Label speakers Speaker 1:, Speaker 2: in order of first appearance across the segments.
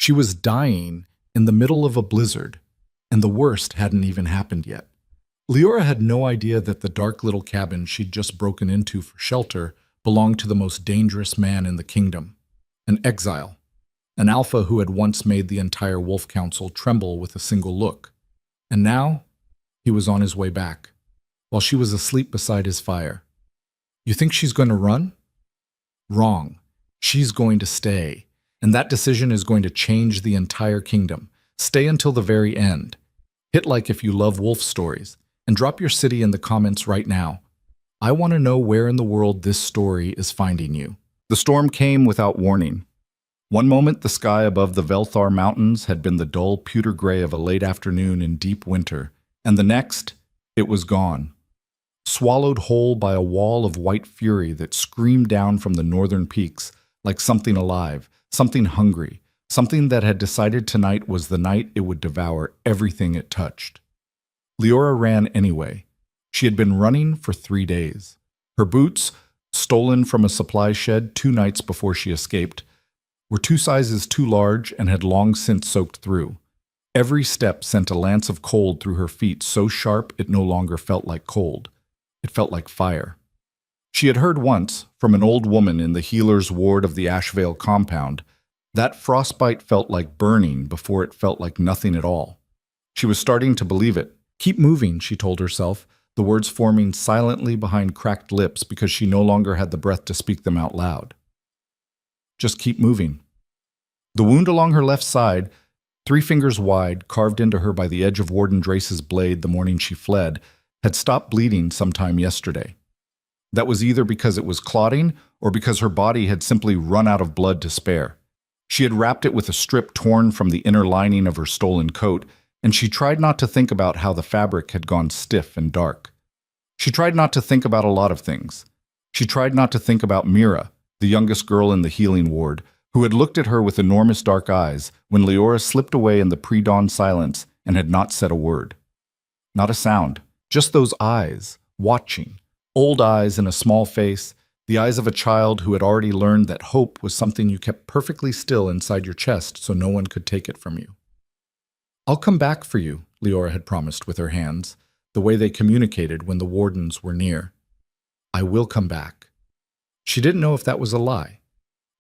Speaker 1: She was dying in the middle of a blizzard, and the worst hadn't even happened yet. Leora had no idea that the dark little cabin she'd just broken into for shelter belonged to the most dangerous man in the kingdom, an exile, an alpha who had once made the entire Wolf Council tremble with a single look. And now, he was on his way back, while she was asleep beside his fire. You think she's going to run? Wrong. She's going to stay, and that decision is going to change the entire kingdom. Stay until the very end. Hit like if you love wolf stories, and drop your city in the comments right now. I want to know where in the world this story is finding you. The storm came without warning. One moment the sky above the Velthar Mountains had been the dull pewter gray of a late afternoon in deep winter, and the next, it was gone. Swallowed whole by a wall of white fury that screamed down from the northern peaks like something alive, something hungry, something that had decided tonight was the night it would devour everything it touched. Leora ran anyway. She had been running for 3 days. Her boots, stolen from a supply shed 2 nights before she escaped, were 2 sizes too large and had long since soaked through. Every step sent a lance of cold through her feet so sharp it no longer felt like cold. It felt like fire. She had heard once, from an old woman in the healer's ward of the Ashvale compound, that frostbite felt like burning before it felt like nothing at all. She was starting to believe it. Keep moving, she told herself, the words forming silently behind cracked lips because she no longer had the breath to speak them out loud. Just keep moving. The wound along her left side, 3 fingers wide, carved into her by the edge of Warden Drace's blade the morning she fled, had stopped bleeding sometime yesterday. That was either because it was clotting or because her body had simply run out of blood to spare. She had wrapped it with a strip torn from the inner lining of her stolen coat, and she tried not to think about how the fabric had gone stiff and dark. She tried not to think about a lot of things. She tried not to think about Mira, the youngest girl in the healing ward, who had looked at her with enormous dark eyes when Leora slipped away in the pre-dawn silence and had not said a word. Not a sound, just those eyes, watching. Old eyes in a small face, the eyes of a child who had already learned that hope was something you kept perfectly still inside your chest so no one could take it from you. I'll come back for you, Leora had promised with her hands, the way they communicated when the wardens were near. I will come back. She didn't know if that was a lie.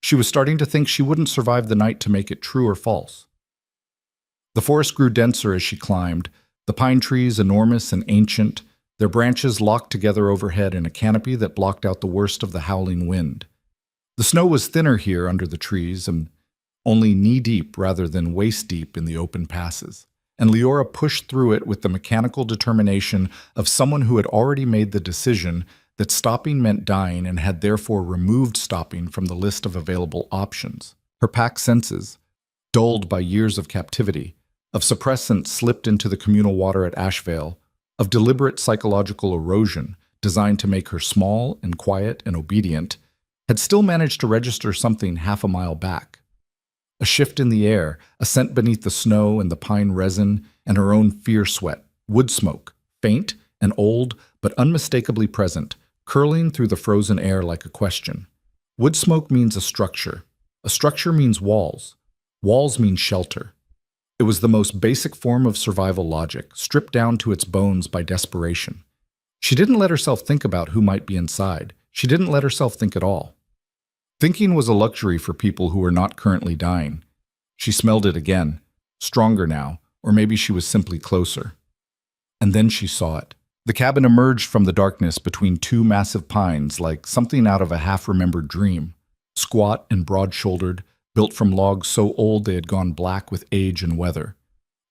Speaker 1: She was starting to think she wouldn't survive the night to make it true or false. The forest grew denser as she climbed, the pine trees enormous and ancient, their branches locked together overhead in a canopy that blocked out the worst of the howling wind. The snow was thinner here under the trees and only knee-deep rather than waist-deep in the open passes, and Leora pushed through it with the mechanical determination of someone who had already made the decision that stopping meant dying and had therefore removed stopping from the list of available options. Her packed senses, dulled by years of captivity, of suppressants slipped into the communal water at Ashvale, of deliberate psychological erosion designed to make her small and quiet and obedient, had still managed to register something half a mile back. A shift in the air, a scent beneath the snow and the pine resin, and her own fear sweat, wood smoke, faint and old but unmistakably present, curling through the frozen air like a question. Wood smoke means a structure. A structure means walls. Walls mean shelter. It was the most basic form of survival logic, stripped down to its bones by desperation. She didn't let herself think about who might be inside. She didn't let herself think at all. Thinking was a luxury for people who were not currently dying. She smelled it again, stronger now, or maybe she was simply closer. And then she saw it. The cabin emerged from the darkness between 2 massive pines like something out of a half-remembered dream, squat and broad-shouldered, built from logs so old they had gone black with age and weather.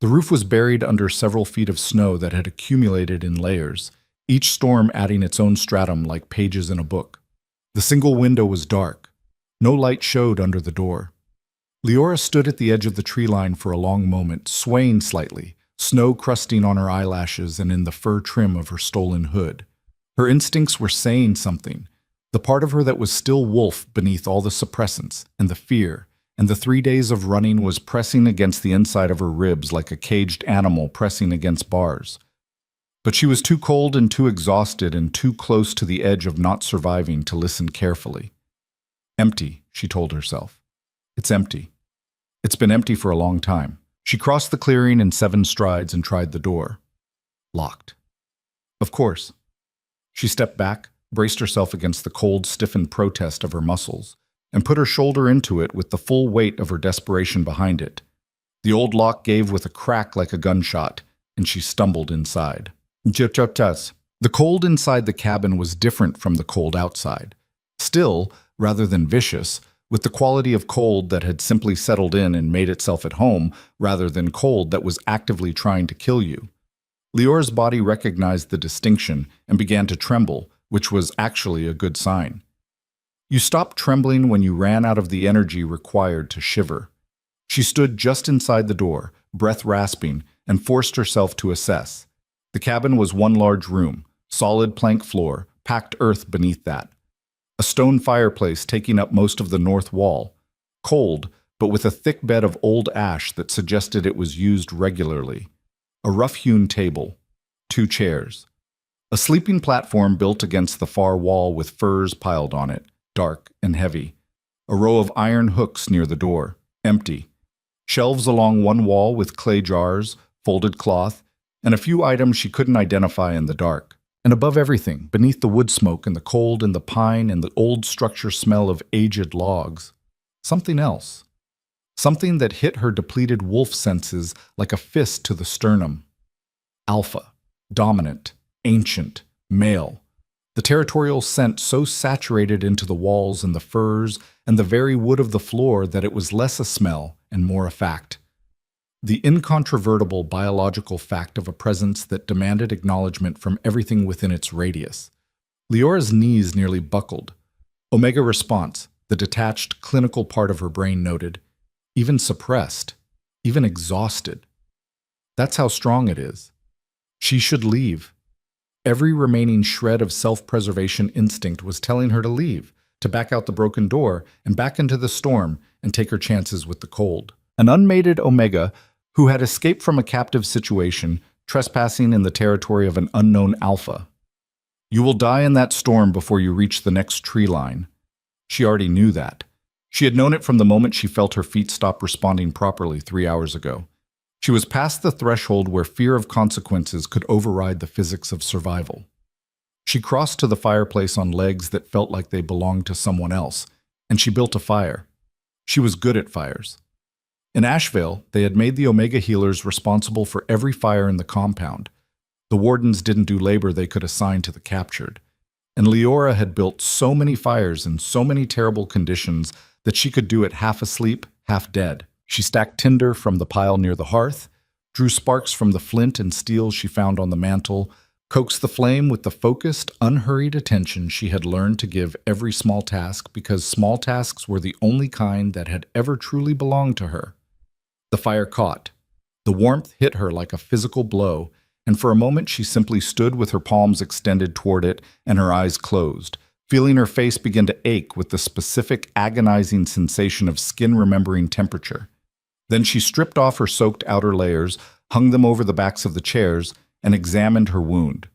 Speaker 1: The roof was buried under several feet of snow that had accumulated in layers, each storm adding its own stratum like pages in a book. The single window was dark. No light showed under the door. Leora stood at the edge of the tree line for a long moment, swaying slightly, snow crusting on her eyelashes and in the fur trim of her stolen hood. Her instincts were saying something, the part of her that was still wolf beneath all the suppressants and the fear, and the 3 days of running was pressing against the inside of her ribs like a caged animal pressing against bars. But she was too cold and too exhausted and too close to the edge of not surviving to listen carefully. Empty, she told herself. It's empty. It's been empty for a long time. She crossed the clearing in 7 strides and tried the door. Locked. Of course. She stepped back, braced herself against the cold, stiffened protest of her muscles, and put her shoulder into it with the full weight of her desperation behind it. The old lock gave with a crack like a gunshot, and she stumbled inside. Chochotas. The cold inside the cabin was different from the cold outside. Still, rather than vicious, with the quality of cold that had simply settled in and made itself at home, rather than cold that was actively trying to kill you. Leora's body recognized the distinction and began to tremble, which was actually a good sign. You stopped trembling when you ran out of the energy required to shiver. She stood just inside the door, breath rasping, and forced herself to assess. The cabin was one large room, solid plank floor, packed earth beneath that. A stone fireplace taking up most of the north wall, cold, but with a thick bed of old ash that suggested it was used regularly. A rough-hewn table, 2 chairs. A sleeping platform built against the far wall with furs piled on it, dark and heavy. A row of iron hooks near the door, empty. Shelves along one wall with clay jars, folded cloth, and a few items she couldn't identify in the dark. And above everything, beneath the wood smoke and the cold and the pine and the old structure smell of aged logs, something else. Something that hit her depleted wolf senses like a fist to the sternum. Alpha, dominant, ancient, male. The territorial scent so saturated into the walls and the furs and the very wood of the floor that it was less a smell and more a fact. The incontrovertible biological fact of a presence that demanded acknowledgement from everything within its radius. Leora's knees nearly buckled. Omega response, the detached, clinical part of her brain noted, even suppressed, even exhausted. That's how strong it is. She should leave. Every remaining shred of self-preservation instinct was telling her to leave, to back out the broken door and back into the storm and take her chances with the cold. An unmated Omega who had escaped from a captive situation, trespassing in the territory of an unknown Alpha. You will die in that storm before you reach the next tree line. She already knew that. She had known it from the moment she felt her feet stop responding properly 3 hours ago. She was past the threshold where fear of consequences could override the physics of survival. She crossed to the fireplace on legs that felt like they belonged to someone else, and she built a fire. She was good at fires. In Asheville, they had made the Omega healers responsible for every fire in the compound. The wardens didn't do labor they could assign to the captured. And Leora had built so many fires in so many terrible conditions that she could do it half asleep, half dead. She stacked tinder from the pile near the hearth, drew sparks from the flint and steel she found on the mantel, coaxed the flame with the focused, unhurried attention she had learned to give every small task because small tasks were the only kind that had ever truly belonged to her. The fire caught. The warmth hit her like a physical blow, and for a moment she simply stood with her palms extended toward it and her eyes closed, feeling her face begin to ache with the specific agonizing sensation of skin remembering temperature. Then she stripped off her soaked outer layers, hung them over the backs of the chairs, and examined her wound.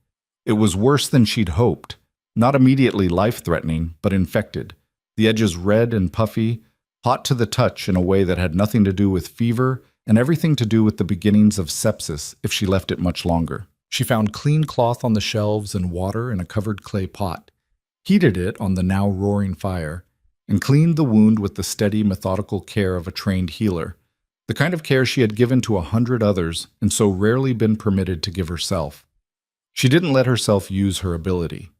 Speaker 1: It was worse than she'd hoped. Not immediately life-threatening, but infected. The edges red and puffy, hot to the touch in a way that had nothing to do with fever and everything to do with the beginnings of sepsis if she left it much longer. She found clean cloth on the shelves and water in a covered clay pot, heated it on the now roaring fire, and cleaned the wound with the steady, methodical care of a trained healer, the kind of care she had given to 100 others and so rarely been permitted to give herself. She didn't let herself use her ability.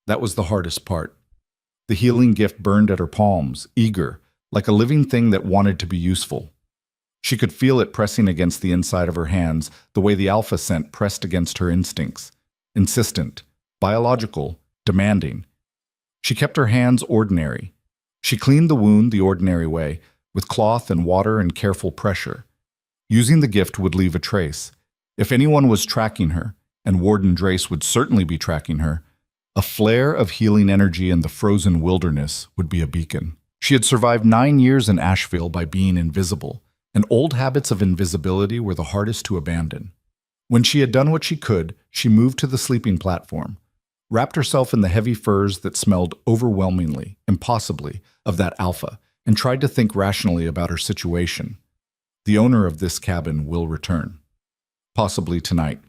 Speaker 1: That was the hardest part. The healing gift burned at her palms, eager, like a living thing that wanted to be useful. She could feel it pressing against the inside of her hands, the way the alpha scent pressed against her instincts. Insistent, biological, demanding. She kept her hands ordinary. She cleaned the wound the ordinary way, with cloth and water and careful pressure. Using the gift would leave a trace. If anyone was tracking her, and Warden Drace would certainly be tracking her, a flare of healing energy in the frozen wilderness would be a beacon. She had survived 9 years in Asheville by being invisible, and old habits of invisibility were the hardest to abandon. When she had done what she could, she moved to the sleeping platform, wrapped herself in the heavy furs that smelled overwhelmingly, impossibly, of that alpha, and tried to think rationally about her situation. The owner of this cabin will return. Possibly tonight.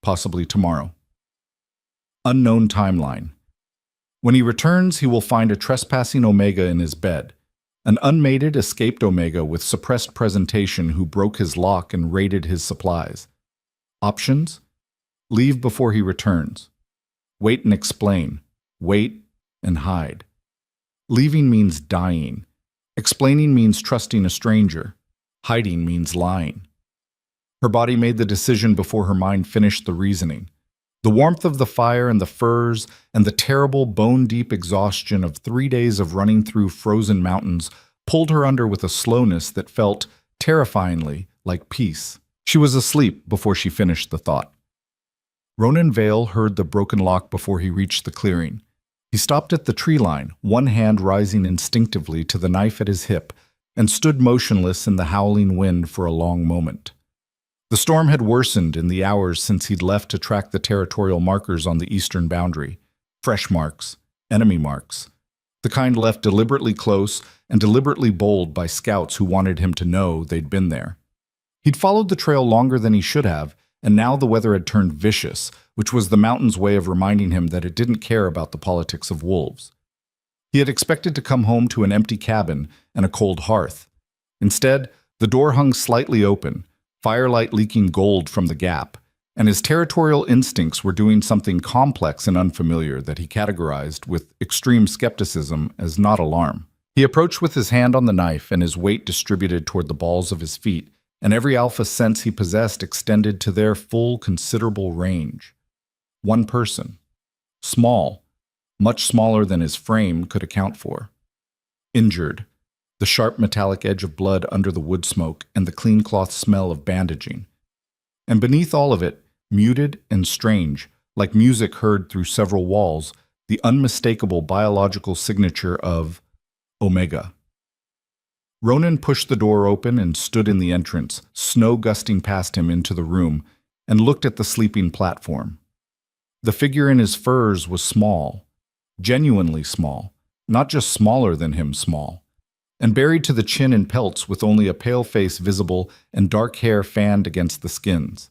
Speaker 1: Possibly tomorrow. Unknown timeline. When he returns, he will find a trespassing Omega in his bed. An unmated, escaped Omega with suppressed presentation who broke his lock and raided his supplies. Options? Leave before he returns. Wait and explain. Wait and hide. Leaving means dying. Explaining means trusting a stranger. Hiding means lying. Her body made the decision before her mind finished the reasoning. The warmth of the fire and the furs and the terrible bone-deep exhaustion of 3 days of running through frozen mountains pulled her under with a slowness that felt, terrifyingly, like peace. She was asleep before she finished the thought. Ronan Vale heard the broken lock before he reached the clearing. He stopped at the tree line, one hand rising instinctively to the knife at his hip, and stood motionless in the howling wind for a long moment. The storm had worsened in the hours since he'd left to track the territorial markers on the eastern boundary. Fresh marks, enemy marks, the kind left deliberately close and deliberately bold by scouts who wanted him to know they'd been there. He'd followed the trail longer than he should have, and now the weather had turned vicious, which was the mountain's way of reminding him that it didn't care about the politics of wolves. He had expected to come home to an empty cabin and a cold hearth. Instead, the door hung slightly open, firelight leaking gold from the gap, and his territorial instincts were doing something complex and unfamiliar that he categorized with extreme skepticism as not alarm. He approached with his hand on the knife and his weight distributed toward the balls of his feet, and every alpha sense he possessed extended to their full, considerable range. One person. Small, much smaller than his frame could account for. Injured. The sharp metallic edge of blood under the wood smoke and the clean cloth smell of bandaging. And beneath all of it, muted and strange, like music heard through several walls, the unmistakable biological signature of Omega. Ronan pushed the door open and stood in the entrance, snow gusting past him into the room, and looked at the sleeping platform. The figure in his furs was small, genuinely small, not just smaller than him small, and buried to the chin in pelts with only a pale face visible and dark hair fanned against the skins.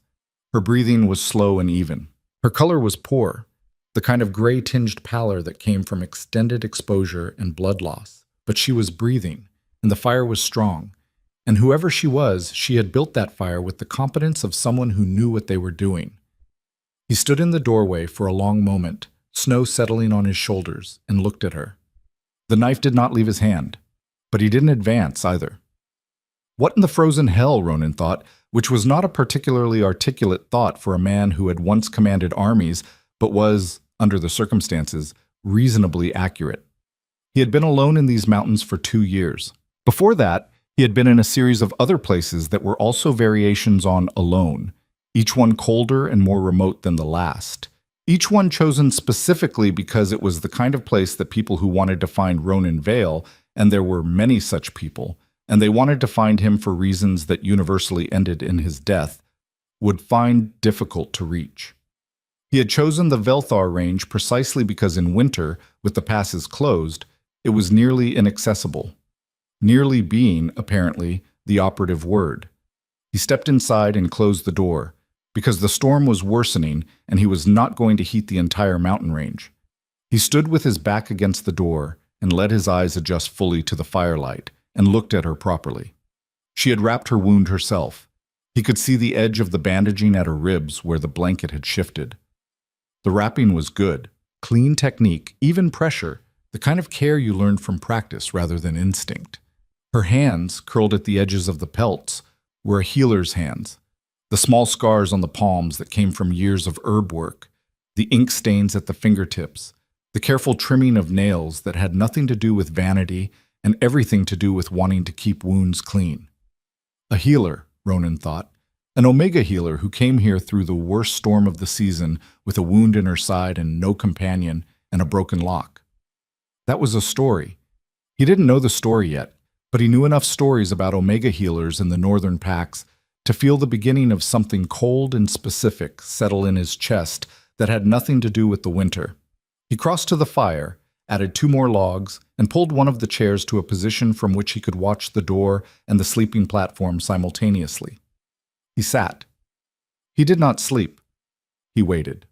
Speaker 1: Her breathing was slow and even. Her color was poor, the kind of gray-tinged pallor that came from extended exposure and blood loss. But she was breathing, and the fire was strong. And whoever she had built that fire with the competence of someone who knew what they were doing. He stood in the doorway for a long moment, snow settling on his shoulders, and looked at her. The knife did not leave his hand, but he didn't advance either. What in the frozen hell, Ronan thought, which was not a particularly articulate thought for a man who had once commanded armies, but was, under the circumstances, reasonably accurate. He had been alone in these mountains for 2 years. Before that, he had been in a series of other places that were also variations on alone, each one colder and more remote than the last. Each one chosen specifically because it was the kind of place that people who wanted to find Ronan Vale, and there were many such people, and they wanted to find him for reasons that universally ended in his death, would find difficult to reach. He had chosen the Velthar range precisely because in winter, with the passes closed, it was nearly inaccessible. Nearly being, apparently, the operative word. He stepped inside and closed the door, because the storm was worsening and he was not going to heat the entire mountain range. He stood with his back against the door and let his eyes adjust fully to the firelight and looked at her properly. She had wrapped her wound herself. He could see the edge of the bandaging at her ribs where the blanket had shifted. The wrapping was good, clean technique, even pressure, the kind of care you learn from practice rather than instinct. Her hands, curled at the edges of the pelts, were a healer's hands. The small scars on the palms that came from years of herb work, the ink stains at the fingertips, the careful trimming of nails that had nothing to do with vanity and everything to do with wanting to keep wounds clean. A healer, Ronan thought, an Omega healer who came here through the worst storm of the season with a wound in her side and no companion and a broken lock. That was a story. He didn't know the story yet, but he knew enough stories about Omega healers in the northern packs to feel the beginning of something cold and specific settle in his chest that had nothing to do with the winter. He crossed to the fire added 2 more logs, and pulled one of the chairs to a position from which he could watch the door and the sleeping platform simultaneously. He sat. He did not sleep. He waited.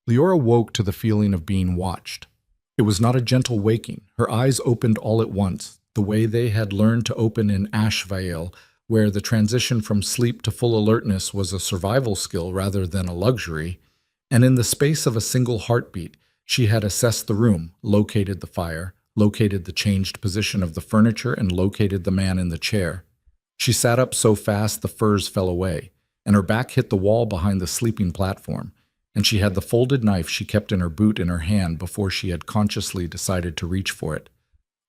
Speaker 1: Leora woke to the feeling of being watched. It was not a gentle waking. Her eyes opened all at once, the way they had learned to open in Ashvail, where the transition from sleep to full alertness was a survival skill rather than a luxury, and in the space of a single heartbeat, she had assessed the room, located the fire, located the changed position of the furniture, and located the man in the chair. She sat up so fast the furs fell away, and her back hit the wall behind the sleeping platform, and she had the folded knife she kept in her boot in her hand before she had consciously decided to reach for it.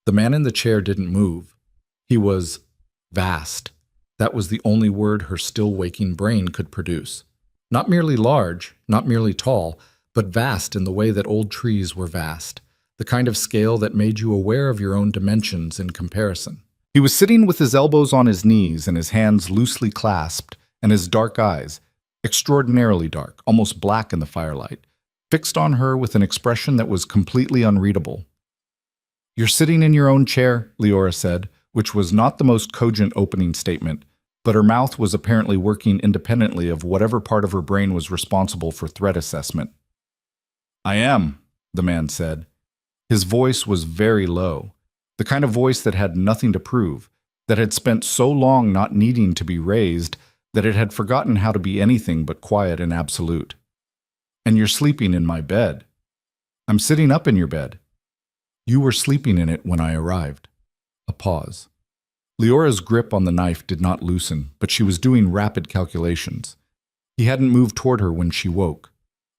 Speaker 1: The man in the chair didn't move. He was vast. That was the only word her still waking brain could produce. Not merely large, not merely tall, but vast in the way that old trees were vast, the kind of scale that made you aware of your own dimensions in comparison. He was sitting with his elbows on his knees and his hands loosely clasped, and his dark eyes, extraordinarily dark, almost black in the firelight, fixed on her with an expression that was completely unreadable. "You're sitting in your own chair," Leora said, which was not the most cogent opening statement, but her mouth was apparently working independently of whatever part of her brain was responsible for threat assessment. "I am," the man said. His voice was very low, the kind of voice that had nothing to prove, that had spent so long not needing to be raised that it had forgotten how to be anything but quiet and absolute. "And you're sleeping in my bed." "I'm sitting up in your bed." "You were sleeping in it when I arrived." A pause. Leora's grip on the knife did not loosen, but she was doing rapid calculations. He hadn't moved toward her when she woke.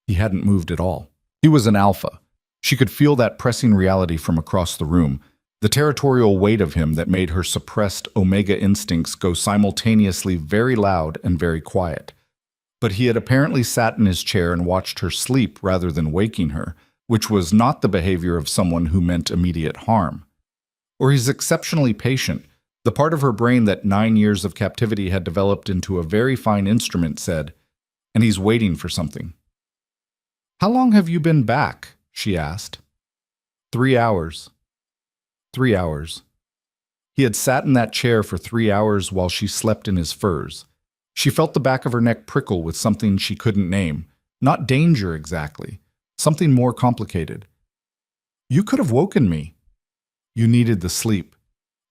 Speaker 1: He hadn't moved at all. He was an alpha. She could feel that pressing reality from across the room, the territorial weight of him that made her suppressed omega instincts go simultaneously very loud and very quiet. But he had apparently sat in his chair and watched her sleep rather than waking her, which was not the behavior of someone who meant immediate harm. Or he's exceptionally patient. The part of her brain that 9 years of captivity had developed into a very fine instrument said, and he's waiting for something. "How long have you been back?" she asked. 3 hours. 3 hours. He had sat in that chair for 3 hours while she slept in his furs. She felt the back of her neck prickle with something she couldn't name. Not danger exactly. Something more complicated. "You could have woken me." "You needed the sleep."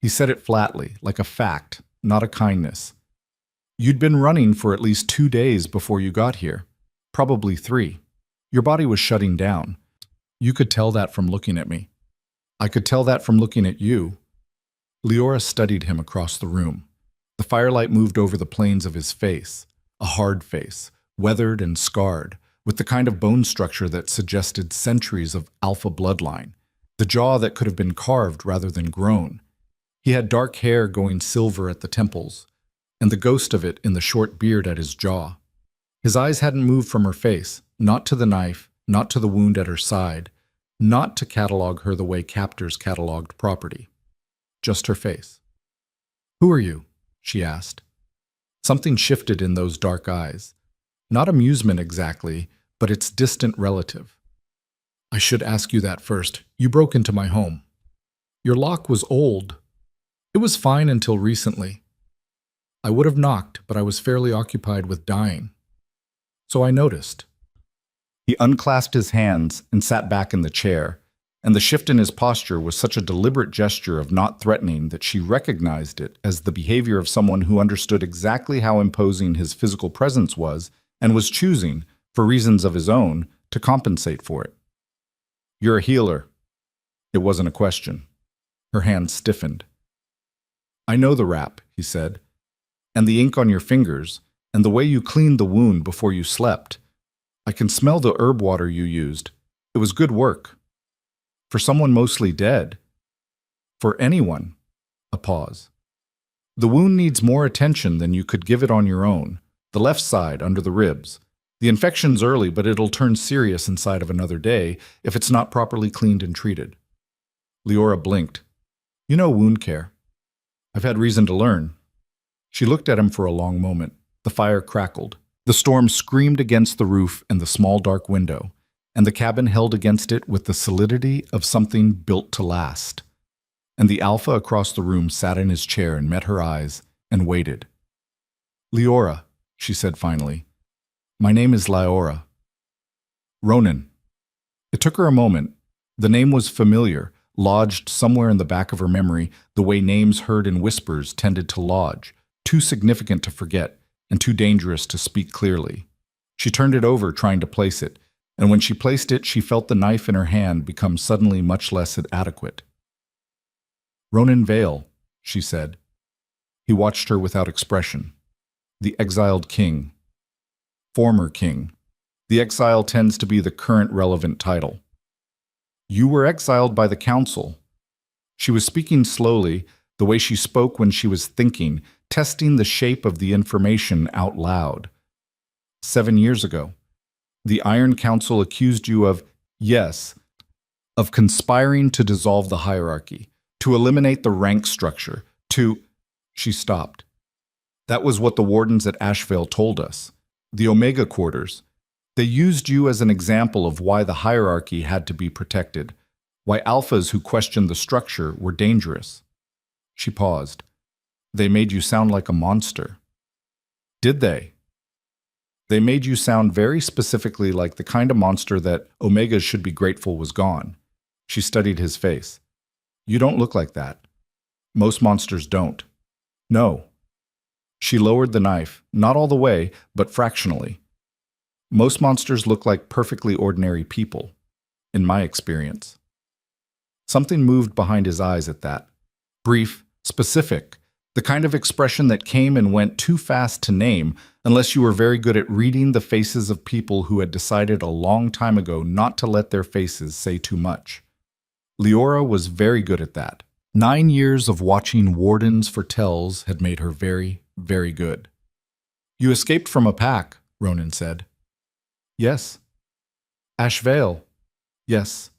Speaker 1: He said it flatly, like a fact, not a kindness. "You'd been running for at least 2 days before you got here. Probably 3. Your body was shutting down. You could tell that from looking at me." "I could tell that from looking at you." Leora studied him across the room. The firelight moved over the planes of his face, a hard face, weathered and scarred, with the kind of bone structure that suggested centuries of alpha bloodline, the jaw that could have been carved rather than grown. He had dark hair going silver at the temples, and the ghost of it in the short beard at his jaw. His eyes hadn't moved from her face, not to the knife, not to the wound at her side, not to catalog her the way captors cataloged property. Just her face. "Who are you?" she asked. Something shifted in those dark eyes. Not amusement exactly, but its distant relative. "I should ask you that first. You broke into my home. Your lock was old. It was fine until recently. I would have knocked, but I was fairly occupied with dying. So I noticed." He unclasped his hands and sat back in the chair, and the shift in his posture was such a deliberate gesture of not threatening that she recognized it as the behavior of someone who understood exactly how imposing his physical presence was and was choosing, for reasons of his own, to compensate for it. "You're a healer." It wasn't a question. Her hand stiffened. "I know the rap," he said, "and the ink on your fingers, and the way you cleaned the wound before you slept. I can smell the herb water you used. It was good work. For someone mostly dead. For anyone." A pause. "The wound needs more attention than you could give it on your own. The left side, under the ribs. The infection's early, but it'll turn serious inside of another day if it's not properly cleaned and treated." Leora blinked. "You know wound care." "I've had reason to learn." She looked at him for a long moment. The fire crackled. The storm screamed against the roof and the small dark window. and the cabin held against it with the solidity of something built to last. And the Alpha across the room sat in his chair and met her eyes and waited. "Leora," she said finally. "My name is Leora." "Ronan." It took her a moment. The name was familiar, lodged somewhere in the back of her memory, the way names heard in whispers tended to lodge, too significant to forget and too dangerous to speak clearly. She turned it over, trying to place it, and when she placed it, she felt the knife in her hand become suddenly much less adequate. "Ronan Vale," she said. He watched her without expression. The exiled king. Former king. The exile tends to be the current relevant title. "You were exiled by the council." She was speaking slowly, the way she spoke when she was thinking, testing the shape of the information out loud. 7 years ago. The Iron Council accused you of, yes, of conspiring to dissolve the hierarchy, to eliminate the rank structure, to... She stopped. That was what the wardens at Ashvale told us. The Omega Quarters. They used you as an example of why the hierarchy had to be protected, why alphas who questioned the structure were dangerous. She paused. They made you sound like a monster. Did they? They made you sound very specifically like the kind of monster that Omegas should be grateful was gone. She studied his face. You don't look like that. Most monsters don't. No. She lowered the knife, not all the way, but fractionally. Most monsters look like perfectly ordinary people, in my experience. Something moved behind his eyes at that. Brief, specific, the kind of expression that came and went too fast to name unless you were very good at reading the faces of people who had decided a long time ago not to let their faces say too much. Leora was very good at that. 9 years of watching Wardens for Tells had made her very, very good. You escaped from a pack, Ronan said. Yes. Ashvale. Yes.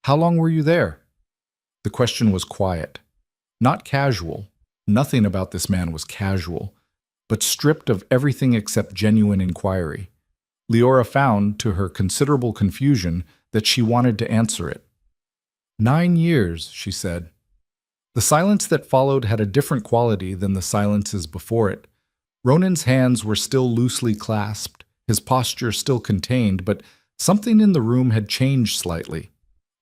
Speaker 1: How long were you there? The question was quiet. Not casual. Nothing about this man was casual, but stripped of everything except genuine inquiry. Leora found, to her considerable confusion, that she wanted to answer it. 9 years, she said. The silence that followed had a different quality than the silences before it. Ronan's hands were still loosely clasped, his posture still contained, but something in the room had changed slightly.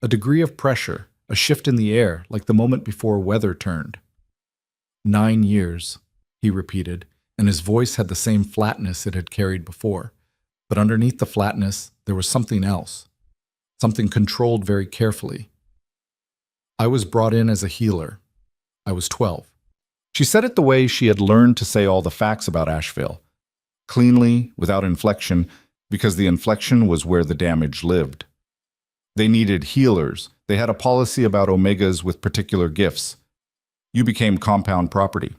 Speaker 1: A degree of pressure, a shift in the air, like the moment before weather turned. 9 years, he repeated, and his voice had the same flatness it had carried before. But underneath the flatness, there was something else, something controlled very carefully. I was brought in as a healer. I was 12. She said it the way she had learned to say all the facts about Ashvale, cleanly, without inflection, because the inflection was where the damage lived. They needed healers. They had a policy about Omegas with particular gifts. You became compound property.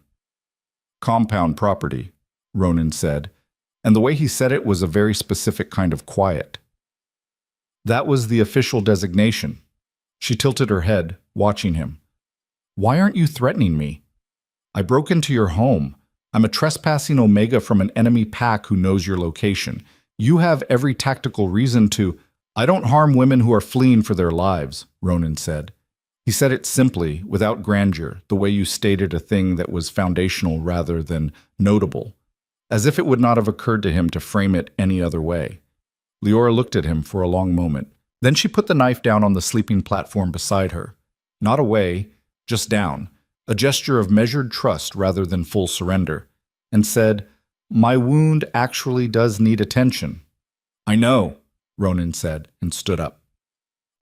Speaker 1: Compound property, Ronan said, and the way he said it was a very specific kind of quiet. That was the official designation. She tilted her head, watching him. Why aren't you threatening me? I broke into your home. I'm a trespassing Omega from an enemy pack who knows your location. You have every tactical reason to... I don't harm women who are fleeing for their lives, Ronan said. He said it simply, without grandeur, the way you stated a thing that was foundational rather than notable, as if it would not have occurred to him to frame it any other way. Leora looked at him for a long moment. Then she put the knife down on the sleeping platform beside her. Not away, just down, a gesture of measured trust rather than full surrender, and said, My wound actually does need attention. I know, Ronan said, and stood up.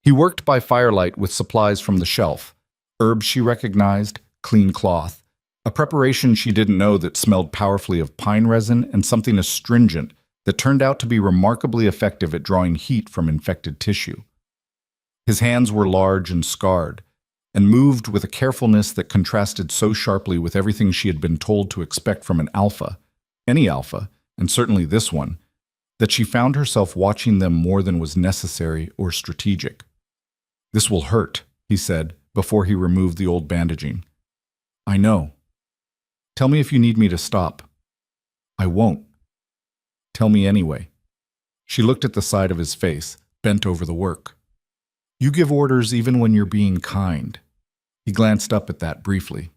Speaker 1: He worked by firelight with supplies from the shelf, herbs she recognized, clean cloth, a preparation she didn't know that smelled powerfully of pine resin and something astringent that turned out to be remarkably effective at drawing heat from infected tissue. His hands were large and scarred, and moved with a carefulness that contrasted so sharply with everything she had been told to expect from an alpha, any alpha, and certainly this one, that she found herself watching them more than was necessary or strategic. This will hurt, he said, before he removed the old bandaging. I know. Tell me if you need me to stop. I won't. Tell me anyway. She looked at the side of his face, bent over the work. You give orders even when you're being kind. He glanced up at that briefly.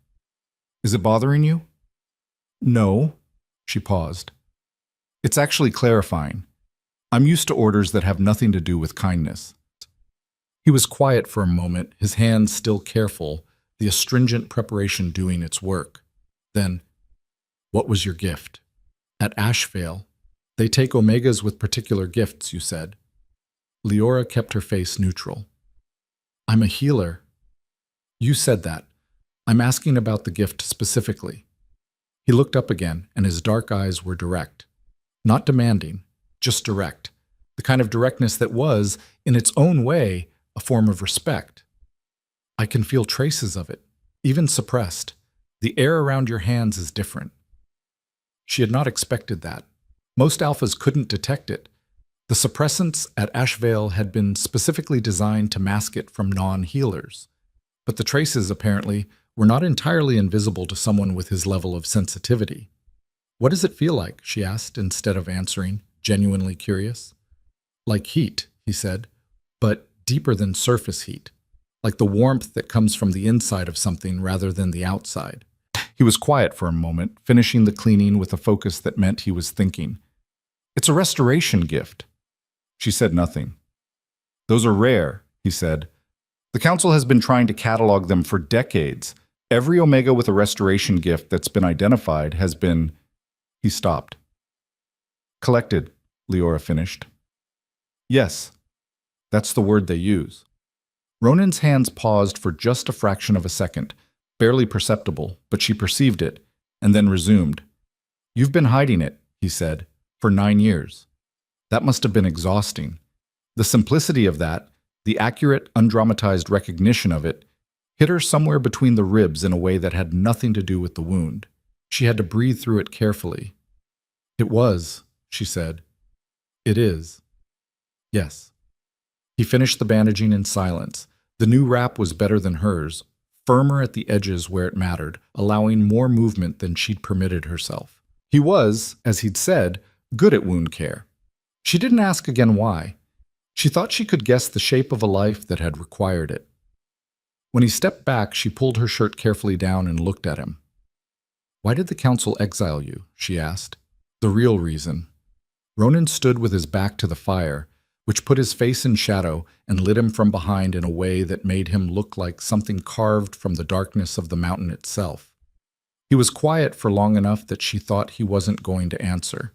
Speaker 1: Is it bothering you? No. She paused. It's actually clarifying. I'm used to orders that have nothing to do with kindness. He was quiet for a moment, his hands still careful, the astringent preparation doing its work. Then, what was your gift? At Ashvale, they take Omegas with particular gifts, you said. Leora kept her face neutral. I'm a healer. You said that. I'm asking about the gift specifically. He looked up again, and his dark eyes were direct. Not demanding, just direct. The kind of directness that was, in its own way, a form of respect. I can feel traces of it, even suppressed. The air around your hands is different. She had not expected that. Most alphas couldn't detect it. The suppressants at Ashvale had been specifically designed to mask it from non-healers. But the traces, apparently, were not entirely invisible to someone with his level of sensitivity. What does it feel like? She asked, instead of answering, genuinely curious. Like heat, he said, but deeper than surface heat. Like the warmth that comes from the inside of something rather than the outside. He was quiet for a moment, finishing the cleaning with a focus that meant he was thinking. It's a restoration gift. She said nothing. Those are rare, he said. The Council has been trying to catalog them for decades. Every Omega with a restoration gift that's been identified has been... He stopped. Collected, Leora finished. Yes, that's the word they use. Ronan's hands paused for just a fraction of a second, barely perceptible, but she perceived it, and then resumed. You've been hiding it, he said, for 9 years. That must have been exhausting. The simplicity of that, the accurate, undramatized recognition of it, hit her somewhere between the ribs in a way that had nothing to do with the wound. She had to breathe through it carefully. It was, she said. It is. Yes. He finished the bandaging in silence. The new wrap was better than hers, firmer at the edges where it mattered, allowing more movement than she'd permitted herself. He was, as he'd said, good at wound care. She didn't ask again why. She thought she could guess the shape of a life that had required it. When he stepped back, she pulled her shirt carefully down and looked at him. Why did the Council exile you? She asked. The real reason. Ronan stood with his back to the fire, which put his face in shadow and lit him from behind in a way that made him look like something carved from the darkness of the mountain itself. He was quiet for long enough that she thought he wasn't going to answer.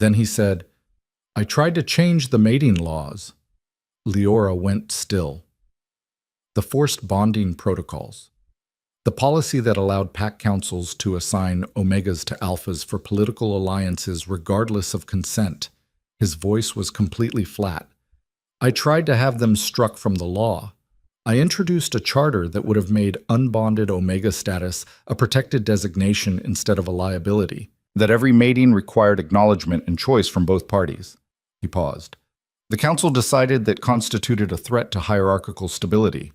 Speaker 1: Then he said, I tried to change the mating laws. Leora went still. The forced bonding protocols. The policy that allowed pack councils to assign Omegas to Alphas for political alliances regardless of consent. His voice was completely flat. I tried to have them struck from the law. I introduced a charter that would have made unbonded Omega status a protected designation instead of a liability. That every mating required acknowledgement and choice from both parties. He paused. The Council decided that constituted a threat to hierarchical stability.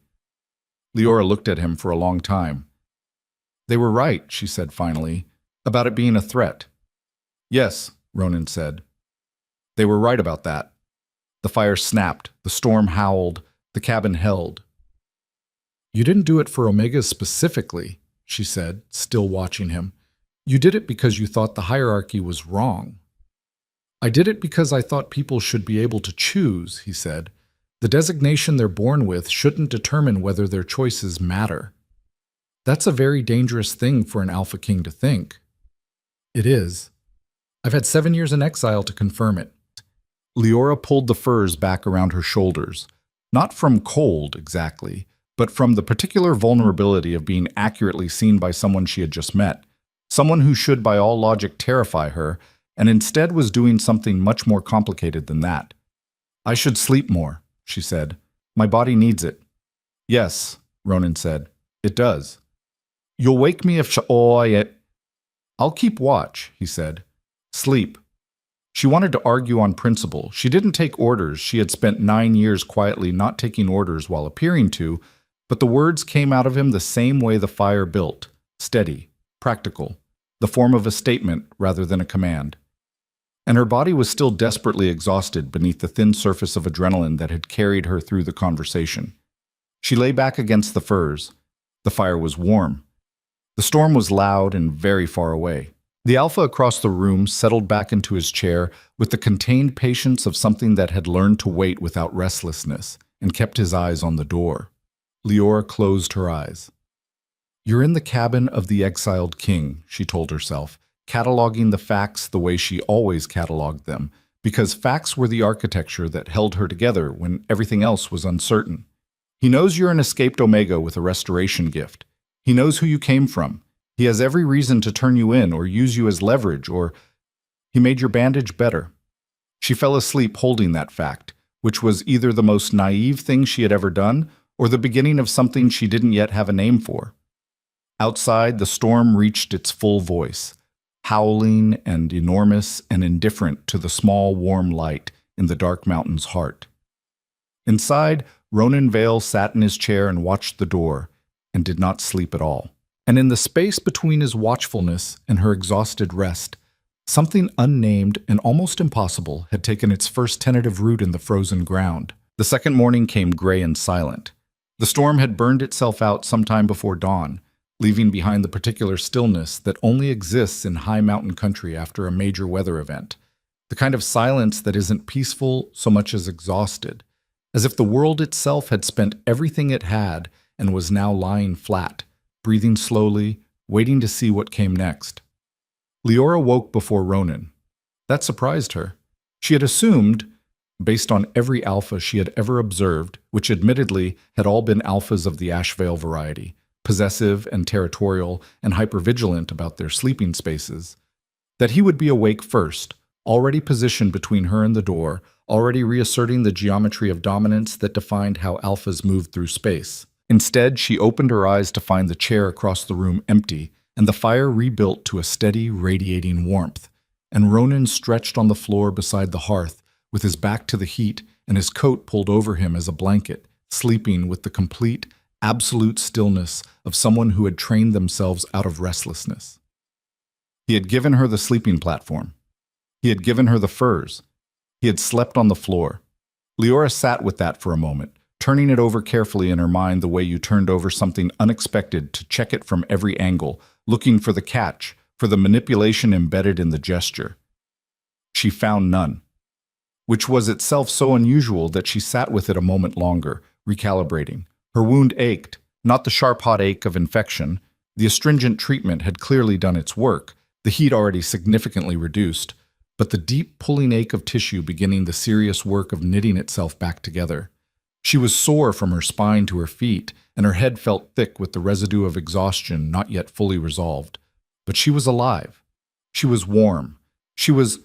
Speaker 1: Leora looked at him for a long time. They were right, she said finally, about it being a threat. Yes, Ronan said. They were right about that. The fire snapped, the storm howled, the cabin held. You didn't do it for Omegas specifically, she said, still watching him. You did it because you thought the hierarchy was wrong. I did it because I thought people should be able to choose, he said. The designation they're born with shouldn't determine whether their choices matter. That's a very dangerous thing for an Alpha King to think. It is. I've had 7 years in exile to confirm it. Leora pulled the furs back around her shoulders, not from cold exactly, but from the particular vulnerability of being accurately seen by someone she had just met, someone who should by all logic terrify her, and instead was doing something much more complicated than that. I should sleep more, she said. My body needs it. Yes, Ronan said. It does. You'll wake me if I'll keep watch, he said. Sleep. She wanted to argue on principle. She didn't take orders. She had spent 9 years quietly not taking orders while appearing to, but the words came out of him the same way the fire built, steady, practical, the form of a statement rather than a command. and her body was still desperately exhausted beneath the thin surface of adrenaline that had carried her through the conversation. She lay back against the furs. The fire was warm. The storm was loud and very far away. The alpha across the room settled back into his chair with the contained patience of something that had learned to wait without restlessness and kept his eyes on the door. Leora closed her eyes. "You're in the cabin of the exiled king," she told herself, cataloging the facts the way she always cataloged them, because facts were the architecture that held her together when everything else was uncertain. He knows you're an escaped Omega with a restoration gift. He knows who you came from. He has every reason to turn you in or use you as leverage, or he made your bandage better. She fell asleep holding that fact, which was either the most naive thing she had ever done or the beginning of something she didn't yet have a name for. Outside, the storm reached its full voice, howling and enormous and indifferent to the small, warm light in the dark mountain's heart. Inside, Ronan Vale sat in his chair and watched the door, and did not sleep at all. And in the space between his watchfulness and her exhausted rest, something unnamed and almost impossible had taken its first tentative root in the frozen ground. The second morning came gray and silent. The storm had burned itself out sometime before dawn, leaving behind the particular stillness that only exists in high mountain country after a major weather event, the kind of silence that isn't peaceful so much as exhausted, as if the world itself had spent everything it had and was now lying flat, breathing slowly, waiting to see what came next. Leora woke before Ronan. That surprised her. She had assumed, based on every alpha she had ever observed, which admittedly had all been alphas of the Ashvale variety, possessive and territorial and hypervigilant about their sleeping spaces, that he would be awake first, already positioned between her and the door, already reasserting the geometry of dominance that defined how alphas moved through space. Instead, she opened her eyes to find the chair across the room empty and the fire rebuilt to a steady, radiating warmth, and Ronan stretched on the floor beside the hearth with his back to the heat and his coat pulled over him as a blanket, sleeping with the complete, absolute stillness of someone who had trained themselves out of restlessness. He had given her the sleeping platform. He had given her the furs. He had slept on the floor. Leora sat with that for a moment, turning it over carefully in her mind the way you turned over something unexpected to check it from every angle, looking for the catch, for the manipulation embedded in the gesture. She found none, which was itself so unusual that she sat with it a moment longer, recalibrating. Her wound ached, not the sharp hot ache of infection. The astringent treatment had clearly done its work, the heat already significantly reduced, but the deep pulling ache of tissue beginning the serious work of knitting itself back together. She was sore from her spine to her feet, and her head felt thick with the residue of exhaustion not yet fully resolved. But she was alive. She was warm. She was,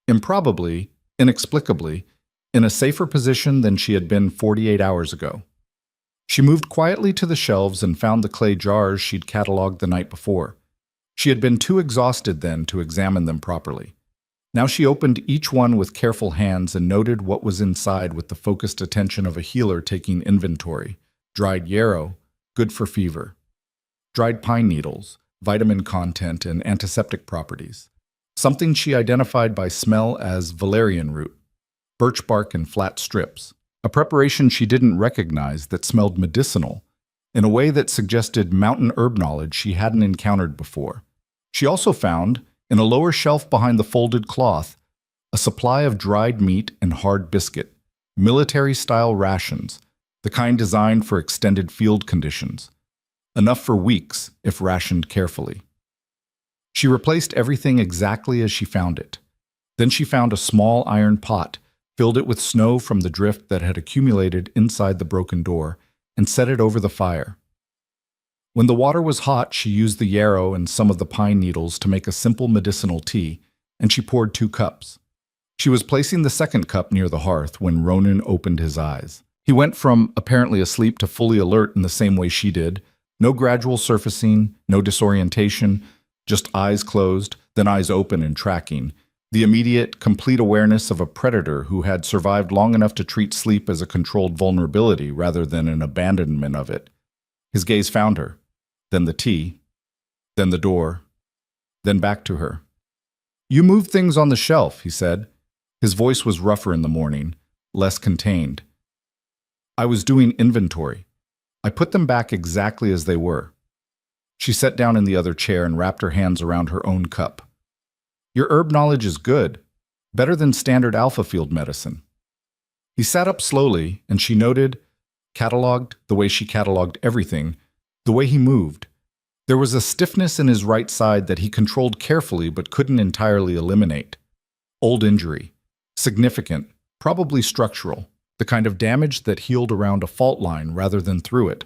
Speaker 1: improbably, inexplicably, in a safer position than she had been 48 hours ago. She moved quietly to the shelves and found the clay jars she'd cataloged the night before. She had been too exhausted then to examine them properly. Now she opened each one with careful hands and noted what was inside with the focused attention of a healer taking inventory. Dried yarrow, good for fever. Dried pine needles, vitamin content and antiseptic properties. Something she identified by smell as valerian root, birch bark in flat strips. A preparation she didn't recognize that smelled medicinal, in a way that suggested mountain herb knowledge she hadn't encountered before. She also found, in a lower shelf behind the folded cloth, a supply of dried meat and hard biscuit, military-style rations, the kind designed for extended field conditions. Enough for weeks if rationed carefully. She replaced everything exactly as she found it. Then she found a small iron pot, filled it with snow from the drift that had accumulated inside the broken door, and set it over the fire. When the water was hot, she used the yarrow and some of the pine needles to make a simple medicinal tea, and she poured 2 cups. She was placing the second cup near the hearth when Ronan opened his eyes. He went from apparently asleep to fully alert in the same way she did. No gradual surfacing, no disorientation, just eyes closed, then eyes open and tracking. The immediate, complete awareness of a predator who had survived long enough to treat sleep as a controlled vulnerability rather than an abandonment of it. His gaze found her. Then the tea, then the door, then back to her. You moved things on the shelf, he said. His voice was rougher in the morning, less contained. I was doing inventory. I put them back exactly as they were. She sat down in the other chair and wrapped her hands around her own cup. Your herb knowledge is good, better than standard alpha field medicine. He sat up slowly, and she noted, cataloged the way she cataloged everything, the way he moved. There was a stiffness in his right side that he controlled carefully but couldn't entirely eliminate. Old injury. Significant, probably structural, the kind of damage that healed around a fault line rather than through it.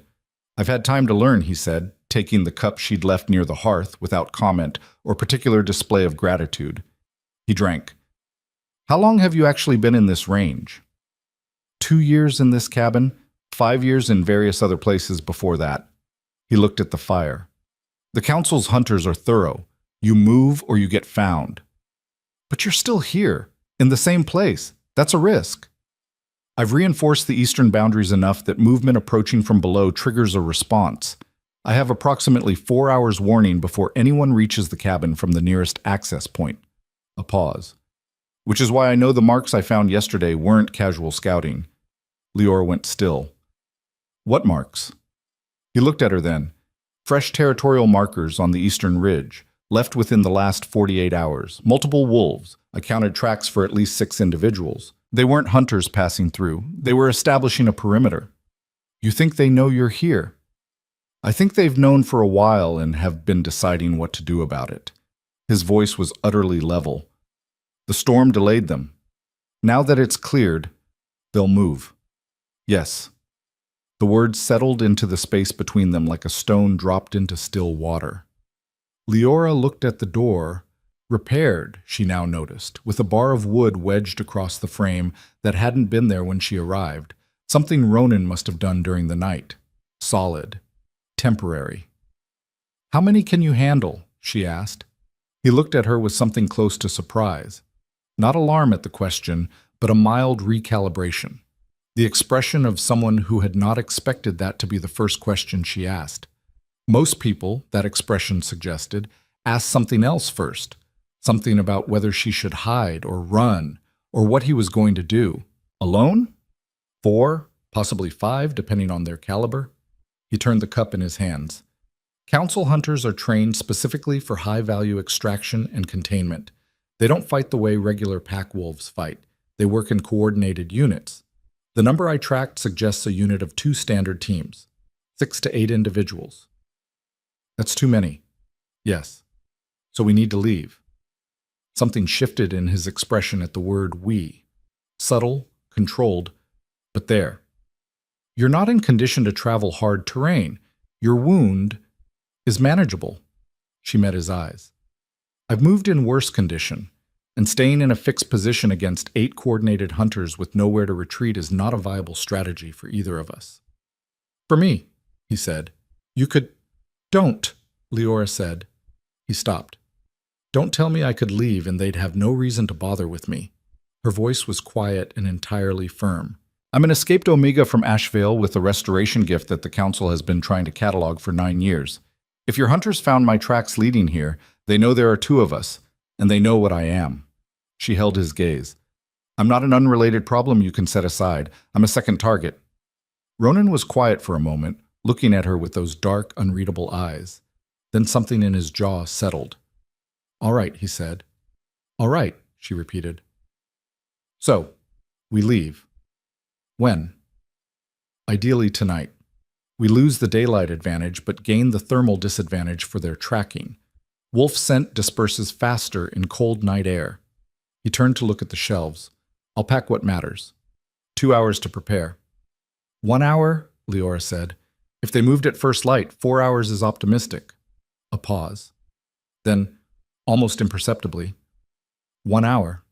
Speaker 1: I've had time to learn, he said, taking the cup she'd left near the hearth without comment or particular display of gratitude. He drank. How long have you actually been in this range? 2 years in this cabin, 5 years in various other places before that. He looked at the fire. The council's hunters are thorough. You move or you get found. But you're still here, in the same place. That's a risk. I've reinforced the eastern boundaries enough that movement approaching from below triggers a response. I have approximately 4 hours warning before anyone reaches the cabin from the nearest access point. A pause. Which is why I know the marks I found yesterday weren't casual scouting. Leora went still. What marks? He looked at her then. Fresh territorial markers on the eastern ridge, left within the last 48 hours. Multiple wolves. I counted tracks for at least 6 individuals. They weren't hunters passing through. They were establishing a perimeter. You think they know you're here? I think they've known for a while and have been deciding what to do about it. His voice was utterly level. The storm delayed them. Now that it's cleared, they'll move. Yes. The words settled into the space between them like a stone dropped into still water. Leora looked at the door, repaired, she now noticed, with a bar of wood wedged across the frame that hadn't been there when she arrived, something Ronan must have done during the night. Solid. Temporary. How many can you handle? She asked. He looked at her with something close to surprise. Not alarm at the question, but a mild recalibration. The expression of someone who had not expected that to be the first question she asked. Most people, that expression suggested, ask something else first. Something about whether she should hide or run, or what he was going to do. Alone? 4, possibly 5, depending on their caliber. He turned the cup in his hands. Council hunters are trained specifically for high-value extraction and containment. They don't fight the way regular pack wolves fight. They work in coordinated units. The number I tracked suggests a unit of 2 standard teams, 6 to 8 individuals. That's too many. Yes. So we need to leave. Something shifted in his expression at the word we. Subtle, controlled, but there. You're not in condition to travel hard terrain. Your wound is manageable. She met his eyes. I've moved in worse condition, and staying in a fixed position against 8 coordinated hunters with nowhere to retreat is not a viable strategy for either of us. For me, he said. You could... Don't, Leora said. He stopped. Don't tell me I could leave and they'd have no reason to bother with me. Her voice was quiet and entirely firm. I'm an escaped Omega from Ashvale with a restoration gift that the Council has been trying to catalog for 9 years. If your hunters found my tracks leading here, they know there are 2 of us, and they know what I am. She held his gaze. I'm not an unrelated problem you can set aside. I'm a second target. Ronan was quiet for a moment, looking at her with those dark, unreadable eyes. Then something in his jaw settled. All right, he said. All right, she repeated. So, we leave. When? Ideally tonight. We lose the daylight advantage, but gain the thermal disadvantage for their tracking. Wolf scent disperses faster in cold night air. He turned to look at the shelves. I'll pack what matters. 2 hours to prepare. 1 hour, Leora said. If they moved at first light, 4 hours is optimistic. A pause. Then, almost imperceptibly, 1 hour.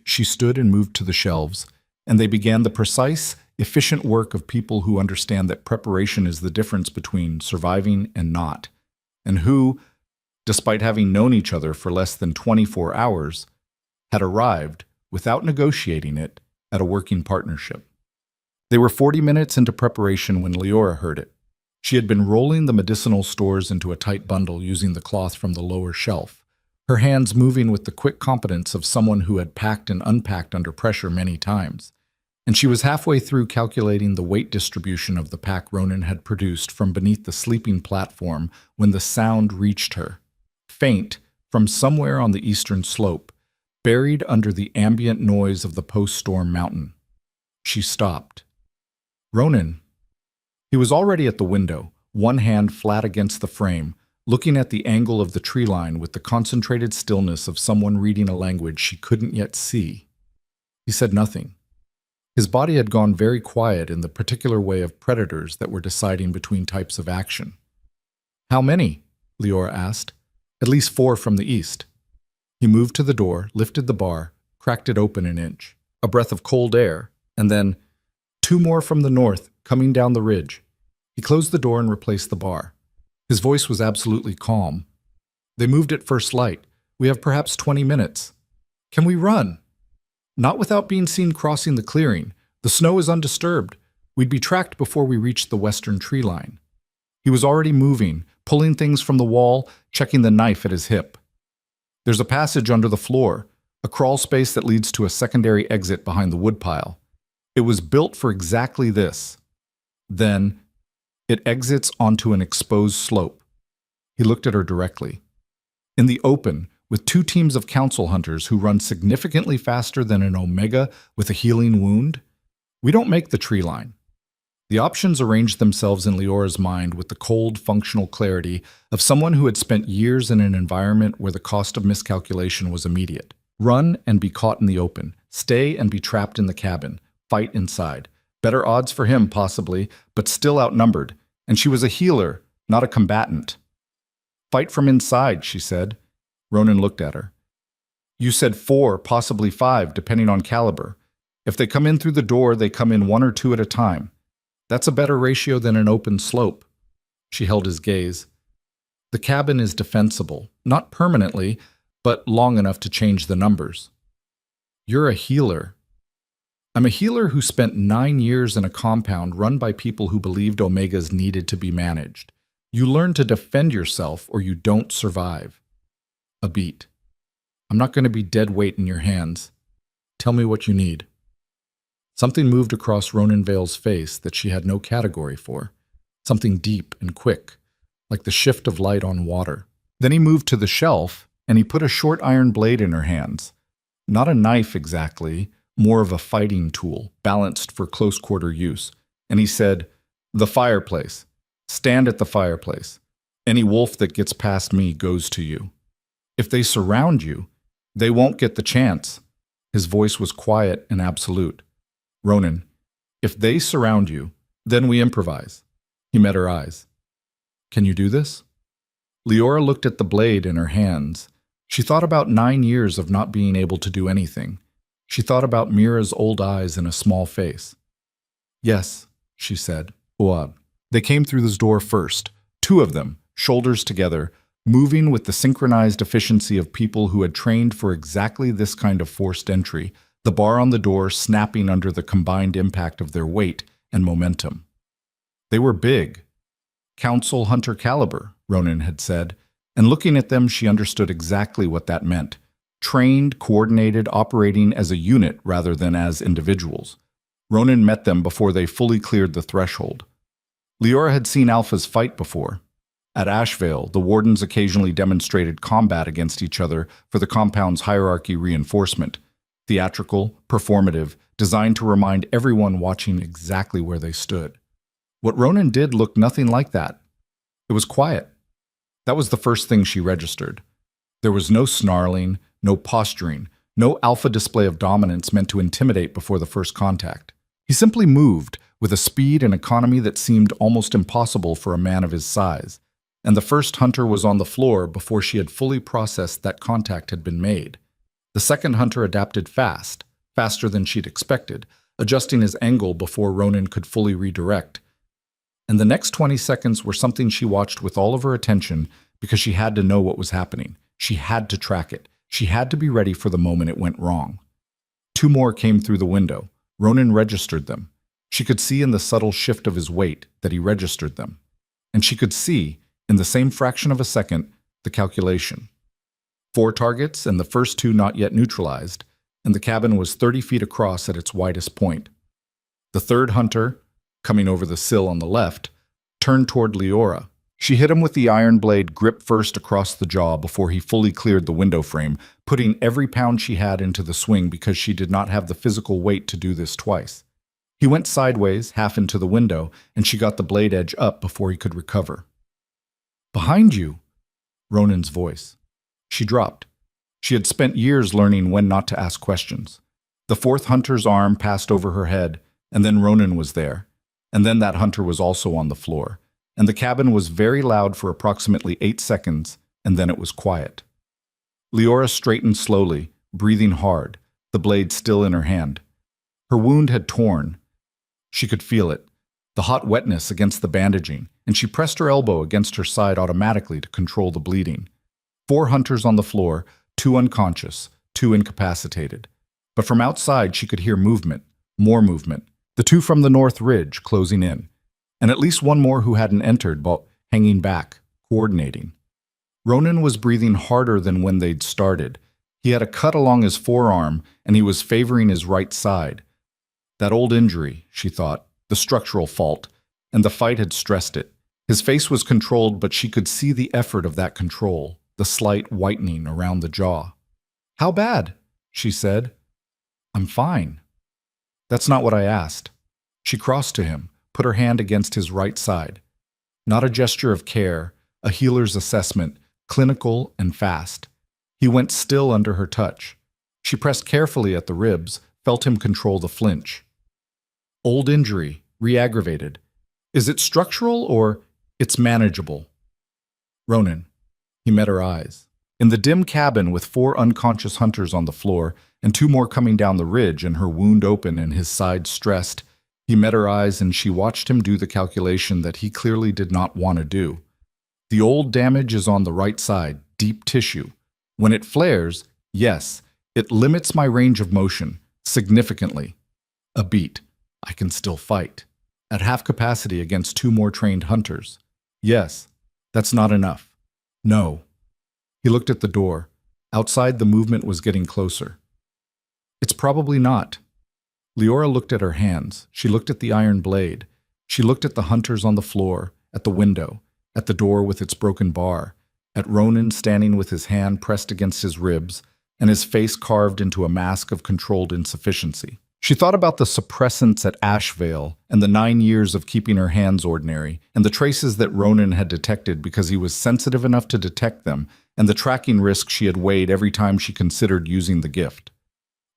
Speaker 1: She stood and moved to the shelves, and they began the precise, efficient work of people who understand that preparation is the difference between surviving and not, and who, despite having known each other for less than 24 hours, had arrived, without negotiating it, at a working partnership. They were 40 minutes into preparation when Leora heard it. She had been rolling the medicinal stores into a tight bundle using the cloth from the lower shelf. her hands moving with the quick competence of someone who had packed and unpacked under pressure many times. And she was halfway through calculating the weight distribution of the pack Ronan had produced from beneath the sleeping platform when the sound reached her. Faint, from somewhere on the eastern slope, buried under the ambient noise of the post-storm mountain. She stopped. Ronan. He was already at the window, one hand flat against the frame, looking at the angle of the tree line with the concentrated stillness of someone reading a language she couldn't yet see. He said nothing. His body had gone very quiet in the particular way of predators that were deciding between types of action. "How many?" Leora asked. "At least 4 from the east." He moved to the door, lifted the bar, cracked it open an inch. A breath of cold air, and then 2 more from the north, coming down the ridge. He closed the door and replaced the bar. His voice was absolutely calm. "They moved at first light. We have perhaps 20 minutes. Can we run?" "Not without being seen crossing the clearing. The snow is undisturbed. We'd be tracked before we reached the western tree line." He was already moving, pulling things from the wall, checking the knife at his hip. "There's a passage under the floor, a crawl space that leads to a secondary exit behind the woodpile. It was built for exactly this. Then, it exits onto an exposed slope." He looked at her directly. "In the open, with 2 teams of council hunters who run significantly faster than an Omega with a healing wound, we don't make the tree line." The options arranged themselves in Leora's mind with the cold, functional clarity of someone who had spent years in an environment where the cost of miscalculation was immediate. Run and be caught in the open. Stay and be trapped in the cabin. Fight inside. Better odds for him, possibly, but still outnumbered. And she was a healer, not a combatant. "Fight from inside," she said. Ronan looked at her. "You said 4, possibly 5, depending on caliber. If they come in through the door, they come in 1 or 2 at a time. That's a better ratio than an open slope." She held his gaze. "The cabin is defensible, not permanently, but long enough to change the numbers." "You're a healer." "I'm a healer who spent 9 years in a compound run by people who believed Omegas needed to be managed. You learn to defend yourself or you don't survive." A beat. "I'm not going to be dead weight in your hands. Tell me what you need." Something moved across Ronan Vale's face that she had no category for. Something deep and quick, like the shift of light on water. Then he moved to the shelf, and he put a short iron blade in her hands. Not a knife exactly, more of a fighting tool, balanced for close-quarter use. And he said, "The fireplace. Stand at the fireplace. Any wolf that gets past me goes to you. If they surround you, they won't get the chance." His voice was quiet and absolute. "Ronan, if they surround you, then we improvise." He met her eyes. "Can you do this?" Leora looked at the blade in her hands. She thought about 9 years of not being able to do anything. She thought about Mira's old eyes and a small face. "Yes," she said. "Uab." They came through this door first, 2 of them, shoulders together, moving with the synchronized efficiency of people who had trained for exactly this kind of forced entry, the bar on the door snapping under the combined impact of their weight and momentum. They were big. "Council Hunter caliber," Ronan had said, and looking at them she understood exactly what that meant. Trained, coordinated, operating as a unit rather than as individuals. Ronan met them before they fully cleared the threshold. Leora had seen Alphas fight before. At Ashvale, the Wardens occasionally demonstrated combat against each other for the compound's hierarchy reinforcement. Theatrical, performative, designed to remind everyone watching exactly where they stood. What Ronan did looked nothing like that. It was quiet. That was the first thing she registered. There was no snarling, no posturing, no alpha display of dominance meant to intimidate before the first contact. He simply moved, with a speed and economy that seemed almost impossible for a man of his size. And the first hunter was on the floor before she had fully processed that contact had been made. The second hunter adapted fast, faster than she'd expected, adjusting his angle before Ronan could fully redirect. And the next 20 seconds were something she watched with all of her attention because she had to know what was happening. She had to track it. She had to be ready for the moment it went wrong. 2 more came through the window. Ronan registered them. She could see in the subtle shift of his weight that he registered them. And she could see, in the same fraction of a second, the calculation. 4 targets and the first 2 not yet neutralized, and the cabin was 30 feet across at its widest point. The third hunter, coming over the sill on the left, turned toward Leora. She hit him with the iron blade grip first across the jaw before he fully cleared the window frame, putting every pound she had into the swing because she did not have the physical weight to do this twice. He went sideways, half into the window, and she got the blade edge up before he could recover. "Behind you!" Ronan's voice. She dropped. She had spent years learning when not to ask questions. The fourth hunter's arm passed over her head, and then Ronan was there. And then that hunter was also on the floor. And the cabin was very loud for approximately 8 seconds, and then it was quiet. Leora straightened slowly, breathing hard, the blade still in her hand. Her wound had torn. She could feel it, the hot wetness against the bandaging, and she pressed her elbow against her side automatically to control the bleeding. 4 hunters on the floor, 2 unconscious, 2 incapacitated. But from outside she could hear movement, more movement, the 2 from the north ridge closing in, and at least 1 more who hadn't entered but hanging back, coordinating. Ronan was breathing harder than when they'd started. He had a cut along his forearm, and he was favoring his right side. That old injury, she thought, the structural fault, and the fight had stressed it. His face was controlled, but she could see the effort of that control, the slight whitening around the jaw. "How bad?" she said. "I'm fine." "That's not what I asked." She crossed to him, put her hand against his right side. Not a gesture of care, a healer's assessment, clinical and fast. He went still under her touch. She pressed carefully at the ribs, felt him control the flinch. "Old injury, re-aggravated. Is it structural or it's manageable?" "Ronan." He met her eyes. In the dim cabin with 4 unconscious hunters on the floor and 2 more coming down the ridge and her wound open and his side stressed, he met her eyes and she watched him do the calculation that he clearly did not want to do. The old damage is on the right side, deep tissue. When it flares, yes, it limits my range of motion, significantly. A beat. I can still fight. At half capacity against 2 more trained hunters. Yes, that's not enough. No. He looked at the door. Outside, the movement was getting closer. It's probably not. Leora looked at her hands. She looked at the iron blade. She looked at the hunters on the floor, at the window, at the door with its broken bar, at Ronan standing with his hand pressed against his ribs and his face carved into a mask of controlled insufficiency. She thought about the suppressants at Ashvale and the 9 years of keeping her hands ordinary and the traces that Ronan had detected because he was sensitive enough to detect them and the tracking risk she had weighed every time she considered using the gift.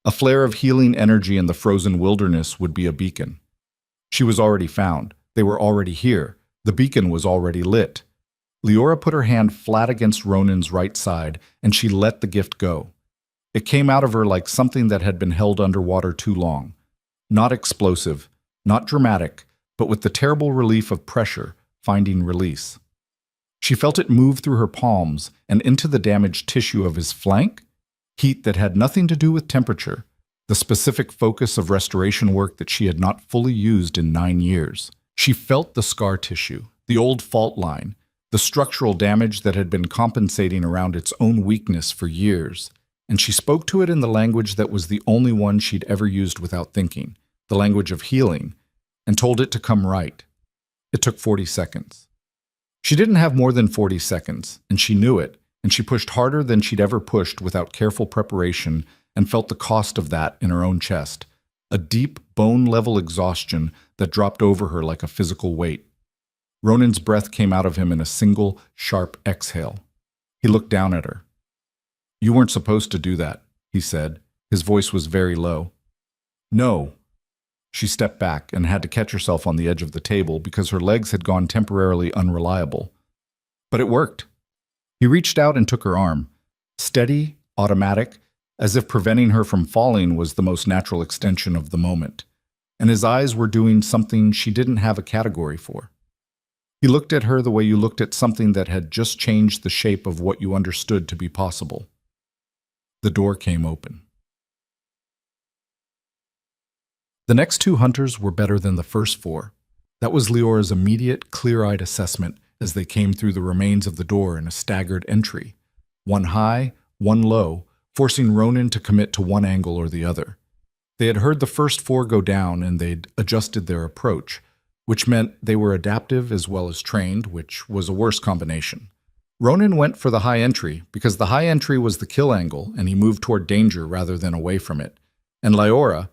Speaker 1: A flare of healing energy in the frozen wilderness would be a beacon. She was already found. They were already here. The beacon was already lit. Leora put her hand flat against Ronan's right side and she let the gift go. It came out of her like something that had been held underwater too long. Not explosive, not dramatic, but with the terrible relief of pressure finding release. She felt it move through her palms and into the damaged tissue of his flank, heat that had nothing to do with temperature, the specific focus of restoration work that she had not fully used in 9 years. She felt the scar tissue, the old fault line, the structural damage that had been compensating around its own weakness for years. And she spoke to it in the language that was the only one she'd ever used without thinking, the language of healing, and told it to come right. It took 40 seconds. She didn't have more than 40 seconds, and she knew it, and she pushed harder than she'd ever pushed without careful preparation and felt the cost of that in her own chest, a deep, bone-level exhaustion that dropped over her like a physical weight. Ronan's breath came out of him in a single, sharp exhale. He looked down at her. "You weren't supposed to do that," he said. His voice was very low. "No." She stepped back and had to catch herself on the edge of the table because her legs had gone temporarily unreliable. But it worked. He reached out and took her arm, steady, automatic, as if preventing her from falling was the most natural extension of the moment. And his eyes were doing something she didn't have a category for. He looked at her the way you looked at something that had just changed the shape of what you understood to be possible. The door came open. The next 2 hunters were better than the first 4. That was Leora's immediate, clear-eyed assessment as they came through the remains of the door in a staggered entry. One high, one low, forcing Ronan to commit to one angle or the other. They had heard the first four go down and they'd adjusted their approach, which meant they were adaptive as well as trained, which was a worse combination. Ronan went for the high entry because the high entry was the kill angle and he moved toward danger rather than away from it. And Liora,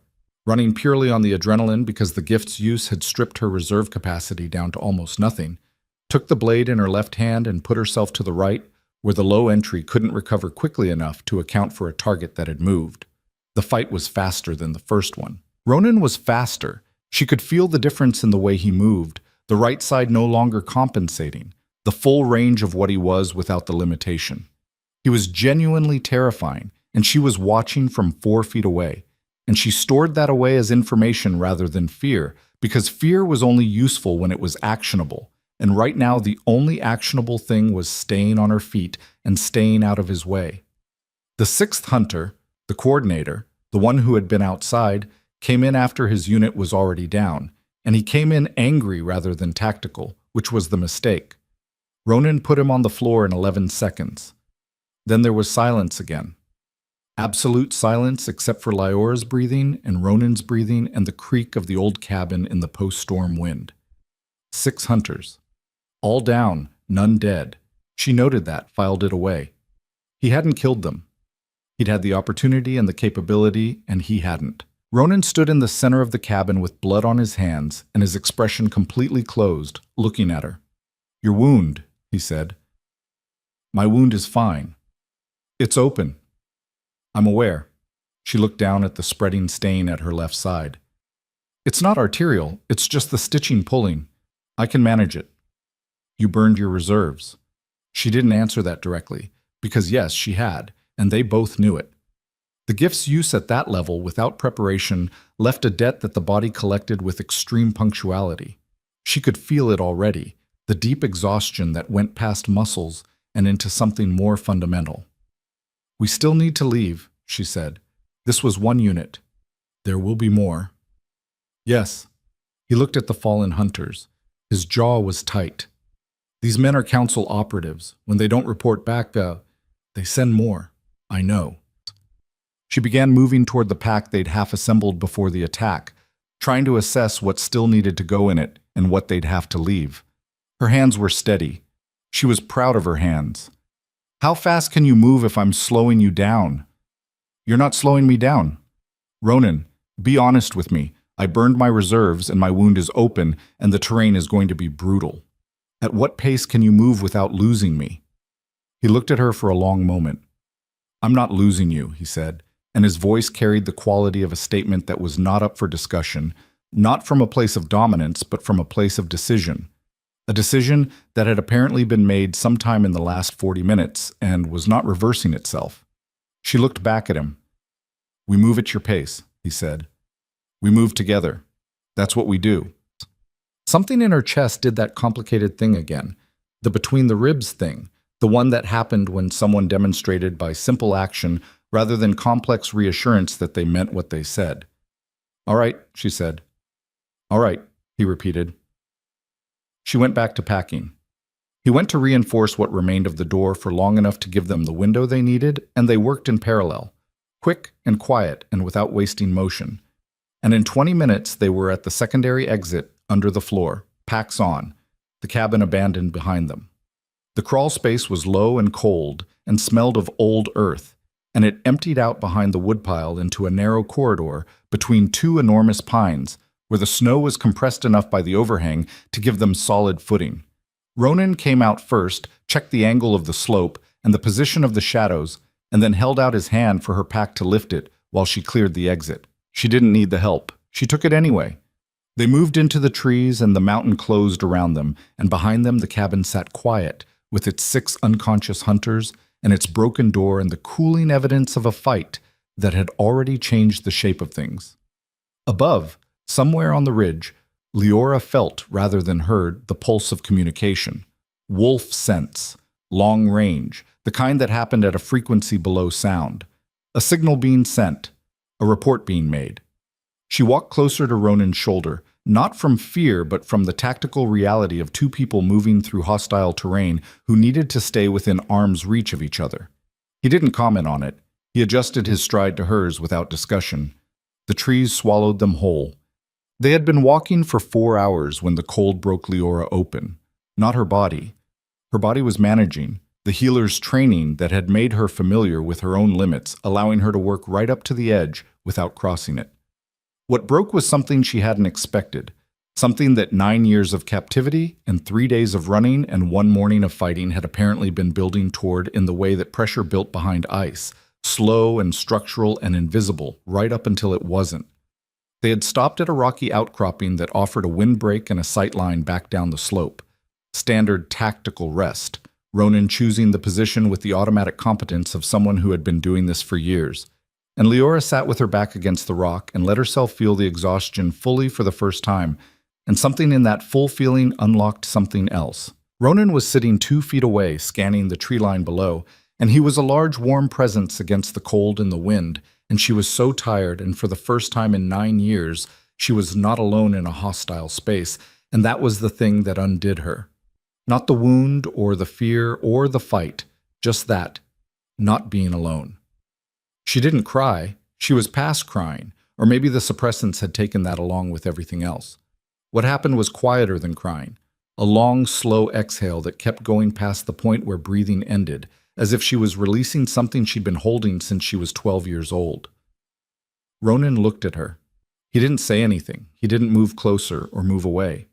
Speaker 1: running purely on the adrenaline because the gift's use had stripped her reserve capacity down to almost nothing, took the blade in her left hand and put herself to the right, where the low entry couldn't recover quickly enough to account for a target that had moved. The fight was faster than the first one. Ronan was faster. She could feel the difference in the way he moved, the right side no longer compensating, the full range of what he was without the limitation. He was genuinely terrifying, and she was watching from 4 feet away. And she stored that away as information rather than fear, because fear was only useful when it was actionable. And right now, the only actionable thing was staying on her feet and staying out of his way. The sixth hunter, the coordinator, the one who had been outside, came in after his unit was already down, and he came in angry rather than tactical, which was the mistake. Ronan put him on the floor in 11 seconds. Then there was silence again. Absolute silence except for Liora's breathing and Ronan's breathing and the creak of the old cabin in the post-storm wind. 6 hunters. All down, none dead. She noted that, filed it away. He hadn't killed them. He'd had the opportunity and the capability, and he hadn't. Ronan stood in the center of the cabin with blood on his hands and his expression completely closed, looking at her. "Your wound," he said. "My wound is fine. It's open. I'm aware." She looked down at the spreading stain at her left side. "It's not arterial, it's just the stitching pulling. I can manage it." "You burned your reserves." She didn't answer that directly, because yes, she had, and they both knew it. The gift's use at that level, without preparation, left a debt that the body collected with extreme punctuality. She could feel it already, the deep exhaustion that went past muscles and into something more fundamental. "We still need to leave," she said. "This was one unit. There will be more." "Yes." He looked at the fallen hunters. His jaw was tight. "These men are council operatives. When they don't report back, they send more. I know." She began moving toward the pack they'd half-assembled before the attack, trying to assess what still needed to go in it and what they'd have to leave. Her hands were steady. She was proud of her hands. "How fast can you move if I'm slowing you down?" "You're not slowing me down." "Ronan, be honest with me. I burned my reserves and my wound is open and the terrain is going to be brutal. At what pace can you move without losing me?" He looked at her for a long moment. "I'm not losing you," he said, and his voice carried the quality of a statement that was not up for discussion, not from a place of dominance, but from a place of decision. A decision that had apparently been made sometime in the last 40 minutes and was not reversing itself. She looked back at him. "We move at your pace," he said. "We move together. That's what we do." Something in her chest did that complicated thing again, the between the ribs thing, the one that happened when someone demonstrated by simple action rather than complex reassurance that they meant what they said. "All right," she said. "All right," he repeated. She went back to packing. He went to reinforce what remained of the door for long enough to give them the window they needed, and they worked in parallel, quick and quiet and without wasting motion. And in 20 minutes they were at the secondary exit under the floor, packs on, the cabin abandoned behind them. The crawl space was low and cold and smelled of old earth, and it emptied out behind the woodpile into a narrow corridor between 2 enormous pines, where the snow was compressed enough by the overhang to give them solid footing. Ronan came out first, checked the angle of the slope and the position of the shadows, and then held out his hand for her pack to lift it while she cleared the exit. She didn't need the help. She took it anyway. They moved into the trees and the mountain closed around them, and behind them the cabin sat quiet, with its 6 unconscious hunters and its broken door and the cooling evidence of a fight that had already changed the shape of things. Above, somewhere on the ridge, Liora felt rather than heard the pulse of communication. Wolf sense, long range, the kind that happened at a frequency below sound. A signal being sent, a report being made. She walked closer to Ronan's shoulder, not from fear but from the tactical reality of 2 people moving through hostile terrain who needed to stay within arm's reach of each other. He didn't comment on it. He adjusted his stride to hers without discussion. The trees swallowed them whole. They had been walking for 4 hours when the cold broke Leora open. Not her body. Her body was managing, the healer's training that had made her familiar with her own limits, allowing her to work right up to the edge without crossing it. What broke was something she hadn't expected, something that 9 years of captivity and 3 days of running and 1 morning of fighting had apparently been building toward in the way that pressure built behind ice, slow and structural and invisible, right up until it wasn't. They had stopped at a rocky outcropping that offered a windbreak and a sightline back down the slope. Standard tactical rest, Ronan choosing the position with the automatic competence of someone who had been doing this for years. And Leora sat with her back against the rock and let herself feel the exhaustion fully for the first time, and something in that full feeling unlocked something else. Ronan was sitting 2 feet away, scanning the tree line below, and he was a large warm presence against the cold and the wind, and she was so tired, and for the first time in 9 years, she was not alone in a hostile space, and that was the thing that undid her. Not the wound or the fear or the fight, just that, not being alone. She didn't cry, she was past crying, or maybe the suppressants had taken that along with everything else. What happened was quieter than crying, a long, slow exhale that kept going past the point where breathing ended, as if she was releasing something she'd been holding since she was 12 years old. Ronan looked at her. He didn't say anything, he didn't move closer or move away.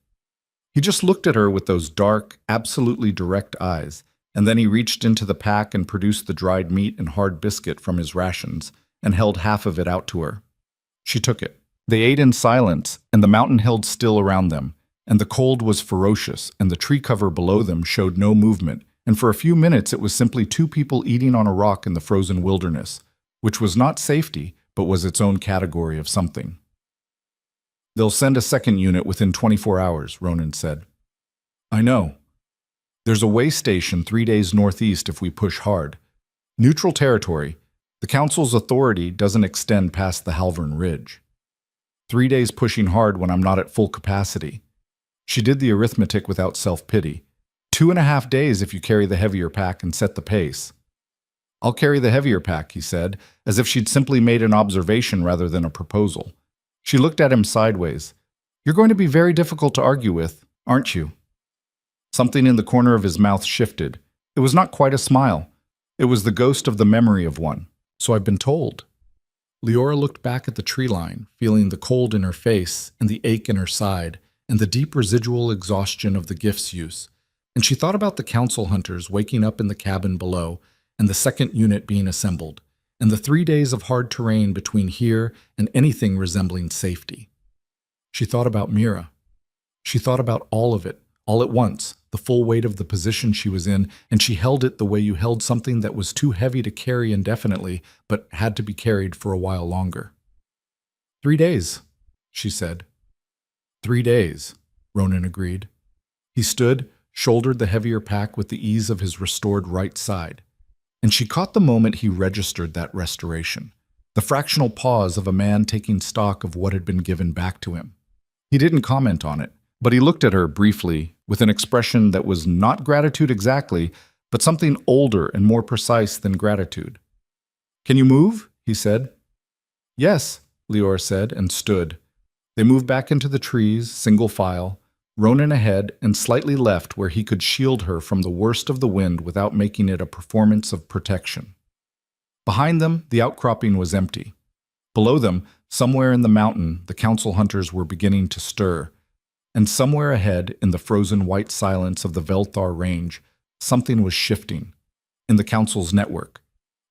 Speaker 1: He just looked at her with those dark, absolutely direct eyes, and then he reached into the pack and produced the dried meat and hard biscuit from his rations and held half of it out to her. She took it. They ate in silence, and the mountain held still around them, and the cold was ferocious, and the tree cover below them showed no movement, and for a few minutes it was simply 2 people eating on a rock in the frozen wilderness, which was not safety, but was its own category of something. "They'll send a second unit within 24 hours, Ronan said. "I know. There's a way station 3 days northeast if we push hard. Neutral territory. The Council's authority doesn't extend past the Halvern Ridge. 3 days pushing hard when I'm not at full capacity." She did the arithmetic without self-pity. 2.5 days if you carry the heavier pack and set the pace. "I'll carry the heavier pack," he said, as if she'd simply made an observation rather than a proposal. She looked at him sideways. "You're going to be very difficult to argue with, aren't you?" Something in the corner of his mouth shifted. It was not quite a smile. It was the ghost of the memory of one. "So I've been told." Leora looked back at the tree line, feeling the cold in her face and the ache in her side and the deep residual exhaustion of the gift's use. And she thought about the council hunters waking up in the cabin below and the second unit being assembled, and the 3 days of hard terrain between here and anything resembling safety. She thought about Mira. She thought about all of it, all at once, the full weight of the position she was in, and she held it the way you held something that was too heavy to carry indefinitely, but had to be carried for a while longer. 3 days, she said. 3 days, Ronan agreed. He stood, shouldered the heavier pack with the ease of his restored right side. And she caught the moment he registered that restoration, the fractional pause of a man taking stock of what had been given back to him. He didn't comment on it, but he looked at her briefly with an expression that was not gratitude exactly, but something older and more precise than gratitude. "Can you move?" he said. "Yes," Leora said, and stood. They moved back into the trees, single file, Ronan ahead and slightly left where he could shield her from the worst of the wind without making it a performance of protection. Behind them, the outcropping was empty. Below them, somewhere in the mountain, the council hunters were beginning to stir. And somewhere ahead, in the frozen white silence of the Velthar range, something was shifting. In the council's network.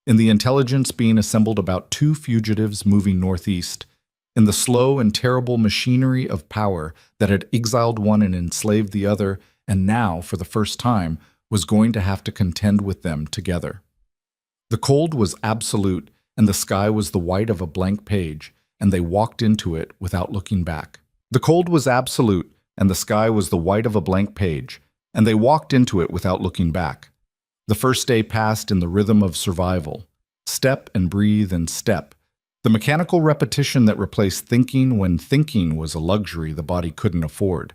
Speaker 1: In the intelligence being assembled about 2 fugitives moving northeast. In the slow and terrible machinery of power that had exiled one and enslaved the other, and now, for the first time, was going to have to contend with them together. The cold was absolute, and the sky was the white of a blank page, and they walked into it without looking back. The cold was absolute, and the sky was the white of a blank page, and they walked into it without looking back. The first day passed in the rhythm of survival. Step and breathe and step. The mechanical repetition that replaced thinking when thinking was a luxury the body couldn't afford.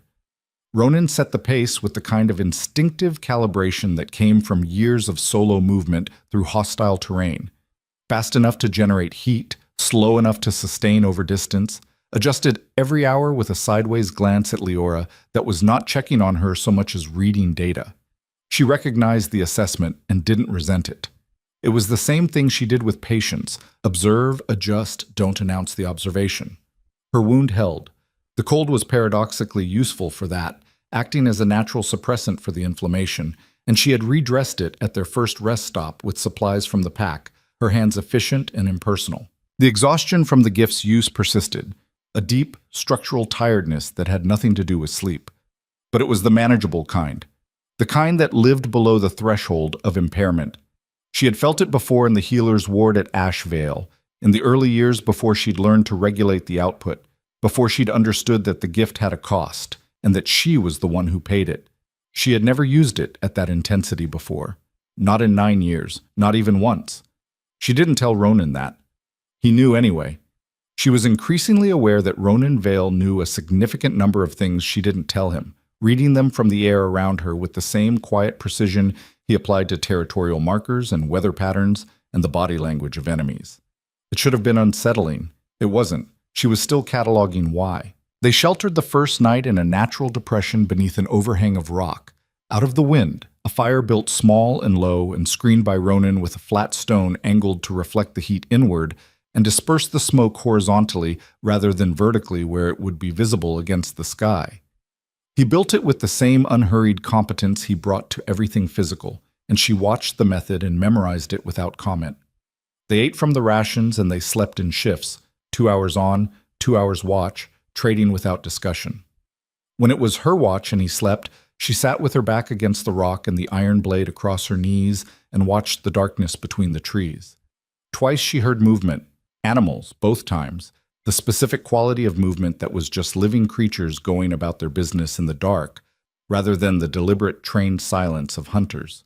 Speaker 1: Ronan set the pace with the kind of instinctive calibration that came from years of solo movement through hostile terrain. Fast enough to generate heat, slow enough to sustain over distance, adjusted every hour with a sideways glance at Leora that was not checking on her so much as reading data. She recognized the assessment and didn't resent it. It was the same thing she did with patients: observe, adjust, don't announce the observation. Her wound held. The cold was paradoxically useful for that, acting as a natural suppressant for the inflammation, and she had redressed it at their first rest stop with supplies from the pack, her hands efficient and impersonal. The exhaustion from the gift's use persisted, a deep, structural tiredness that had nothing to do with sleep. But it was the manageable kind, the kind that lived below the threshold of impairment. She had felt it before in the healer's ward at Ash Vale, in the early years before she'd learned to regulate the output, before she'd understood that the gift had a cost, and that she was the one who paid it. She had never used it at that intensity before. Not in 9 years, not even once. She didn't tell Ronan that. He knew anyway. She was increasingly aware that Ronan Vale knew a significant number of things she didn't tell him, reading them from the air around her with the same quiet precision he applied to territorial markers and weather patterns and the body language of enemies. It should have been unsettling. It wasn't. She was still cataloging why. They sheltered the first night in a natural depression beneath an overhang of rock. Out of the wind, a fire built small and low and screened by Ronan with a flat stone angled to reflect the heat inward and disperse the smoke horizontally rather than vertically where it would be visible against the sky. He built it with the same unhurried competence he brought to everything physical, and she watched the method and memorized it without comment. They ate from the rations and they slept in shifts, 2 hours on, 2 hours watch, trading without discussion. When it was her watch and he slept, she sat with her back against the rock and the iron blade across her knees and watched the darkness between the trees. Twice she heard movement, animals, both times, the specific quality of movement that was just living creatures going about their business in the dark, rather than the deliberate trained silence of hunters.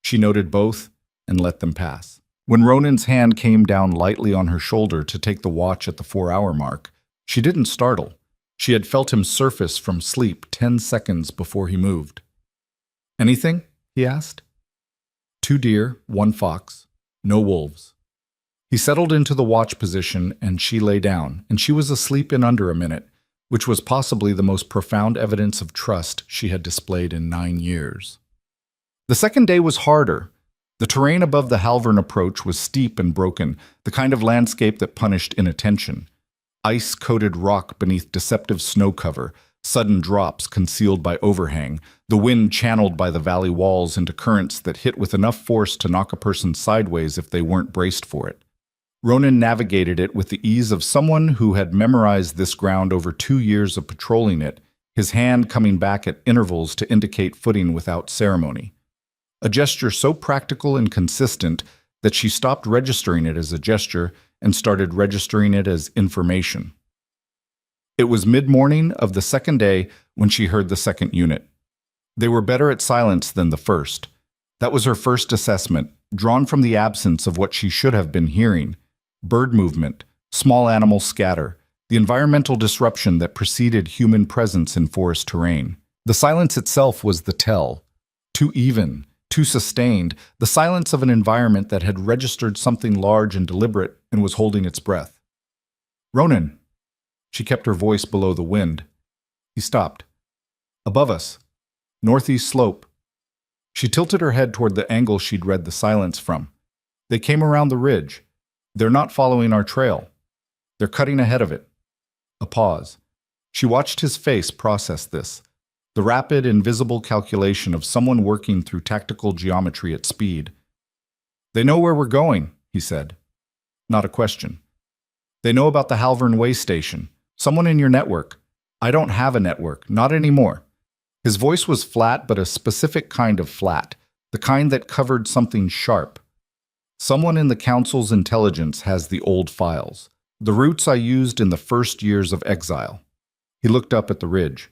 Speaker 1: She noted both and let them pass. When Ronan's hand came down lightly on her shoulder to take the watch at the 4-hour mark, she didn't startle. She had felt him surface from sleep 10 seconds before he moved. "Anything?" he asked. 2 deer, 1 fox, no wolves. He settled into the watch position and she lay down, and she was asleep in under a minute, which was possibly the most profound evidence of trust she had displayed in 9 years. The second day was harder. The terrain above the Halvern approach was steep and broken, the kind of landscape that punished inattention. Ice-coated rock beneath deceptive snow cover, sudden drops concealed by overhang, the wind channeled by the valley walls into currents that hit with enough force to knock a person sideways if they weren't braced for it. Ronan navigated it with the ease of someone who had memorized this ground over 2 years of patrolling it, his hand coming back at intervals to indicate footing without ceremony. A gesture so practical and consistent that she stopped registering it as a gesture and started registering it as information. It was mid-morning of the second day when she heard the second unit. They were better at silence than the first. That was her first assessment, drawn from the absence of what she should have been hearing: bird movement, small animal scatter, the environmental disruption that preceded human presence in forest terrain. The silence itself was the tell. Too even, too sustained, the silence of an environment that had registered something large and deliberate and was holding its breath. "Ronan!" She kept her voice below the wind. He stopped. "Above us. Northeast slope." She tilted her head toward the angle she'd read the silence from. "They came around the ridge. They're not following our trail. They're cutting ahead of it." A pause. She watched his face process this. The rapid, invisible calculation of someone working through tactical geometry at speed. "They know where we're going," he said. Not a question. "They know about the Halvern Way station. Someone in your network." "I don't have a network, not anymore." His voice was flat, but a specific kind of flat, the kind that covered something sharp. "Someone in the Council's intelligence has the old files, the routes I used in the first years of exile." He looked up at the ridge.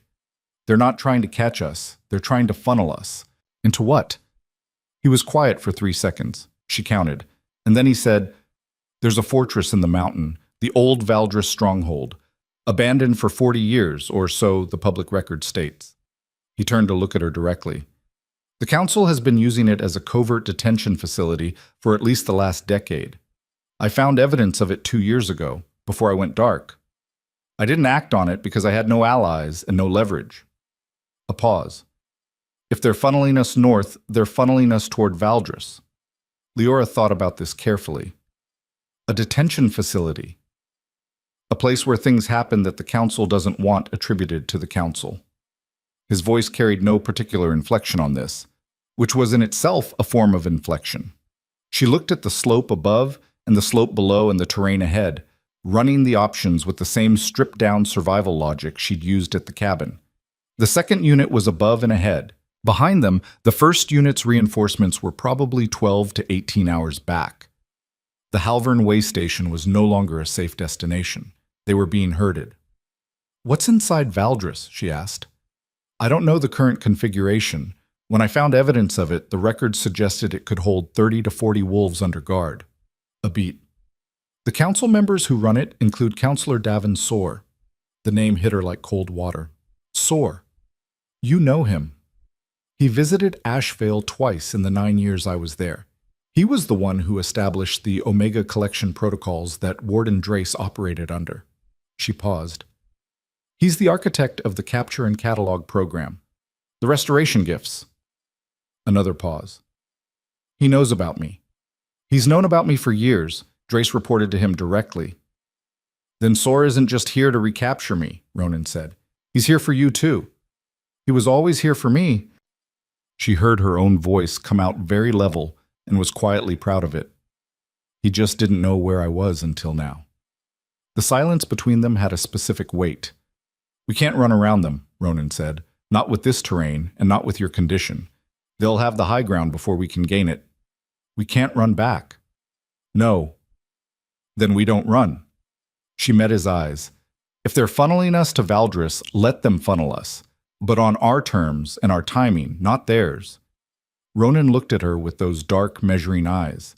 Speaker 1: "They're not trying to catch us. They're trying to funnel us." "Into what?" He was quiet for 3 seconds. She counted. And then he said, "There's a fortress in the mountain, the old Valdris stronghold, abandoned for 40 years, or so the public record states. He turned to look at her directly. The council has been using it as a covert detention facility for at least the last decade. I found evidence of it 2 years ago, before I went dark. I didn't act on it because I had no allies and no leverage. A pause. If they're funneling us north, they're funneling us toward Valdris. Leora thought about this carefully. A detention facility. A place where things happen that the council doesn't want attributed to the council. His voice carried no particular inflection on this, which was in itself a form of inflection. She looked at the slope above and the slope below and the terrain ahead, running the options with the same stripped-down survival logic she'd used at the cabin. The second unit was above and ahead. Behind them, the first unit's reinforcements were probably 12 to 18 hours back. The Halvern way station was no longer a safe destination. They were being herded. "What's inside Valdris?" she asked. "I don't know the current configuration. When I found evidence of it, the records suggested it could hold 30 to 40 wolves under guard." A beat. "The council members who run it include Councillor Davin Soar." The name hit her like cold water. "Soar. You know him. He visited Ashvale twice in the 9 years I was there. He was the one who established the Omega collection protocols that Warden Drace operated under." She paused. "He's the architect of the Capture and Catalog program. The restoration gifts." Another pause. "He knows about me. He's known about me for years," Drace reported to him directly. "Then Soar isn't just here to recapture me," Ronan said. "He's here for you too." "He was always here for me." She heard her own voice come out very level and was quietly proud of it. "He just didn't know where I was until now." The silence between them had a specific weight. "We can't run around them," Ronan said. "Not with this terrain and not with your condition. They'll have the high ground before we can gain it. We can't run back." "No." "Then we don't run." She met his eyes. "If they're funneling us to Valdris, let them funnel us. But on our terms and our timing, not theirs." Ronan looked at her with those dark, measuring eyes.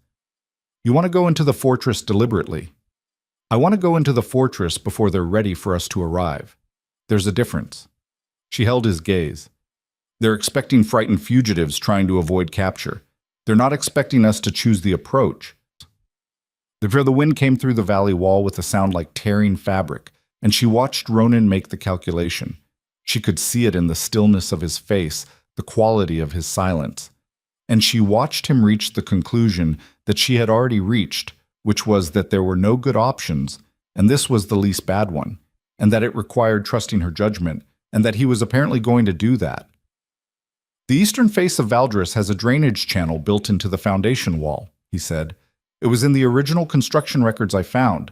Speaker 1: "You want to go into the fortress deliberately. I want to go into the fortress before they're ready for us to arrive. There's a difference." She held his gaze. "They're expecting frightened fugitives trying to avoid capture. They're not expecting us to choose the approach." The wind came through the valley wall with a sound like tearing fabric, and she watched Ronan make the calculation. She could see it in the stillness of his face, the quality of his silence. And she watched him reach the conclusion that she had already reached, which was that there were no good options, and this was the least bad one, and that it required trusting her judgment, and that he was apparently going to do that. "The eastern face of Valdris has a drainage channel built into the foundation wall," he said. "It was in the original construction records I found,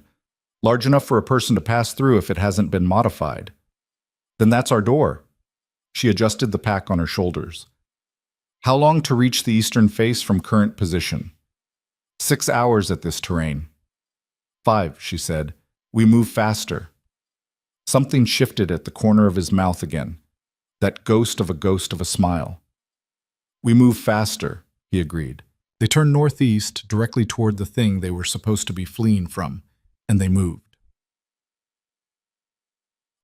Speaker 1: large enough for a person to pass through if it hasn't been modified." "Then that's our door." She adjusted the pack on her shoulders. "How long to reach the eastern face from current position?" 6 hours at this terrain." 5, she said. "We move faster." Something shifted at the corner of his mouth again. That ghost of a smile. "We move faster," he agreed. They turned northeast, directly toward the thing they were supposed to be fleeing from, and they moved.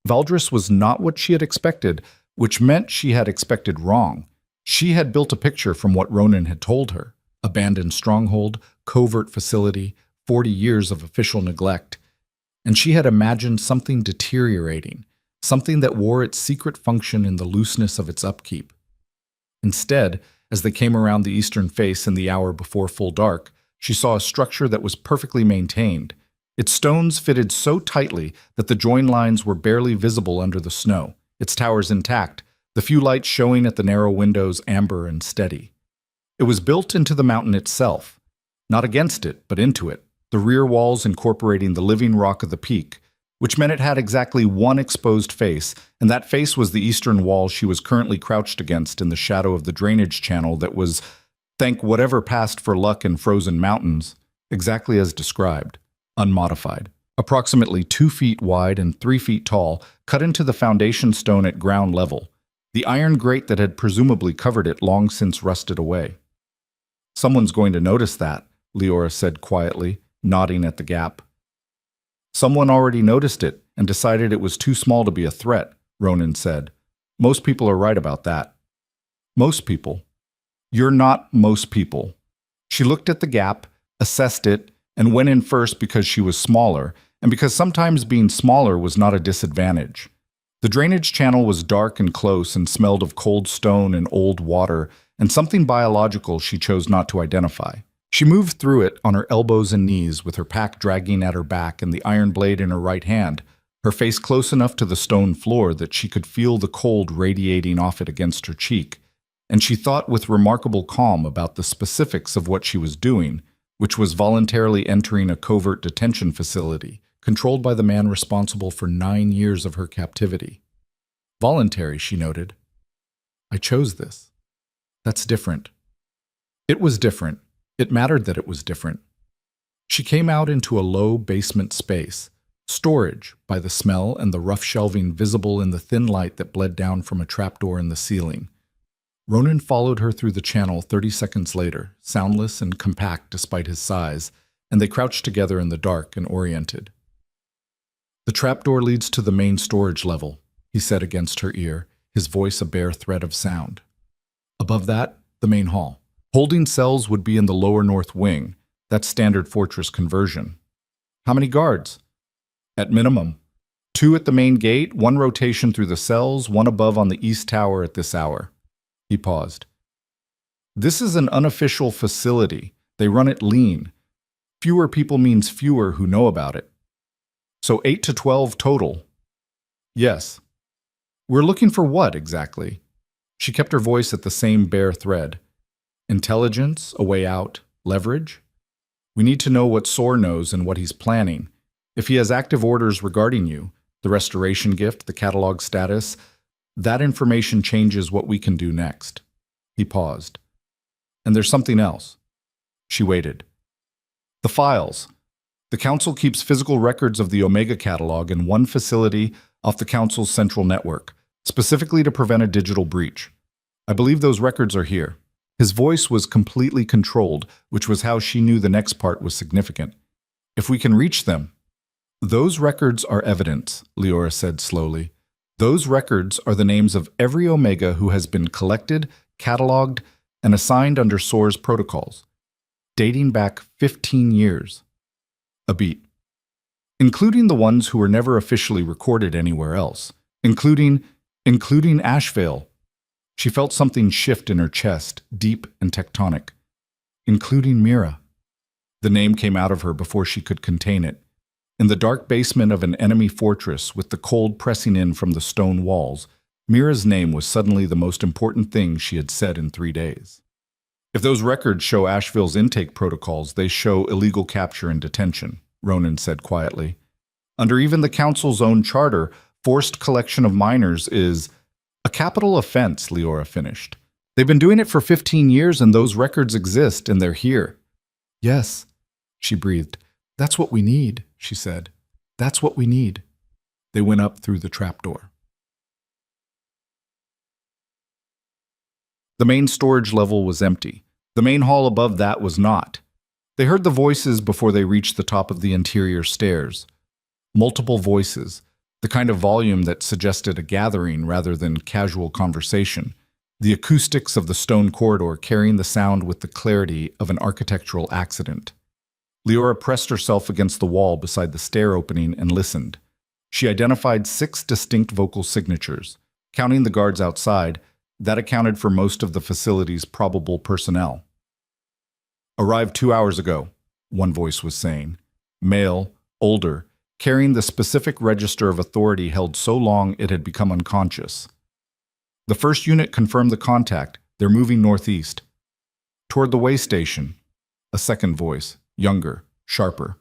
Speaker 1: Valdris was not what she had expected, which meant she had expected wrong. She had built a picture from what Ronan had told her. Abandoned stronghold, covert facility, 40 years of official neglect. And she had imagined something deteriorating, something that wore its secret function in the looseness of its upkeep. Instead, as they came around the eastern face in the hour before full dark, she saw a structure that was perfectly maintained. Its stones fitted so tightly that the join lines were barely visible under the snow, its towers intact, the few lights showing at the narrow windows amber and steady. It was built into the mountain itself, not against it, but into it, the rear walls incorporating the living rock of the peak, which meant it had exactly one exposed face, and that face was the eastern wall she was currently crouched against in the shadow of the drainage channel that was, thank whatever passed for luck in frozen mountains, exactly as described. Unmodified, approximately 2 feet wide and 3 feet tall, cut into the foundation stone at ground level. The iron grate that had presumably covered it long since rusted away. "Someone's going to notice that," Leora said quietly, nodding at the gap. "Someone already noticed it and decided it was too small to be a threat," Ronan said. Most people are right about that. Most people. You're not most people. She looked at the gap, assessed it, and went in first because she was smaller, and because sometimes being smaller was not a disadvantage. The drainage channel was dark and close and smelled of cold stone and old water, and something biological she chose not to identify. She moved through it on her elbows and knees, with her pack dragging at her back and the iron blade in her right hand, her face close enough to the stone floor that she could feel the cold radiating off it against her cheek. And she thought with remarkable calm about the specifics of what she was doing, which was voluntarily entering a covert detention facility, controlled by the man responsible for 9 years of her captivity. Voluntary, she noted. I chose this. That's different. It was different. It mattered that it was different. She came out into a low basement space, storage by the smell and the rough shelving visible in the thin light that bled down from a trapdoor in the ceiling. Ronan followed her through the channel 30 seconds later, soundless and compact despite his size, and they crouched together in the dark and oriented. The trapdoor leads to the main storage level, he said against her ear, his voice a bare thread of sound. Above that, the main hall. Holding cells would be in the lower north wing. That's standard fortress conversion. How many guards? At minimum. 2 at the main gate, 1 rotation through the cells, 1 above on the east tower at this hour. He paused. This is an unofficial facility. They run it lean. Fewer people means fewer who know about it. So 8 to 12 total. Yes. We're looking for what, exactly? She kept her voice at the same bare thread. Intelligence, a way out, leverage? We need to know what Soar knows and what he's planning. If he has active orders regarding you, the restoration gift, the catalog status, that information changes what we can do next. He paused. And there's something else. She waited. The files. The Council keeps physical records of the Omega catalog in one facility off the Council's central network, specifically to prevent a digital breach. I believe those records are here. His voice was completely controlled, which was how she knew the next part was significant. If we can reach them. Those records are evidence, Leora said slowly. Those records are the names of every Omega who has been collected, cataloged, and assigned under SOAR's protocols, dating back 15 years. A beat. Including the ones who were never officially recorded anywhere else, including Ashvale. She felt something shift in her chest, deep and tectonic. Including Mira. The name came out of her before she could contain it. In the dark basement of an enemy fortress, with the cold pressing in from the stone walls, Mira's name was suddenly the most important thing she had said in 3 days. If those records show Asheville's intake protocols, they show illegal capture and detention, Ronan said quietly. Under even the Council's own charter, forced collection of minors is a capital offense, Leora finished. They've been doing it for 15 years and those records exist and they're here. Yes, she breathed. That's what we need, she said. That's what we need. They went up through the trapdoor. The main storage level was empty. The main hall above that was not. They heard the voices before they reached the top of the interior stairs. Multiple voices, the kind of volume that suggested a gathering rather than casual conversation. The acoustics of the stone corridor carrying the sound with the clarity of an architectural accident. Leora pressed herself against the wall beside the stair opening and listened. She identified 6 distinct vocal signatures. Counting the guards outside, that accounted for most of the facility's probable personnel. Arrived 2 hours ago, one voice was saying. Male, older, carrying the specific register of authority held so long it had become unconscious. The first unit confirmed the contact. They're moving northeast. Toward the way station. A second voice. Younger, sharper.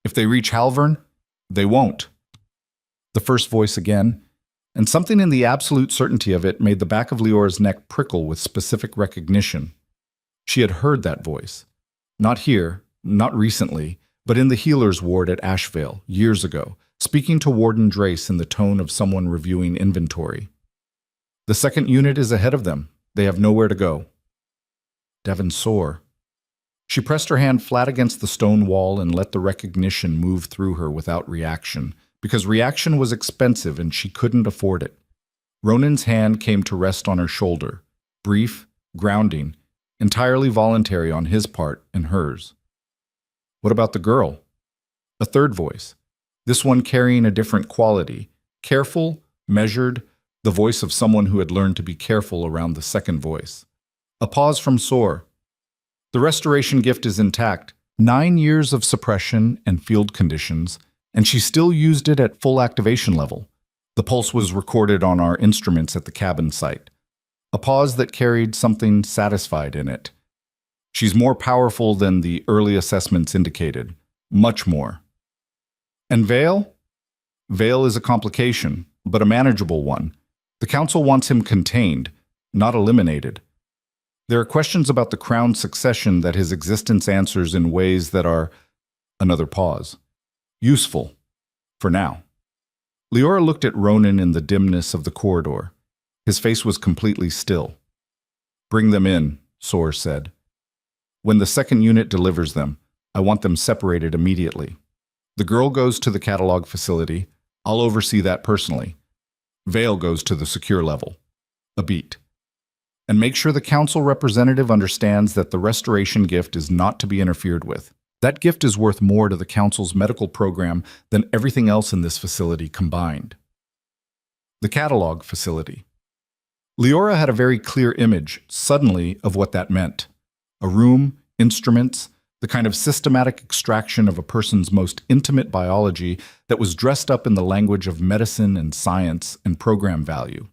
Speaker 1: If they reach Halvern, they won't. The first voice again, and something in the absolute certainty of it made the back of Leora's neck prickle with specific recognition. She had heard that voice. Not here, not recently, but in the healer's ward at Ashvale, years ago, speaking to Warden Drace in the tone of someone reviewing inventory. The second unit is ahead of them. They have nowhere to go. Devon Soar. She pressed her hand flat against the stone wall and let the recognition move through her without reaction, because reaction was expensive and she couldn't afford it. Ronan's hand came to rest on her shoulder, brief, grounding, entirely voluntary on his part and hers. What about the girl? A third voice, this one carrying a different quality, careful, measured, the voice of someone who had learned to be careful around the second voice. A pause from Soar. The restoration gift is intact, 9 years of suppression and field conditions, and she still used it at full activation level. The pulse was recorded on our instruments at the cabin site. A pause that carried something satisfied in it. She's more powerful than the early assessments indicated. Much more. And Vale? Vale is a complication, but a manageable one. The Council wants him contained, not eliminated. There are questions about the crown succession that his existence answers in ways that are, another pause, useful, for now. Leora looked at Ronan in the dimness of the corridor. His face was completely still. Bring them in, Soar said. When the second unit delivers them, I want them separated immediately. The girl goes to the catalog facility. I'll oversee that personally. Vale goes to the secure level. A beat. And make sure the council representative understands that the restoration gift is not to be interfered with. That gift is worth more to the council's medical program than everything else in this facility combined. The catalog facility. Leora had a very clear image, suddenly, of what that meant. A room, instruments, the kind of systematic extraction of a person's most intimate biology that was dressed up in the language of medicine and science and program value.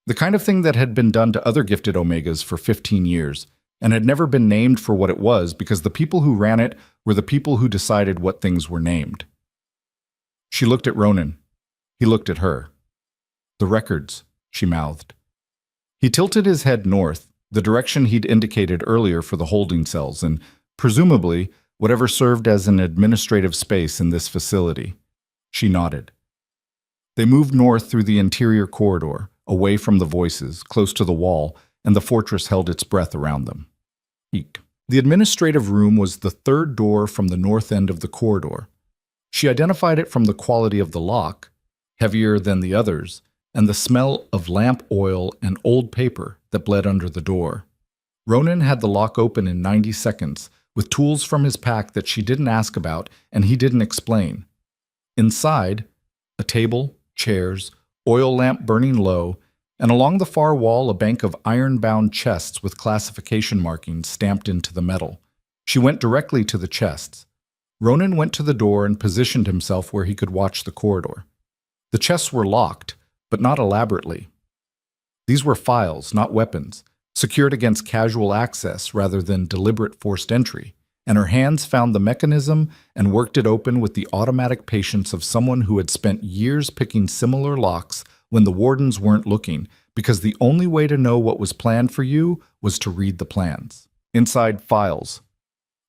Speaker 1: The kind of thing that had been done to other gifted Omegas for 15 years and had never been named for what it was because the people who ran it were the people who decided what things were named. She looked at Ronan. He looked at her. The records, she mouthed. He tilted his head north, the direction he'd indicated earlier for the holding cells, and presumably whatever served as an administrative space in this facility. She nodded. They moved north through the interior corridor, away from the voices, close to the wall, and the fortress held its breath around them. Eek. The administrative room was the third door from the north end of the corridor. She identified it from the quality of the lock, heavier than the others, and the smell of lamp oil and old paper that bled under the door. Ronan had the lock open in 90 seconds, with tools from his pack that she didn't ask about and he didn't explain. Inside, a table, chairs, oil lamp burning low, and along the far wall a bank of iron-bound chests with classification markings stamped into the metal. She went directly to the chests. Ronan went to the door and positioned himself where he could watch the corridor. The chests were locked, but not elaborately. These were files, not weapons, secured against casual access rather than deliberate forced entry, and her hands found the mechanism and worked it open with the automatic patience of someone who had spent years picking similar locks when the wardens weren't looking, because the only way to know what was planned for you was to read the plans. Inside, files.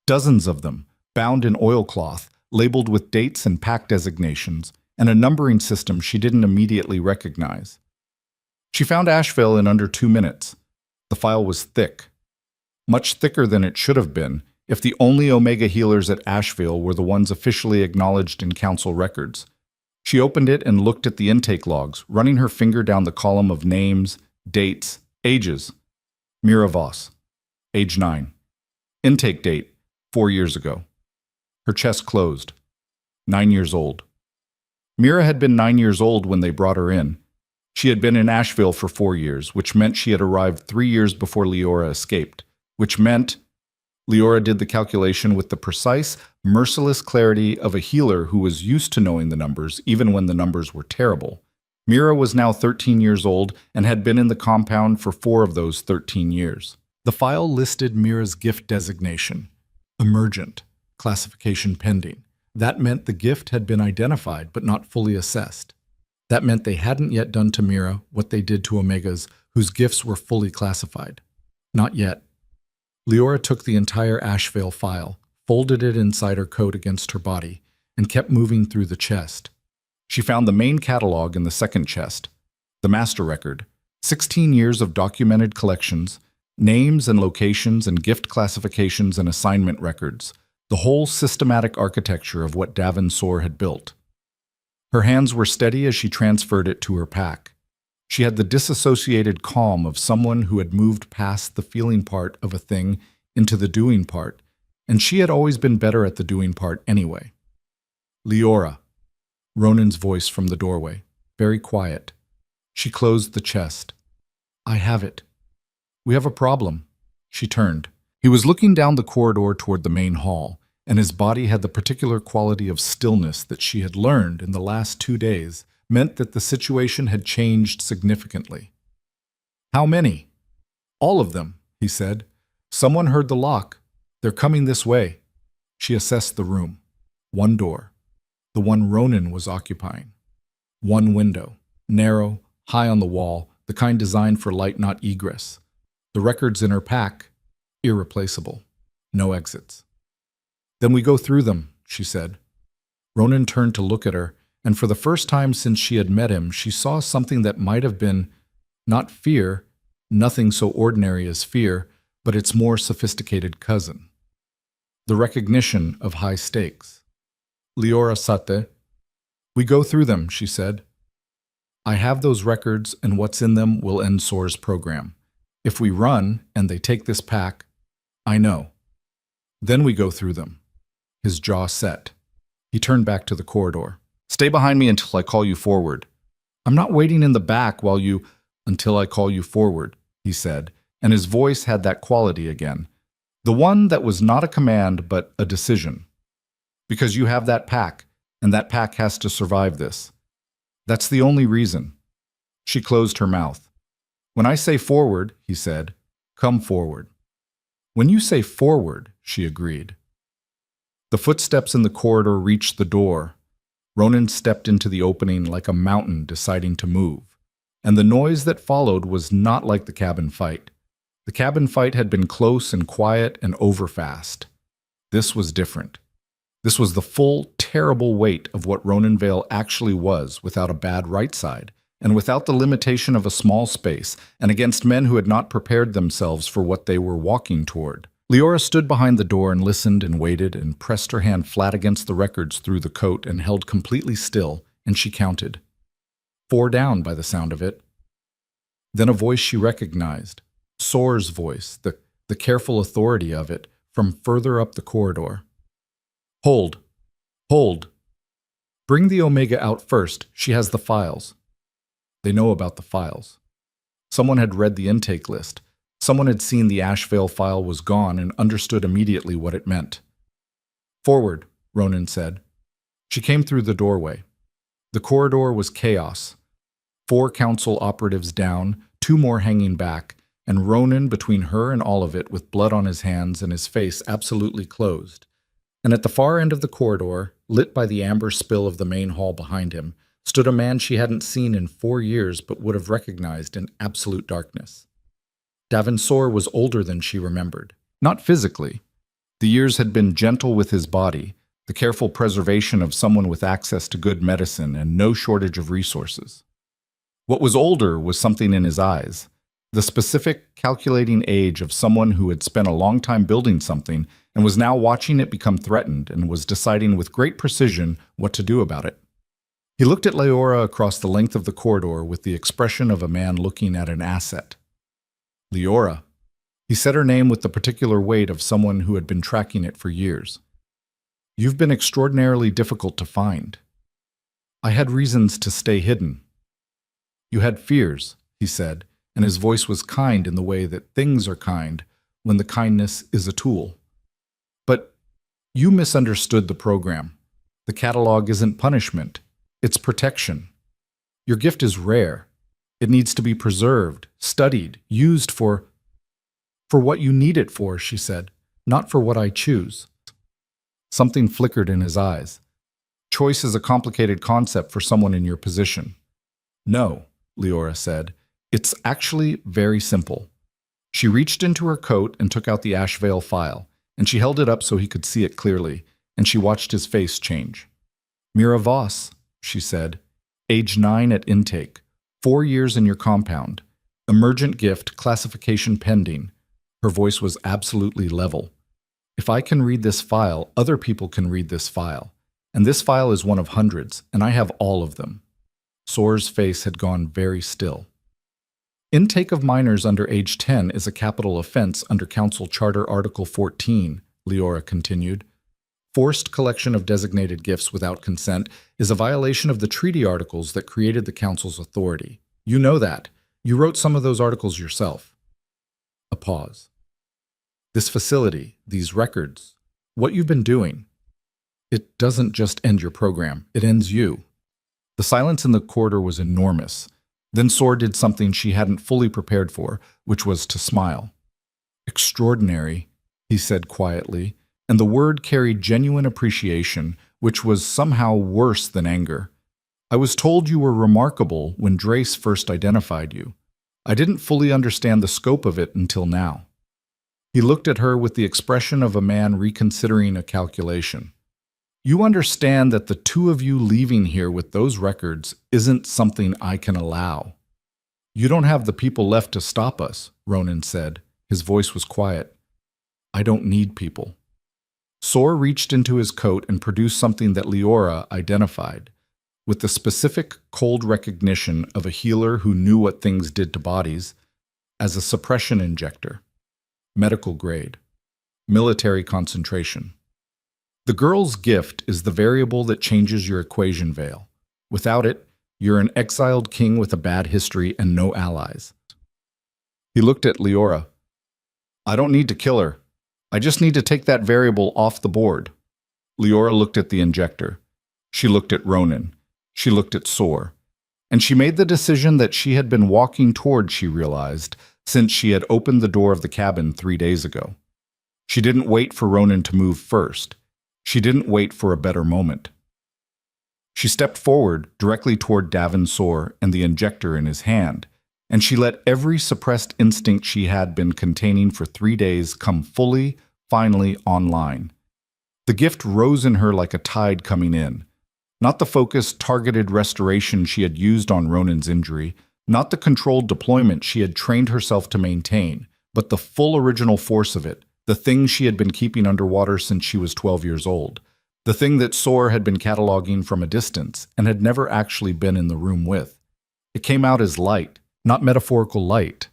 Speaker 1: Dozens of them, bound in oilcloth, labeled with dates and pack designations, and a numbering system she didn't immediately recognize. She found Asheville in under 2 minutes. The file was thick. Much thicker than it should have been, if the only Omega healers at Asheville were the ones officially acknowledged in council records. She opened it and looked at the intake logs, running her finger down the column of names, dates, ages. Mira Voss, age 9. Intake date, 4 years ago. Her chest closed. 9 years old. Mira had been 9 years old when they brought her in. She had been in Asheville for 4 years, which meant she had arrived 3 years before Leora escaped, which meant Leora did the calculation with the precise, merciless clarity of a healer who was used to knowing the numbers, even when the numbers were terrible. Mira was now 13 years old and had been in the compound for 4 of those 13 years. The file listed Mira's gift designation, emergent, classification pending. That meant the gift had been identified but not fully assessed. That meant they hadn't yet done to Mira what they did to Omegas whose gifts were fully classified. Not yet. Leora took the entire Asheville file, folded it inside her coat against her body, and kept moving through the chest. She found the main catalog in the second chest, the master record, 16 years of documented collections, names and locations and gift classifications and assignment records, the whole systematic architecture of what Davin Soar had built. Her hands were steady as she transferred it to her pack. She had the disassociated calm of someone who had moved past the feeling part of a thing into the doing part, and she had always been better at the doing part anyway. Leora, Ronan's voice from the doorway, very quiet. She closed the chest. I have it. We have a problem. She turned. He was looking down the corridor toward the main hall, and his body had the particular quality of stillness that she had learned in the last 2 days meant that the situation had changed significantly. How many? All of them, he said. Someone heard the lock. They're coming this way. She assessed the room. One door. The one Ronan was occupying. One window. Narrow, high on the wall, the kind designed for light, not egress. The records in her pack, irreplaceable. No exits. Then we go through them, she said. Ronan turned to look at her, and for the first time since she had met him, she saw something that might have been not fear, nothing so ordinary as fear, but its more sophisticated cousin. The recognition of high stakes. Leora Sate. We go through them, she said. I have those records, and what's in them will end SOAR's program. If we run, and they take this pack, I know. Then we go through them. His jaw set. He turned back to the corridor. Stay behind me until I call you forward. I'm not waiting in the back while you... Until I call you forward, he said, and his voice had that quality again. The one that was not a command, but a decision. Because you have that pack, and that pack has to survive this. That's the only reason. She closed her mouth. When I say forward, he said, come forward. When you say forward, she agreed. The footsteps in the corridor reached the door. Ronan stepped into the opening like a mountain deciding to move. And the noise that followed was not like the cabin fight. The cabin fight had been close and quiet and overfast. This was different. This was the full, terrible weight of what Ronan Vale actually was without a bad right side, and without the limitation of a small space, and against men who had not prepared themselves for what they were walking toward. Leora stood behind the door and listened and waited and pressed her hand flat against the records through the coat and held completely still, and she counted. 4 down by the sound of it. Then a voice she recognized, SOAR's voice, the careful authority of it, from further up the corridor. Hold. Hold. Bring the Omega out first. She has the files. They know about the files. Someone had read the intake list. Someone had seen the Ashvale file was gone and understood immediately what it meant. Forward, Ronan said. She came through the doorway. The corridor was chaos. 4 council operatives down, 2 more hanging back, and Ronan between her and all of it with blood on his hands and his face absolutely closed. And at the far end of the corridor, lit by the amber spill of the main hall behind him, stood a man she hadn't seen in 4 years but would have recognized in absolute darkness. Davin Soar was older than she remembered. Not physically. The years had been gentle with his body, the careful preservation of someone with access to good medicine and no shortage of resources. What was older was something in his eyes, the specific, calculating age of someone who had spent a long time building something and was now watching it become threatened and was deciding with great precision what to do about it. He looked at Leora across the length of the corridor with the expression of a man looking at an asset. Leora. He said her name with the particular weight of someone who had been tracking it for years. You've been extraordinarily difficult to find. I had reasons to stay hidden. You had fears, he said, and his voice was kind in the way that things are kind when the kindness is a tool. But you misunderstood the program. The catalog isn't punishment. It's protection. Your gift is rare. It needs to be preserved, studied, used for what you need it for, she said, not for what I choose. Something flickered in his eyes. Choice is a complicated concept for someone in your position. No, Leora said. It's actually very simple. She reached into her coat and took out the Ashvale file, and she held it up so he could see it clearly, and she watched his face change. Mira Voss, she said, age 9 at intake, 4 years in your compound, emergent gift, classification pending. Her voice was absolutely level. If I can read this file, other people can read this file. And this file is one of hundreds, and I have all of them. SOAR's face had gone very still. Intake of minors under age 10 is a capital offense under Council Charter Article 14, Leora continued. Forced collection of designated gifts without consent is a violation of the treaty articles that created the Council's authority. You know that. You wrote some of those articles yourself. A pause. This facility, these records, what you've been doing, it doesn't just end your program, it ends you. The silence in the corridor was enormous. Then Soar did something she hadn't fully prepared for, which was to smile. Extraordinary, he said quietly, and the word carried genuine appreciation, which was somehow worse than anger. I was told you were remarkable when Drace first identified you. I didn't fully understand the scope of it until now. He looked at her with the expression of a man reconsidering a calculation. You understand that the two of you leaving here with those records isn't something I can allow. You don't have the people left to stop us, Ronan said. His voice was quiet. I don't need people. Soar reached into his coat and produced something that Leora identified, with the specific, cold recognition of a healer who knew what things did to bodies, as a suppression injector. Medical grade. Military concentration. The girl's gift is the variable that changes your equation veil. Without it, you're an exiled king with a bad history and no allies. He looked at Leora. I don't need to kill her. I just need to take that variable off the board. Leora looked at the injector. She looked at Ronan. She looked at Soar. And she made the decision that she had been walking toward, she realized, since she had opened the door of the cabin 3 days ago. She didn't wait for Ronan to move first. She didn't wait for a better moment. She stepped forward directly toward Davin Soar and the injector in his hand, and she let every suppressed instinct she had been containing for 3 days come fully, finally online. The gift rose in her like a tide coming in. Not the focused, targeted restoration she had used on Ronan's injury, not the controlled deployment she had trained herself to maintain, but the full original force of it, the thing she had been keeping underwater since she was 12 years old, the thing that Soar had been cataloging from a distance and had never actually been in the room with. It came out as light, not metaphorical light,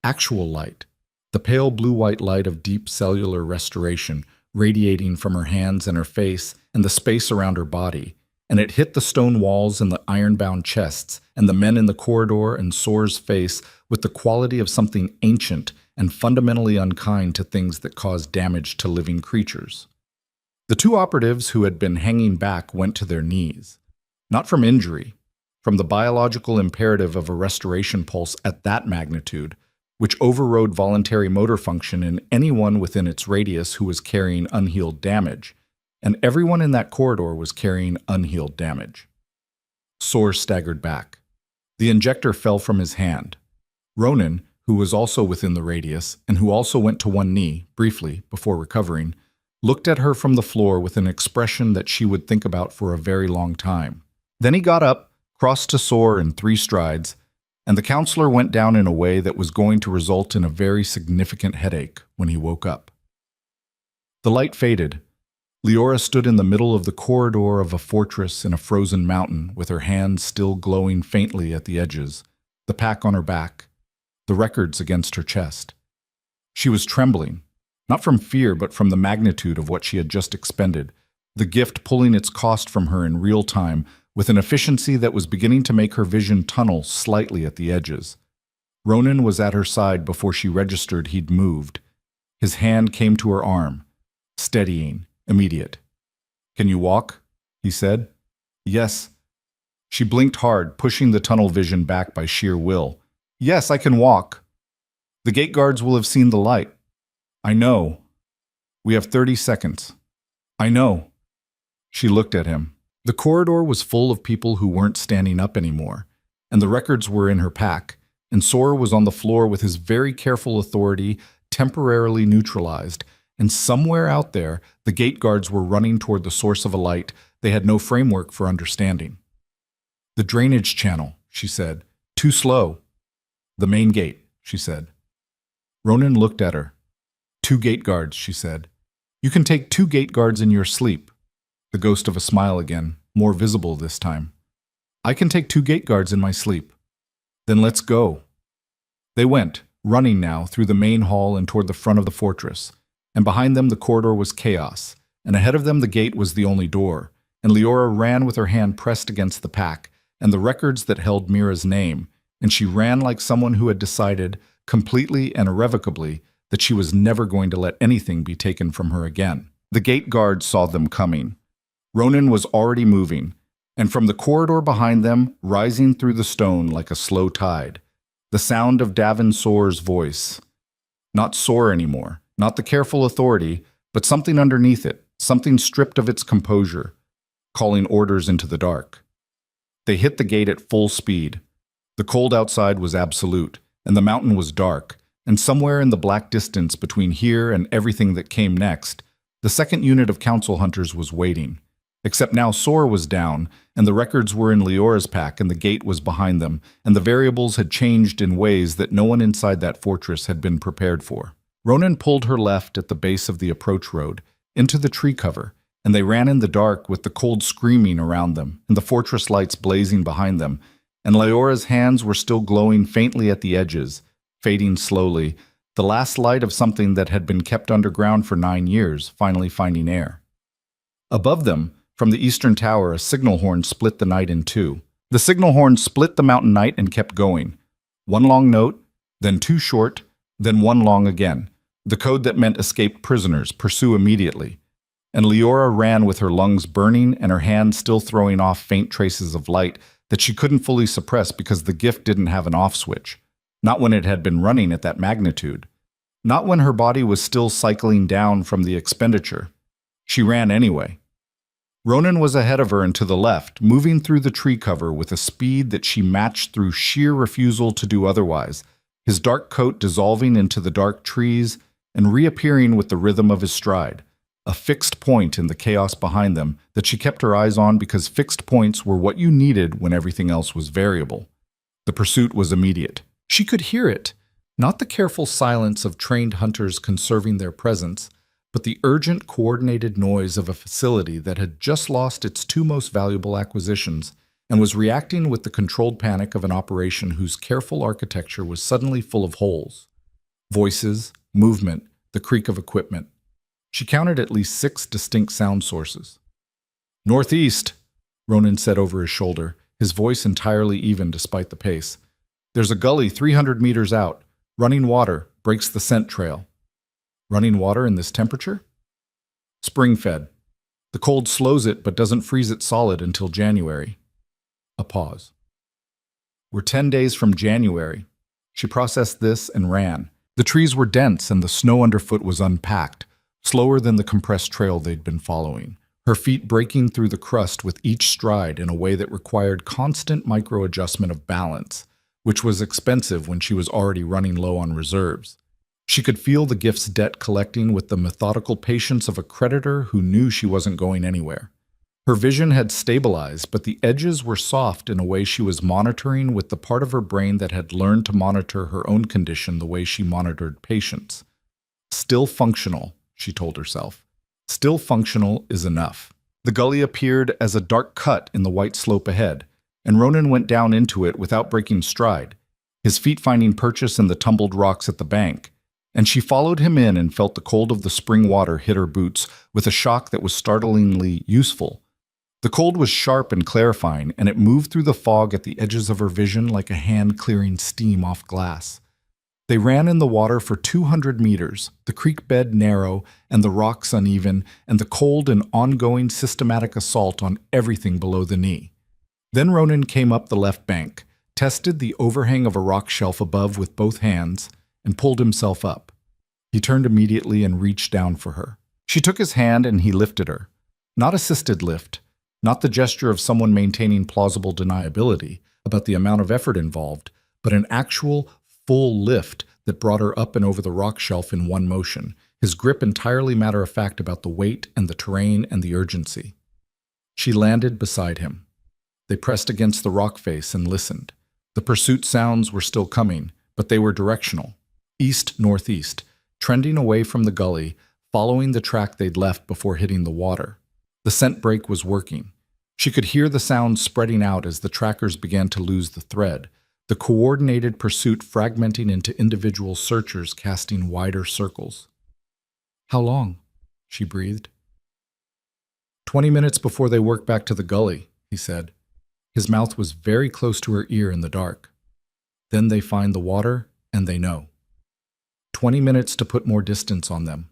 Speaker 1: actual light, the pale blue-white light of deep cellular restoration radiating from her hands and her face and the space around her body, and it hit the stone walls and the iron-bound chests and the men in the corridor and Soar's face with the quality of something ancient and fundamentally unkind to things that cause damage to living creatures. The two operatives who had been hanging back went to their knees, not from injury, from the biological imperative of a restoration pulse at that magnitude, which overrode voluntary motor function in anyone within its radius who was carrying unhealed damage, and everyone in that corridor was carrying unhealed damage. Soar staggered back. The injector fell from his hand. Ronan, who was also within the radius, and who also went to one knee, briefly, before recovering, looked at her from the floor with an expression that she would think about for a very long time. Then he got up, crossed to Soar in 3 strides, and the counselor went down in a way that was going to result in a very significant headache when he woke up. The light faded. Leora stood in the middle of the corridor of a fortress in a frozen mountain with her hands still glowing faintly at the edges, the pack on her back, the records against her chest. She was trembling, not from fear but from the magnitude of what she had just expended, the gift pulling its cost from her in real time with an efficiency that was beginning to make her vision tunnel slightly at the edges. Ronan was at her side before she registered he'd moved. His hand came to her arm, steadying, immediate. "Can you walk?" he said. "Yes." She blinked hard, pushing the tunnel vision back by sheer will. "Yes, I can walk." "The gate guards will have seen the light." "I know." "We have 30 seconds." "I know." She looked at him. The corridor was full of people who weren't standing up anymore, and the records were in her pack, and Soar was on the floor with his very careful authority temporarily neutralized, and somewhere out there, the gate guards were running toward the source of a light they had no framework for understanding. "The drainage channel," she said. "Too slow." "The main gate," she said. Ronan looked at her. "2 gate guards," she said. "You can take 2 gate guards in your sleep." The ghost of a smile again, more visible this time. "I can take 2 gate guards in my sleep." "Then let's go." They went, running now, through the main hall and toward the front of the fortress, and behind them the corridor was chaos, and ahead of them the gate was the only door, and Leora ran with her hand pressed against the pack, and the records that held Mira's name, and she ran like someone who had decided, completely and irrevocably, that she was never going to let anything be taken from her again. The gate guards saw them coming. Ronan was already moving, and from the corridor behind them, rising through the stone like a slow tide, the sound of Davin Soar's voice. Not Soar anymore, not the careful authority, but something underneath it, something stripped of its composure, calling orders into the dark. They hit the gate at full speed. The cold outside was absolute, and the mountain was dark, and somewhere in the black distance between here and everything that came next, the second unit of council hunters was waiting. Except now Soar was down, and the records were in Leora's pack, and the gate was behind them, and the variables had changed in ways that no one inside that fortress had been prepared for. Ronan pulled her left at the base of the approach road, into the tree cover, and they ran in the dark with the cold screaming around them, and the fortress lights blazing behind them, and Leora's hands were still glowing faintly at the edges, fading slowly, the last light of something that had been kept underground for 9 years, finally finding air. Above them, from the eastern tower, a signal horn split the night in two. The signal horn split the mountain night and kept going. One long note, then two short, then one long again. The code that meant escaped prisoners, pursue immediately. And Leora ran with her lungs burning and her hand still throwing off faint traces of light that she couldn't fully suppress because the gift didn't have an off switch. Not when it had been running at that magnitude. Not when her body was still cycling down from the expenditure. She ran anyway. Ronan was ahead of her and to the left, moving through the tree cover with a speed that she matched through sheer refusal to do otherwise, his dark coat dissolving into the dark trees and reappearing with the rhythm of his stride, a fixed point in the chaos behind them that she kept her eyes on because fixed points were what you needed when everything else was variable. The pursuit was immediate. She could hear it, not the careful silence of trained hunters conserving their presence, but the urgent, coordinated noise of a facility that had just lost its two most valuable acquisitions and was reacting with the controlled panic of an operation whose careful architecture was suddenly full of holes. Voices, movement, the creak of equipment. She counted at least 6 distinct sound sources. "Northeast," Ronan said over his shoulder, his voice entirely even despite the pace. "There's a gully 300 meters out. Running water breaks the scent trail." Running water in this temperature? Spring-fed. The cold slows it but doesn't freeze it solid until January. A pause. "We're 10 days from January." She processed this and ran. The trees were dense and the snow underfoot was unpacked, slower than the compressed trail they'd been following, her feet breaking through the crust with each stride in a way that required constant micro-adjustment of balance, which was expensive when she was already running low on reserves. She could feel the gift's debt collecting with the methodical patience of a creditor who knew she wasn't going anywhere. Her vision had stabilized, but the edges were soft in a way she was monitoring with the part of her brain that had learned to monitor her own condition the way she monitored patients. Still functional, she told herself. Still functional is enough. The gully appeared as a dark cut in the white slope ahead, and Ronan went down into it without breaking stride, his feet finding purchase in the tumbled rocks at the bank. And she followed him in and felt the cold of the spring water hit her boots with a shock that was startlingly useful. The cold was sharp and clarifying, and it moved through the fog at the edges of her vision like a hand clearing steam off glass. They ran in the water for 200 meters, the creek bed narrow and the rocks uneven, and the cold and ongoing systematic assault on everything below the knee. Then Ronan came up the left bank, tested the overhang of a rock shelf above with both hands, and pulled himself up. He turned immediately and reached down for her. She took his hand and he lifted her. Not assisted lift, not the gesture of someone maintaining plausible deniability about the amount of effort involved, but an actual, full lift that brought her up and over the rock shelf in one motion, his grip entirely matter-of-fact about the weight and the terrain and the urgency. She landed beside him. They pressed against the rock face and listened. The pursuit sounds were still coming, but they were directional. East-northeast, trending away from the gully, following the track they'd left before hitting the water. The scent break was working. She could hear the sounds spreading out as the trackers began to lose the thread, the coordinated pursuit fragmenting into individual searchers casting wider circles. "How long?" she breathed. 20 minutes before they work back to the gully, he said. His mouth was very close to her ear in the dark. Then they find the water, and they know. 20 minutes to put more distance on them.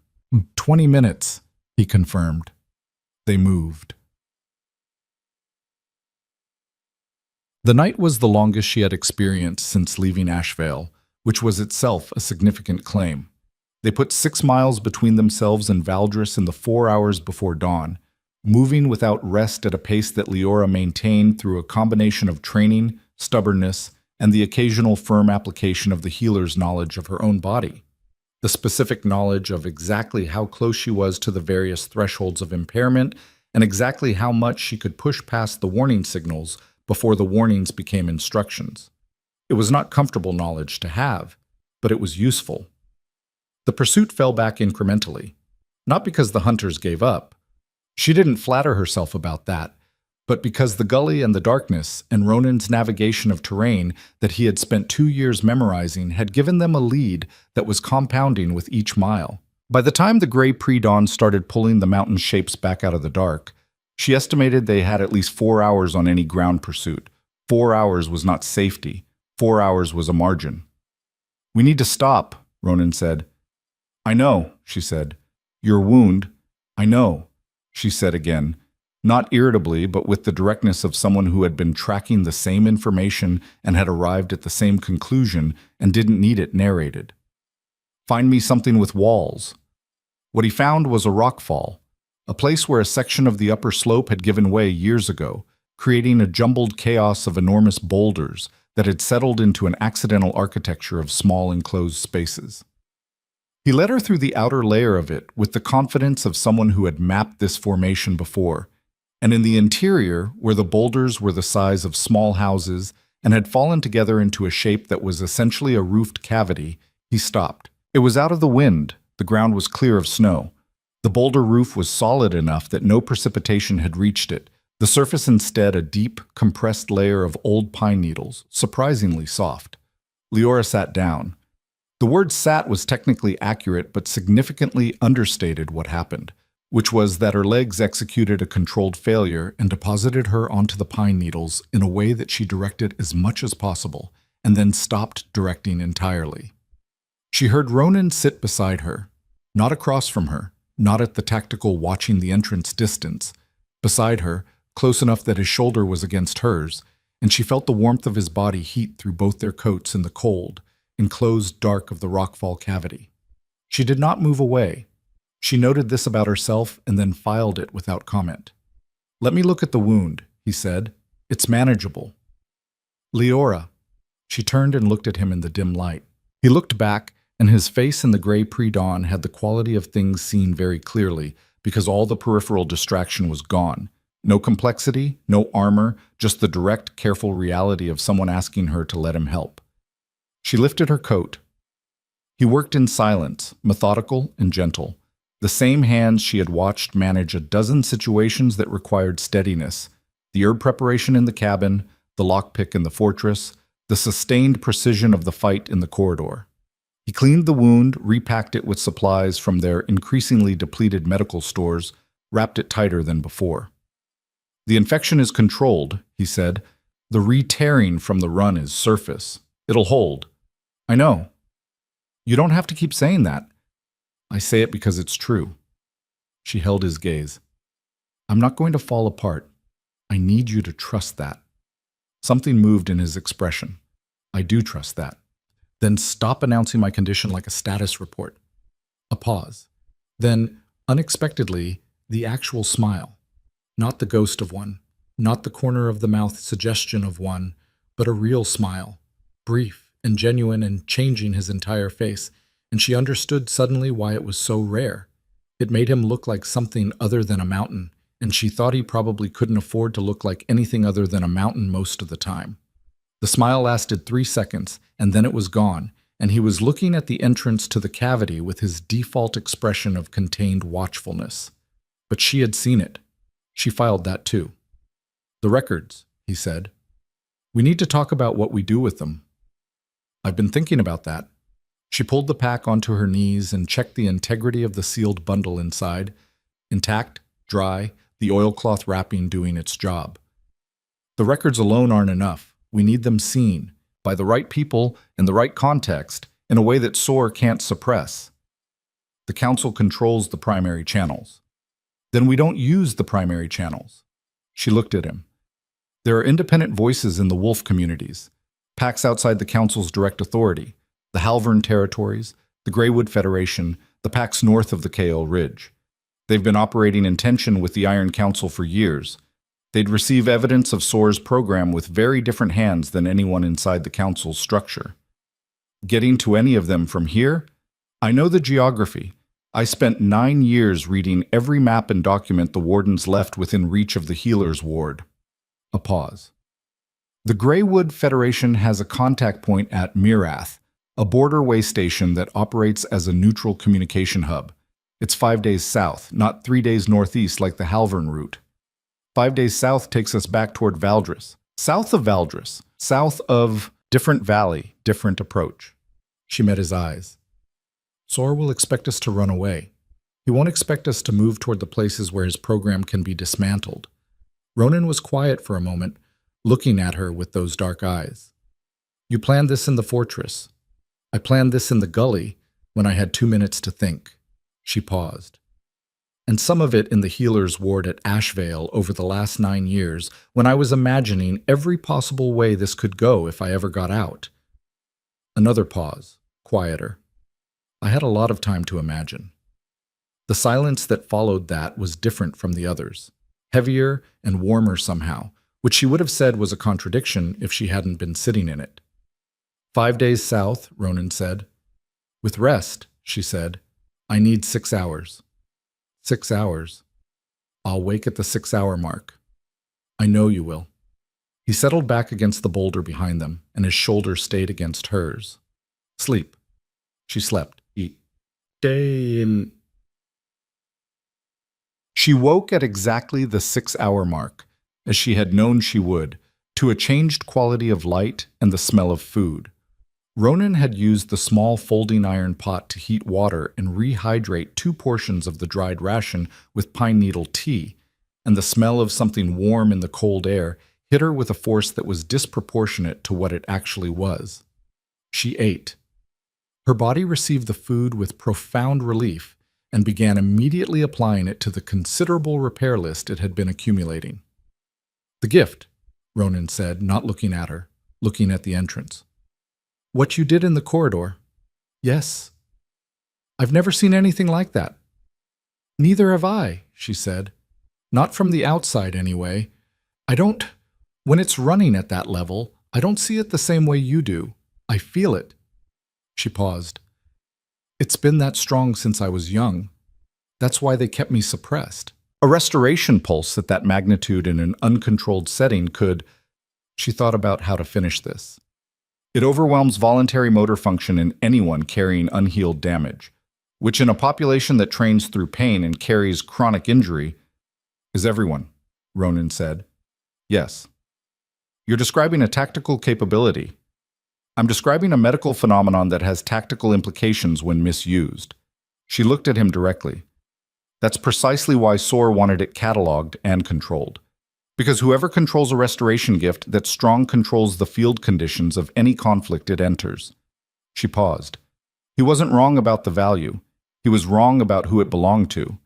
Speaker 1: 20 minutes, he confirmed. They moved. The night was the longest she had experienced since leaving Ashvale, which was itself a significant claim. They put 6 miles between themselves and Valdres in the 4 hours before dawn, moving without rest at a pace that Leora maintained through a combination of training, stubbornness, and the occasional firm application of the healer's knowledge of her own body. The specific knowledge of exactly how close she was to the various thresholds of impairment and exactly how much she could push past the warning signals before the warnings became instructions. It was not comfortable knowledge to have, but it was useful. The pursuit fell back incrementally, not because the hunters gave up. She didn't flatter herself about that, but because the gully and the darkness and Ronan's navigation of terrain that he had spent 2 years memorizing had given them a lead that was compounding with each mile. By the time the gray pre-dawn started pulling the mountain shapes back out of the dark, she estimated they had at least 4 hours on any ground pursuit. 4 hours was not safety. 4 hours was a margin. "We need to stop," Ronan said. "I know," she said. "Your wound." "I know," she said again, not irritably, but with the directness of someone who had been tracking the same information and had arrived at the same conclusion and didn't need it narrated. "Find me something with walls." What he found was a rockfall, a place where a section of the upper slope had given way years ago, creating a jumbled chaos of enormous boulders that had settled into an accidental architecture of small enclosed spaces. He led her through the outer layer of it with the confidence of someone who had mapped this formation before, and in the interior, where the boulders were the size of small houses and had fallen together into a shape that was essentially a roofed cavity, he stopped. It was out of the wind, the ground was clear of snow. The boulder roof was solid enough that no precipitation had reached it, the surface instead a deep, compressed layer of old pine needles, surprisingly soft. Leora sat down. The word "sat" was technically accurate but significantly understated what happened, which was that her legs executed a controlled failure and deposited her onto the pine needles in a way that she directed as much as possible, and then stopped directing entirely. She heard Ronan sit beside her, not across from her, not at the tactical watching the entrance distance, beside her, close enough that his shoulder was against hers, and she felt the warmth of his body heat through both their coats in the cold, enclosed dark of the rockfall cavity. She did not move away. She noted this about herself and then filed it without comment. "Let me look at the wound," he said. "It's manageable." "Leora." She turned and looked at him in the dim light. He looked back, and his face in the gray pre-dawn had the quality of things seen very clearly because all the peripheral distraction was gone. No complexity, no armor, just the direct, careful reality of someone asking her to let him help. She lifted her coat. He worked in silence, methodical and gentle. The same hands she had watched manage a dozen situations that required steadiness. The herb preparation in the cabin, the lockpick in the fortress, the sustained precision of the fight in the corridor. He cleaned the wound, repacked it with supplies from their increasingly depleted medical stores, wrapped it tighter than before. "The infection is controlled," he said. "The re-tearing from the run is surface. It'll hold." "I know." "You don't have to keep saying that." "I say it because it's true." She held his gaze. "I'm not going to fall apart. I need you to trust that." Something moved in his expression. "I do trust that." "Then stop announcing my condition like a status report." A pause. Then, unexpectedly, the actual smile. Not the ghost of one, not the corner of the mouth suggestion of one, but a real smile, brief and genuine and changing his entire face, and she understood suddenly why it was so rare. It made him look like something other than a mountain, and she thought he probably couldn't afford to look like anything other than a mountain most of the time. The smile lasted 3 seconds, and then it was gone, and he was looking at the entrance to the cavity with his default expression of contained watchfulness. But she had seen it. She filed that too. "The records," he said. "We need to talk about what we do with them." I've been thinking about that. She pulled the pack onto her knees and checked the integrity of the sealed bundle inside. Intact, dry, the oilcloth wrapping doing its job. The records alone aren't enough. We need them seen, by the right people, in the right context, in a way that SOAR can't suppress. The Council controls the primary channels. Then we don't use the primary channels. She looked at him. There are independent voices in the wolf communities, packs outside the Council's direct authority, the Halvern territories, the Greywood Federation, the packs north of the Kael Ridge. They've been operating in tension with the Iron Council for years. They'd receive evidence of SOAR's program with very different hands than anyone inside the Council's structure. Getting to any of them from here? I know the geography. I spent 9 years reading every map and document the Wardens left within reach of the Healer's Ward. A pause. The Greywood Federation has a contact point at Mirath, a border way station that operates as a neutral communication hub. It's 5 days south, not 3 days northeast like the Halvern route. 5 days south takes us back toward Valdris. South of Valdris, south of different valley, different approach. She met his eyes. SOAR will expect us to run away. He won't expect us to move toward the places where his program can be dismantled. Ronan was quiet for a moment, looking at her with those dark eyes. You planned this in the fortress. I planned this in the gully when I had 2 minutes to think. She paused. And some of it in the Healer's Ward at Ashvale over the last 9 years, when I was imagining every possible way this could go if I ever got out. Another pause, quieter. I had a lot of time to imagine. The silence that followed that was different from the others, heavier and warmer somehow, which she would have said was a contradiction if she hadn't been sitting in it. 5 days south, Ronan said. With rest, she said, I need 6 hours. 6 hours. I'll wake at the 6-hour mark. I know you will. He settled back against the boulder behind them, and his shoulder stayed against hers. Sleep. She slept. Eat. Day in. She woke at exactly the 6-hour mark, as she had known she would, to a changed quality of light and the smell of food. Ronan had used the small folding iron pot to heat water and rehydrate 2 portions of the dried ration with pine needle tea, and the smell of something warm in the cold air hit her with a force that was disproportionate to what it actually was. She ate. Her body received the food with profound relief and began immediately applying it to the considerable repair list it had been accumulating. The gift, Ronan said, not looking at her, looking at the entrance. What you did in the corridor? Yes. I've never seen anything like that. Neither have I, she said. Not from the outside, anyway. When it's running at that level, I don't see it the same way you do. I feel it. She paused. It's been that strong since I was young. That's why they kept me suppressed. A restoration pulse at that magnitude in an uncontrolled setting could... She thought about how to finish this. It overwhelms voluntary motor function in anyone carrying unhealed damage, which in a population that trains through pain and carries chronic injury is everyone, Ronan said. Yes. You're describing a tactical capability. I'm describing a medical phenomenon that has tactical implications when misused. She looked at him directly. That's precisely why SOAR wanted it cataloged and controlled. Because whoever controls a restoration gift, that strong controls the field conditions of any conflict it enters. She paused. He wasn't wrong about the value. He was wrong about who it belonged to.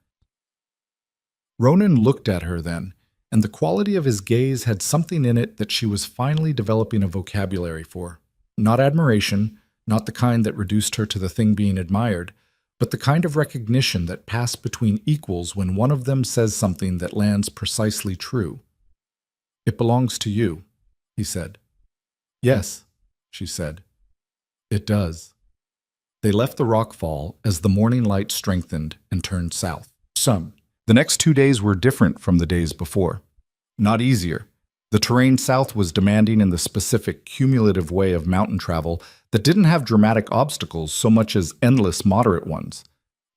Speaker 1: Ronan looked at her then, and the quality of his gaze had something in it that she was finally developing a vocabulary for. Not admiration, not the kind that reduced her to the thing being admired, but the kind of recognition that passed between equals when one of them says something that lands precisely true. It belongs to you, he said. Yes, she said. It does. They left the rockfall as the morning light strengthened and turned south. The next 2 days were different from the days before. Not easier. The terrain south was demanding in the specific cumulative way of mountain travel that didn't have dramatic obstacles so much as endless moderate ones.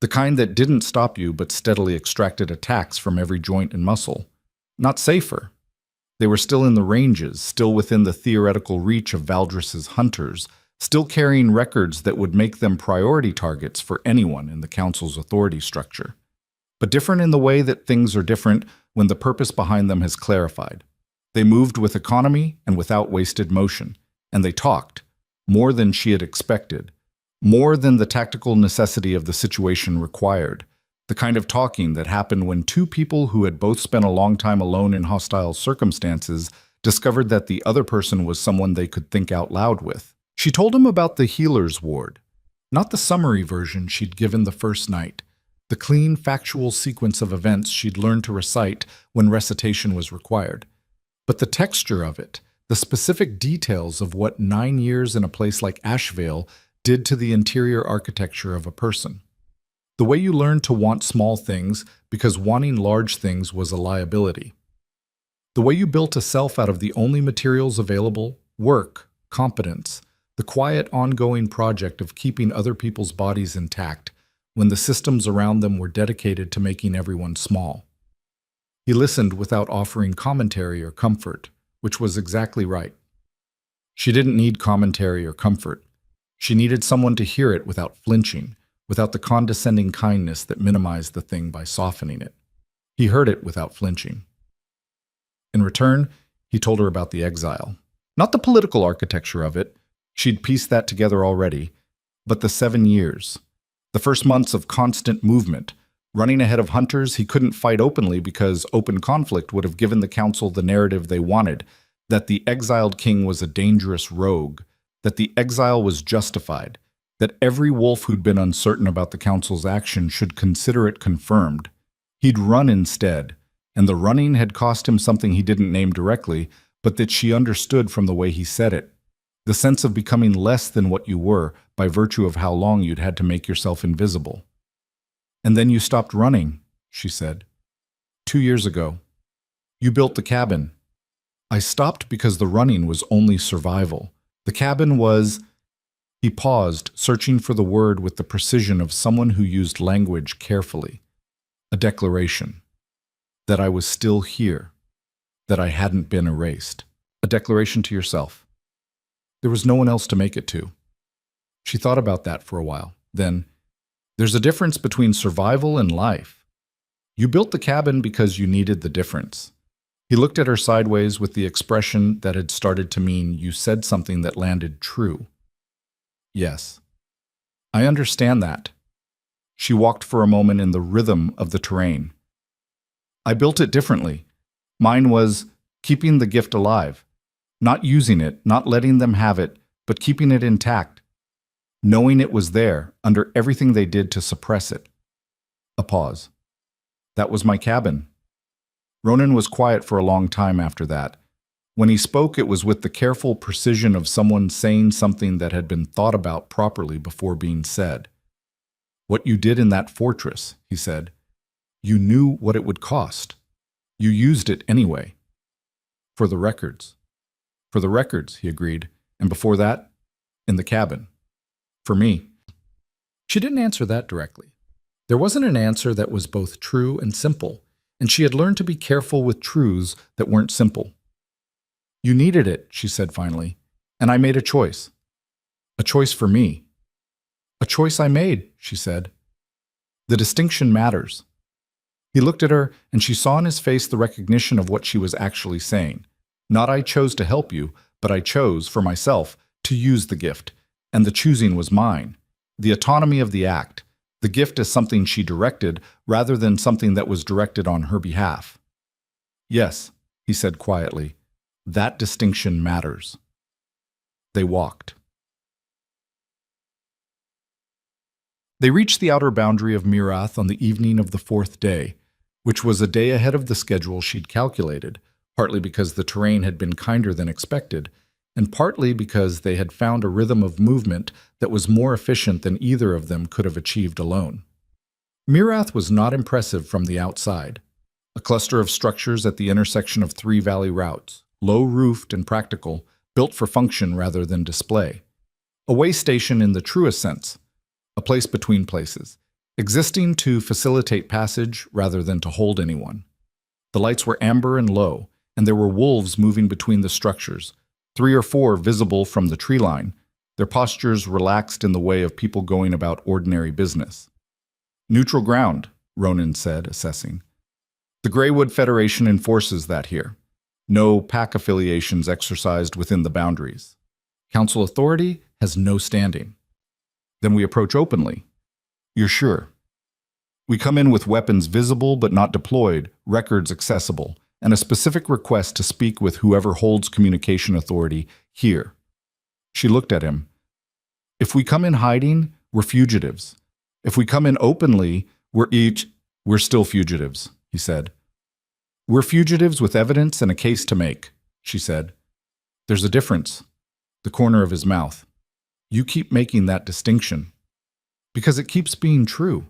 Speaker 1: The kind that didn't stop you but steadily extracted attacks from every joint and muscle. Not safer. They were still in the ranges, still within the theoretical reach of Valdris's hunters, still carrying records that would make them priority targets for anyone in the council's authority structure, but different in the way that things are different when the purpose behind them has clarified. They moved with economy and without wasted motion, and they talked, more than she had expected, more than the tactical necessity of the situation required, the kind of talking that happened when two people who had both spent a long time alone in hostile circumstances discovered that the other person was someone they could think out loud with. She told him about the healer's ward, not the summary version she'd given the first night, the clean, factual sequence of events she'd learned to recite when recitation was required, but the texture of it, the specific details of what 9 years in a place like Ashevale did to the interior architecture of a person. The way you learned to want small things because wanting large things was a liability. The way you built a self out of the only materials available, work, competence, the quiet ongoing project of keeping other people's bodies intact when the systems around them were dedicated to making everyone small. He listened without offering commentary or comfort, which was exactly right. She didn't need commentary or comfort. She needed someone to hear it without flinching, without the condescending kindness that minimized the thing by softening it. He heard it without flinching. In return, he told her about the exile. Not the political architecture of it, she'd pieced that together already, but the 7 years. The first months of constant movement, running ahead of hunters he couldn't fight openly because open conflict would have given the council the narrative they wanted, that the exiled king was a dangerous rogue, that the exile was justified, that every wolf who'd been uncertain about the council's action should consider it confirmed. He'd run instead, and the running had cost him something he didn't name directly, but that she understood from the way he said it. The sense of becoming less than what you were by virtue of how long you'd had to make yourself invisible. And then you stopped running, she said. 2 years ago. You built the cabin. I stopped because the running was only survival. The cabin was... He paused, searching for the word with the precision of someone who used language carefully. A declaration. That I was still here. That I hadn't been erased. A declaration to yourself. There was no one else to make it to. She thought about that for a while. Then, there's a difference between survival and life. You built the cabin because you needed the difference. He looked at her sideways with the expression that had started to mean you said something that landed true. Yes. I understand that. She walked for a moment in the rhythm of the terrain. I built it differently. Mine was keeping the gift alive. Not using it, not letting them have it, but keeping it intact. Knowing it was there, under everything they did to suppress it. A pause. That was my cabin. Ronan was quiet for a long time after that. When he spoke, it was with the careful precision of someone saying something that had been thought about properly before being said. What you did in that fortress, he said. You knew what it would cost. You used it anyway. For the records. For the records, he agreed. And before that, in the cabin. For me. She didn't answer that directly. There wasn't an answer that was both true and simple, and she had learned to be careful with truths that weren't simple. You needed it, she said finally, and I made a choice. A choice for me. A choice I made, she said. The distinction matters. He looked at her, and she saw in his face the recognition of what she was actually saying. Not I chose to help you, but I chose, for myself, to use the gift, and the choosing was mine. The autonomy of the act, the gift as something she directed, rather than something that was directed on her behalf. Yes, he said quietly, that distinction matters. They walked. They reached the outer boundary of Mirath on the evening of the 4th day, which was a day ahead of the schedule she'd calculated, partly because the terrain had been kinder than expected, and partly because they had found a rhythm of movement that was more efficient than either of them could have achieved alone. Mirath was not impressive from the outside. A cluster of structures at the intersection of 3 valley routes, low-roofed and practical, built for function rather than display. A way station in the truest sense, a place between places, existing to facilitate passage rather than to hold anyone. The lights were amber and low, and there were wolves moving between the structures, 3 or 4 visible from the tree line, their postures relaxed in the way of people going about ordinary business. Neutral ground, Ronan said, assessing. The Greywood Federation enforces that here. No pack affiliations exercised within the boundaries. Council authority has no standing. Then we approach openly. You're sure? We come in with weapons visible but not deployed, records accessible, and a specific request to speak with whoever holds communication authority here. She looked at him. If we come in hiding, we're fugitives. If we come in openly, we're still fugitives, he said. We're fugitives with evidence and a case to make, she said. There's a difference. The corner of his mouth. You keep making that distinction. Because it keeps being true.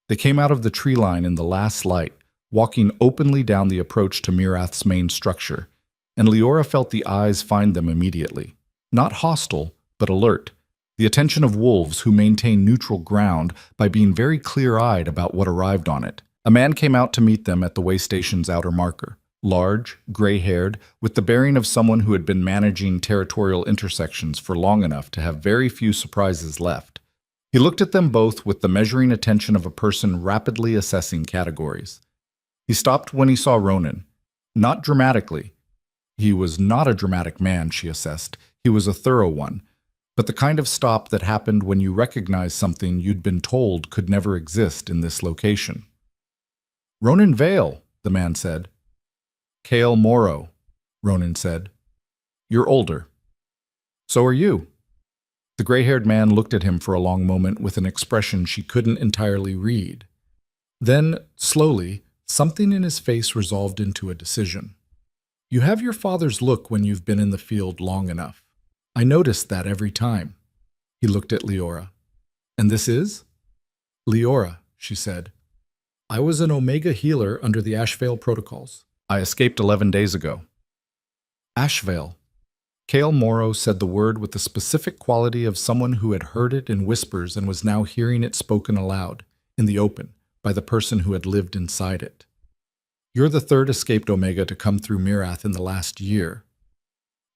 Speaker 1: They came out of the tree line in the last light, walking openly down the approach to Mirath's main structure, and Leora felt the eyes find them immediately. Not hostile, but alert. The attention of wolves who maintain neutral ground by being very clear-eyed about what arrived on it. A man came out to meet them at the way station's outer marker. Large, gray-haired, with the bearing of someone who had been managing territorial intersections for long enough to have very few surprises left. He looked at them both with the measuring attention of a person rapidly assessing categories. He stopped when he saw Ronan. Not dramatically. He was not a dramatic man, she assessed. He was a thorough one. But the kind of stop that happened when you recognize something you'd been told could never exist in this location. Ronan Vale, the man said. Kael Morrow, Ronan said. You're older. So are you. The gray-haired man looked at him for a long moment with an expression she couldn't entirely read. Then, slowly, something in his face resolved into a decision. You have your father's look when you've been in the field long enough. I noticed that every time. He looked at Leora. And this is? Leora, she said. I was an Omega healer under the Ashvale protocols. I escaped 11 days ago. Ashvale. Kael Morrow said the word with the specific quality of someone who had heard it in whispers and was now hearing it spoken aloud, in the open, by the person who had lived inside it. You're the third escaped Omega to come through Mirath in the last year.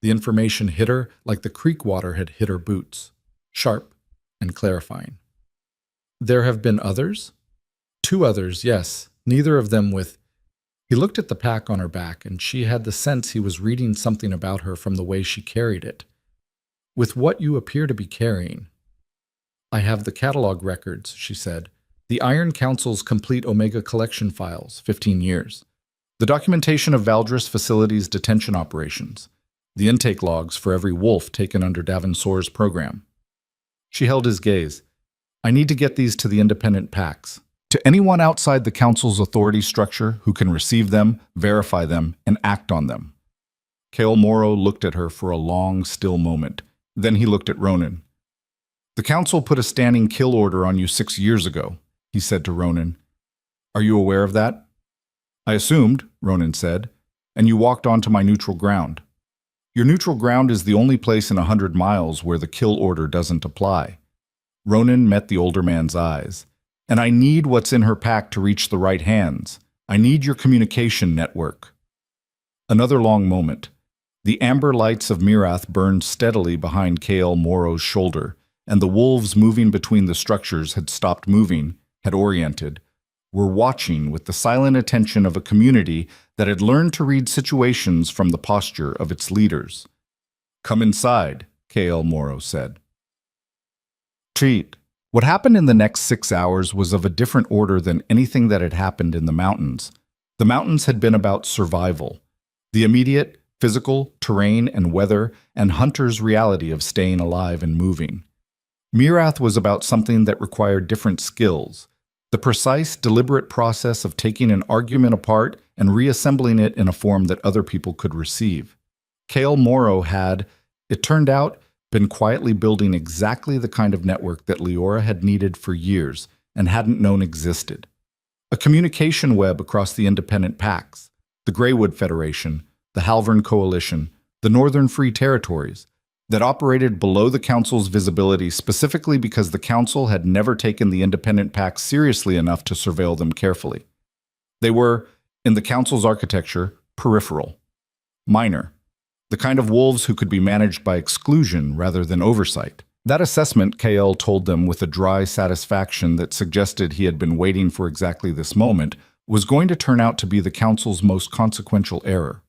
Speaker 1: The information hit her like the creek water had hit her boots, sharp and clarifying. There have been others? 2 others, yes, neither of them with... He looked at the pack on her back, and she had the sense he was reading something about her from the way she carried it. With what you appear to be carrying. I have the catalog records, she said. The Iron Council's complete Omega collection files, 15 years. The documentation of Valdris Facilities' detention operations. The intake logs for every wolf taken under Davensor's program. She held his gaze. I need to get these to the independent packs. To anyone outside the Council's authority structure who can receive them, verify them, and act on them. Kael Morrow looked at her for a long, still moment. Then he looked at Ronan. The Council put a standing kill order on you 6 years ago, he said to Ronan. Are you aware of that? I assumed, Ronan said, and you walked onto my neutral ground. Your neutral ground is the only place in 100 miles where the kill order doesn't apply. Ronan met the older man's eyes. And I need what's in her pack to reach the right hands. I need your communication network. Another long moment. The amber lights of Mirath burned steadily behind Kael Morrow's shoulder, and the wolves moving between the structures had stopped moving, had oriented, were watching with the silent attention of a community that had learned to read situations from the posture of its leaders. Come inside, Kael Morrow said. Treat. What happened in the next 6 hours was of a different order than anything that had happened in the mountains. The mountains had been about survival. The immediate, physical, terrain and weather, and hunter's reality of staying alive and moving. Mirath was about something that required different skills. The precise, deliberate process of taking an argument apart and reassembling it in a form that other people could receive. Kael Morrow had, it turned out, been quietly building exactly the kind of network that Leora had needed for years and hadn't known existed. A communication web across the independent packs, the Greywood Federation, the Halvern Coalition, the Northern Free Territories, that operated below the Council's visibility specifically because the Council had never taken the independent packs seriously enough to surveil them carefully. They were, in the Council's architecture, peripheral, minor. The kind of wolves who could be managed by exclusion rather than oversight. That assessment, KL told them with a dry satisfaction that suggested he had been waiting for exactly this moment, was going to turn out to be the council's most consequential error.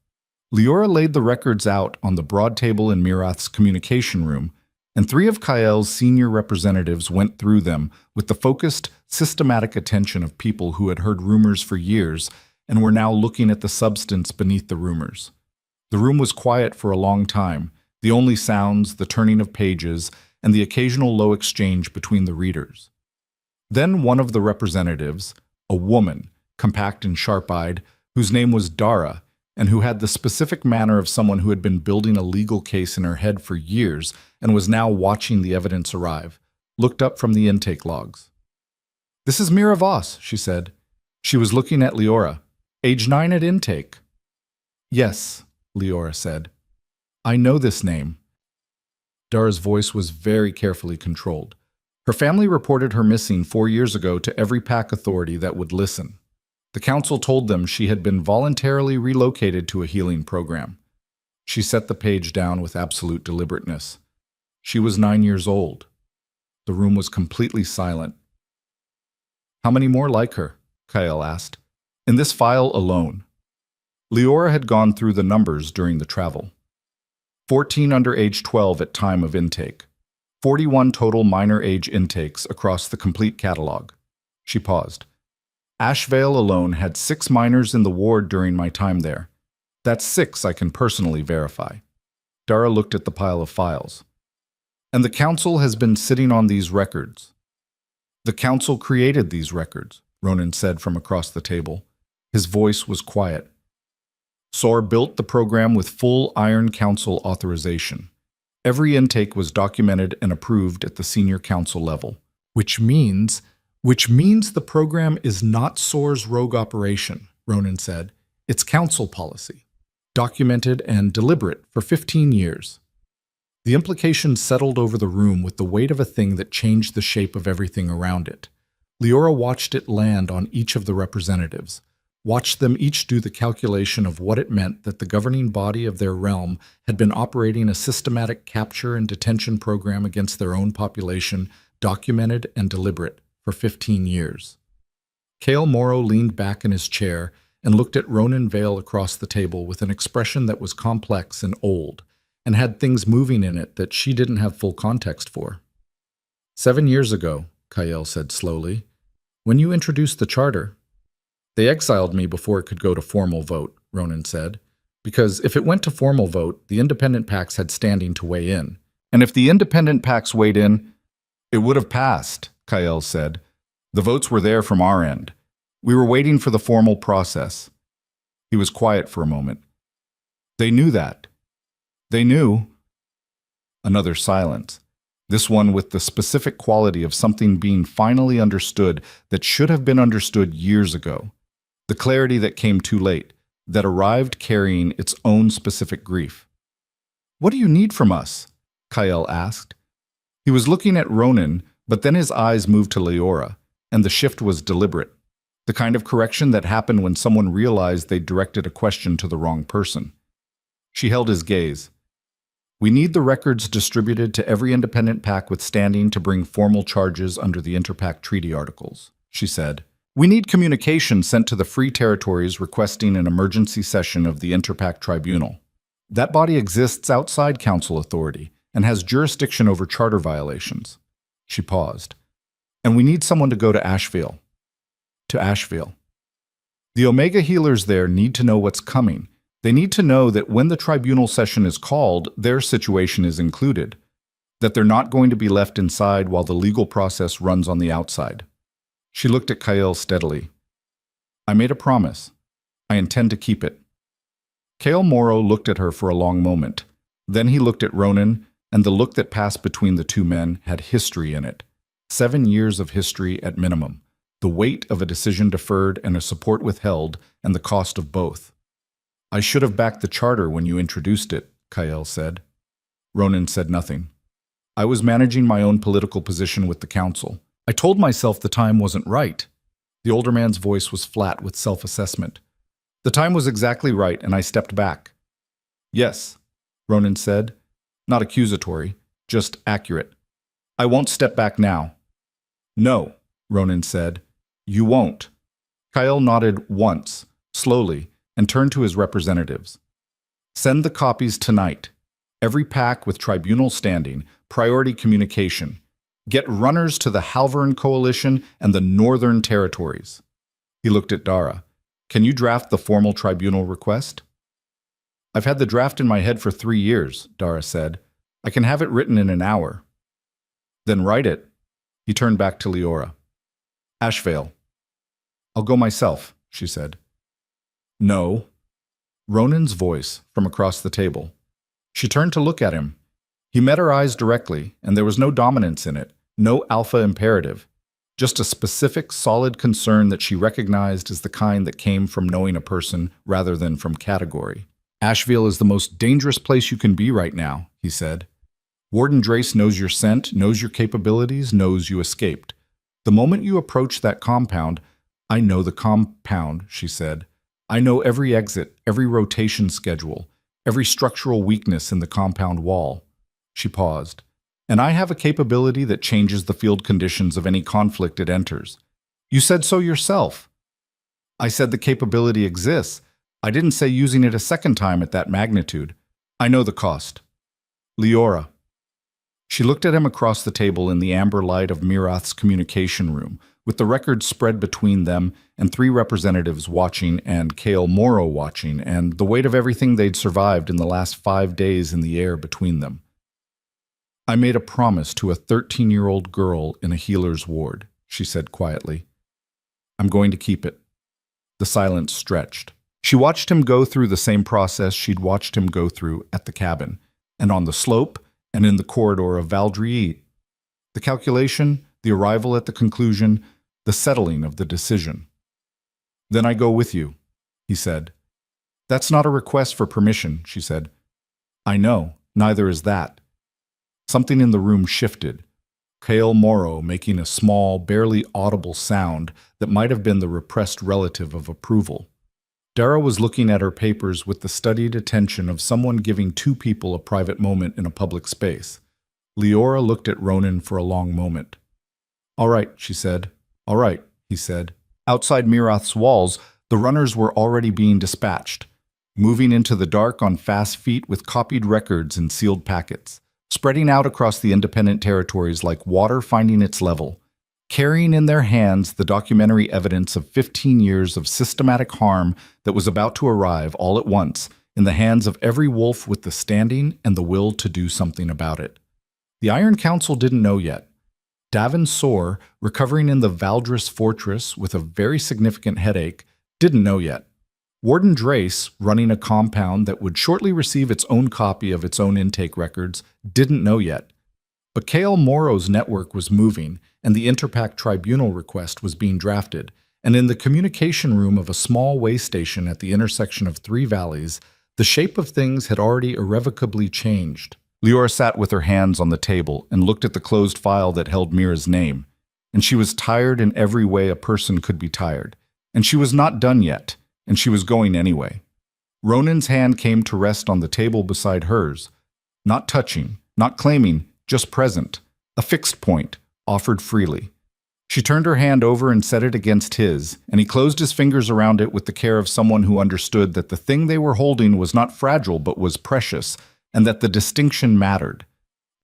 Speaker 1: Leora laid the records out on the broad table in Mirath's communication room, and 3 of Kael's senior representatives went through them with the focused, systematic attention of people who had heard rumors for years and were now looking at the substance beneath the rumors. The room was quiet for a long time, the only sounds, the turning of pages, and the occasional low exchange between the readers. Then one of the representatives, a woman, compact and sharp-eyed, whose name was Dara, and who had the specific manner of someone who had been building a legal case in her head for years and was now watching the evidence arrive, looked up from the intake logs. "This is Mira Voss," she said. She was looking at Leora. "Age 9 at intake." "Yes," Leora said. "I know this name." Dara's voice was very carefully controlled. Her family reported her missing 4 years ago to every PAC authority that would listen. The council told them she had been voluntarily relocated to a healing program. She set the page down with absolute deliberateness. She was 9 years old. The room was completely silent. "How many more like her?" Kael asked. "In this file alone." Leora had gone through the numbers during the travel. 14 under age 12 at time of intake. 41 total minor age intakes across the complete catalog. She paused. Ashvale alone had 6 minors in the ward during my time there. That's 6 I can personally verify. Dara looked at the pile of files. "And the council has been sitting on these records." "The council created these records," Ronan said from across the table. His voice was quiet. "SOAR built the program with full Iron Council authorization. Every intake was documented and approved at the senior council level, which means the program is not SOAR's rogue operation," Ronan said. "It's council policy, documented and deliberate for 15 years. The implications settled over the room with the weight of a thing that changed the shape of everything around it. Leora watched it land on each of the representatives, watched them each do the calculation of what it meant that the governing body of their realm had been operating a systematic capture and detention program against their own population, documented and deliberate, for 15 years. Kael Morrow leaned back in his chair and looked at Ronan Vale across the table with an expression that was complex and old, and had things moving in it that she didn't have full context for. 7 years ago, Kael said slowly, when you introduced the charter. They exiled me before it could go to formal vote, Ronan said, because if it went to formal vote, the independent PACs had standing to weigh in. And if the independent PACs weighed in, it would have passed, Kael said. The votes were there from our end. We were waiting for the formal process. He was quiet for a moment. They knew that. They knew. Another silence. This one with the specific quality of something being finally understood that should have been understood years ago. The clarity that came too late, that arrived carrying its own specific grief. "What do you need from us?" Kael asked. He was looking at Ronan, but then his eyes moved to Leora, and the shift was deliberate. The kind of correction that happened when someone realized they'd directed a question to the wrong person. She held his gaze. "We need the records distributed to every independent PAC with standing to bring formal charges under the Interpac Treaty Articles," she said. "We need communication sent to the Free Territories requesting an emergency session of the Interpac Tribunal. That body exists outside Council authority and has jurisdiction over charter violations." She paused. "And we need someone to go to Ashvale." To Ashvale. The Omega healers there need to know what's coming. They need to know that when the tribunal session is called, their situation is included, that they're not going to be left inside while the legal process runs on the outside. She looked at Kael steadily. "I made a promise. I intend to keep it." Kael Morrow looked at her for a long moment. Then he looked at Ronan, and the look that passed between the two men had history in it. 7 years of history at minimum. The weight of a decision deferred and a support withheld, and the cost of both. "I should have backed the charter when you introduced it," Kael said. Ronan said nothing. "I was managing my own political position with the council. I told myself the time wasn't right." The older man's voice was flat with self-assessment. "The time was exactly right, and I stepped back." "Yes, Ronan said. Not accusatory, just accurate. I won't step back now. No, Ronan said. You won't. Kyle nodded once, slowly, and turned to his representatives. Send the copies tonight. Every pack with tribunal standing, priority communication. Get runners to the Halvern Coalition and the Northern Territories. He looked at Dara. Can you draft the formal tribunal request? I've had the draft in my head for 3 years, Dara said. I can have it written in an hour. Then write it. He turned back to Leora. Ashvale. I'll go myself, she said. No. Ronan's voice from across the table. She turned to look at him. He met her eyes directly, and there was no dominance in it, no alpha imperative, just a specific, solid concern that she recognized as the kind that came from knowing a person rather than from category. Ashvale is the most dangerous place you can be right now, he said. Warden Drace knows your scent, knows your capabilities, knows you escaped. The moment you approach that compound, I know the compound, she said. I know every exit, every rotation schedule, every structural weakness in the compound wall. She paused. And I have a capability that changes the field conditions of any conflict it enters. You said so yourself. I said the capability exists. I didn't say using it a second time at that magnitude. I know the cost. Leora. She looked at him across the table in the amber light of Mirath's communication room, with the records spread between them and 3 representatives watching and Kael Morrow watching, and the weight of everything they'd survived in the last 5 days in the air between them. I made a promise to a 13-year-old girl in a healer's ward, she said quietly. I'm going to keep it. The silence stretched. She watched him go through the same process she'd watched him go through at the cabin, and on the slope, and in the corridor of Valdriet. The calculation, the arrival at the conclusion, the settling of the decision. Then I go with you, he said. That's not a request for permission, she said. I know, neither is that. Something in the room shifted. Kael Morrow making a small, barely audible sound that might have been the repressed relative of approval. Dara was looking at her papers with the studied attention of someone giving 2 people a private moment in a public space. Leora looked at Ronan for a long moment. All right, she said. All right, he said. Outside Mirath's walls, the runners were already being dispatched, moving into the dark on fast feet with copied records and sealed packets, spreading out across the independent territories like water finding its level, carrying in their hands the documentary evidence of 15 years of systematic harm that was about to arrive all at once in the hands of every wolf with the standing and the will to do something about it. The Iron Council didn't know yet. Davin Sor, recovering in the Valdris fortress with a very significant headache, didn't know yet. Warden Drace, running a compound that would shortly receive its own copy of its own intake records, didn't know yet. But Kael Morrow's network was moving, and the Interpack Tribunal request was being drafted, and in the communication room of a small way station at the intersection of 3 valleys, the shape of things had already irrevocably changed. Leora sat with her hands on the table and looked at the closed file that held Mira's name, and she was tired in every way a person could be tired, and she was not done yet, and she was going anyway. Ronan's hand came to rest on the table beside hers, not touching, not claiming, just present, a fixed point, offered freely. She turned her hand over and set it against his, and he closed his fingers around it with the care of someone who understood that the thing they were holding was not fragile but was precious, and that the distinction mattered.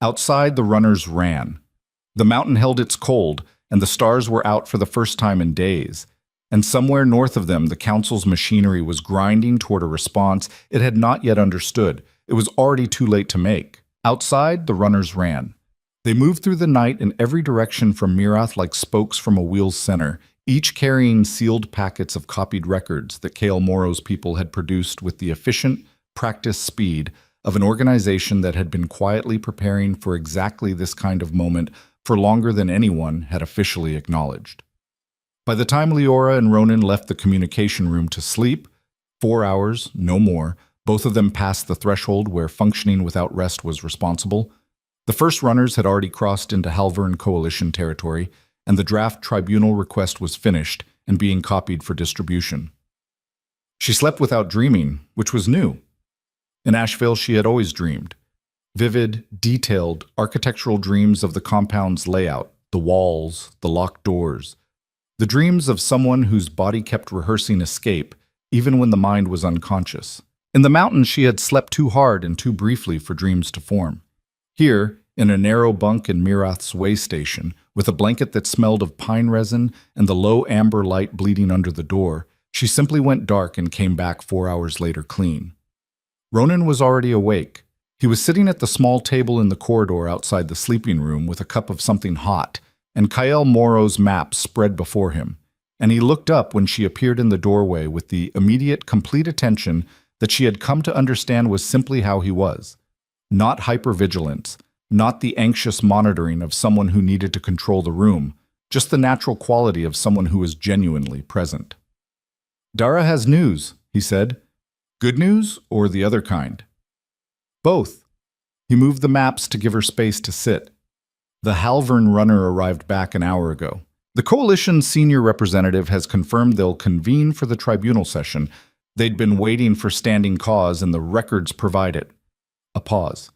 Speaker 1: Outside, the runners ran. The mountain held its cold, and the stars were out for the first time in days. And somewhere north of them, the council's machinery was grinding toward a response it had not yet understood. It was already too late to make. Outside, the runners ran. They moved through the night in every direction from Mirath like spokes from a wheel's center, each carrying sealed packets of copied records that Kael Morrow's people had produced with the efficient, practiced speed of an organization that had been quietly preparing for exactly this kind of moment for longer than anyone had officially acknowledged. By the time Leora and Ronan left the communication room to sleep, 4 hours, no more, both of them passed the threshold where functioning without rest was responsible. The first runners had already crossed into Halvern Coalition territory, and the draft tribunal request was finished and being copied for distribution. She slept without dreaming, which was new. In Asheville, she had always dreamed. Vivid, detailed, architectural dreams of the compound's layout, the walls, the locked doors. The dreams of someone whose body kept rehearsing escape, even when the mind was unconscious. In the mountains, she had slept too hard and too briefly for dreams to form. Here, in a narrow bunk in Mirath's way station, with a blanket that smelled of pine resin and the low amber light bleeding under the door, she simply went dark and came back 4 hours later clean. Ronan was already awake. He was sitting at the small table in the corridor outside the sleeping room with a cup of something hot, and Kael Moro's map spread before him, and he looked up when she appeared in the doorway with the immediate, complete attention that she had come to understand was simply how he was. Not hypervigilance, not the anxious monitoring of someone who needed to control the room, just the natural quality of someone who was genuinely present. "Dara has news," he said. "Good news or the other kind?" "Both." He moved the maps to give her space to sit. The Halvern runner arrived back an hour ago. The coalition's senior representative has confirmed they'll convene for the tribunal session. They'd been waiting for standing cause and the records provide it. A pause.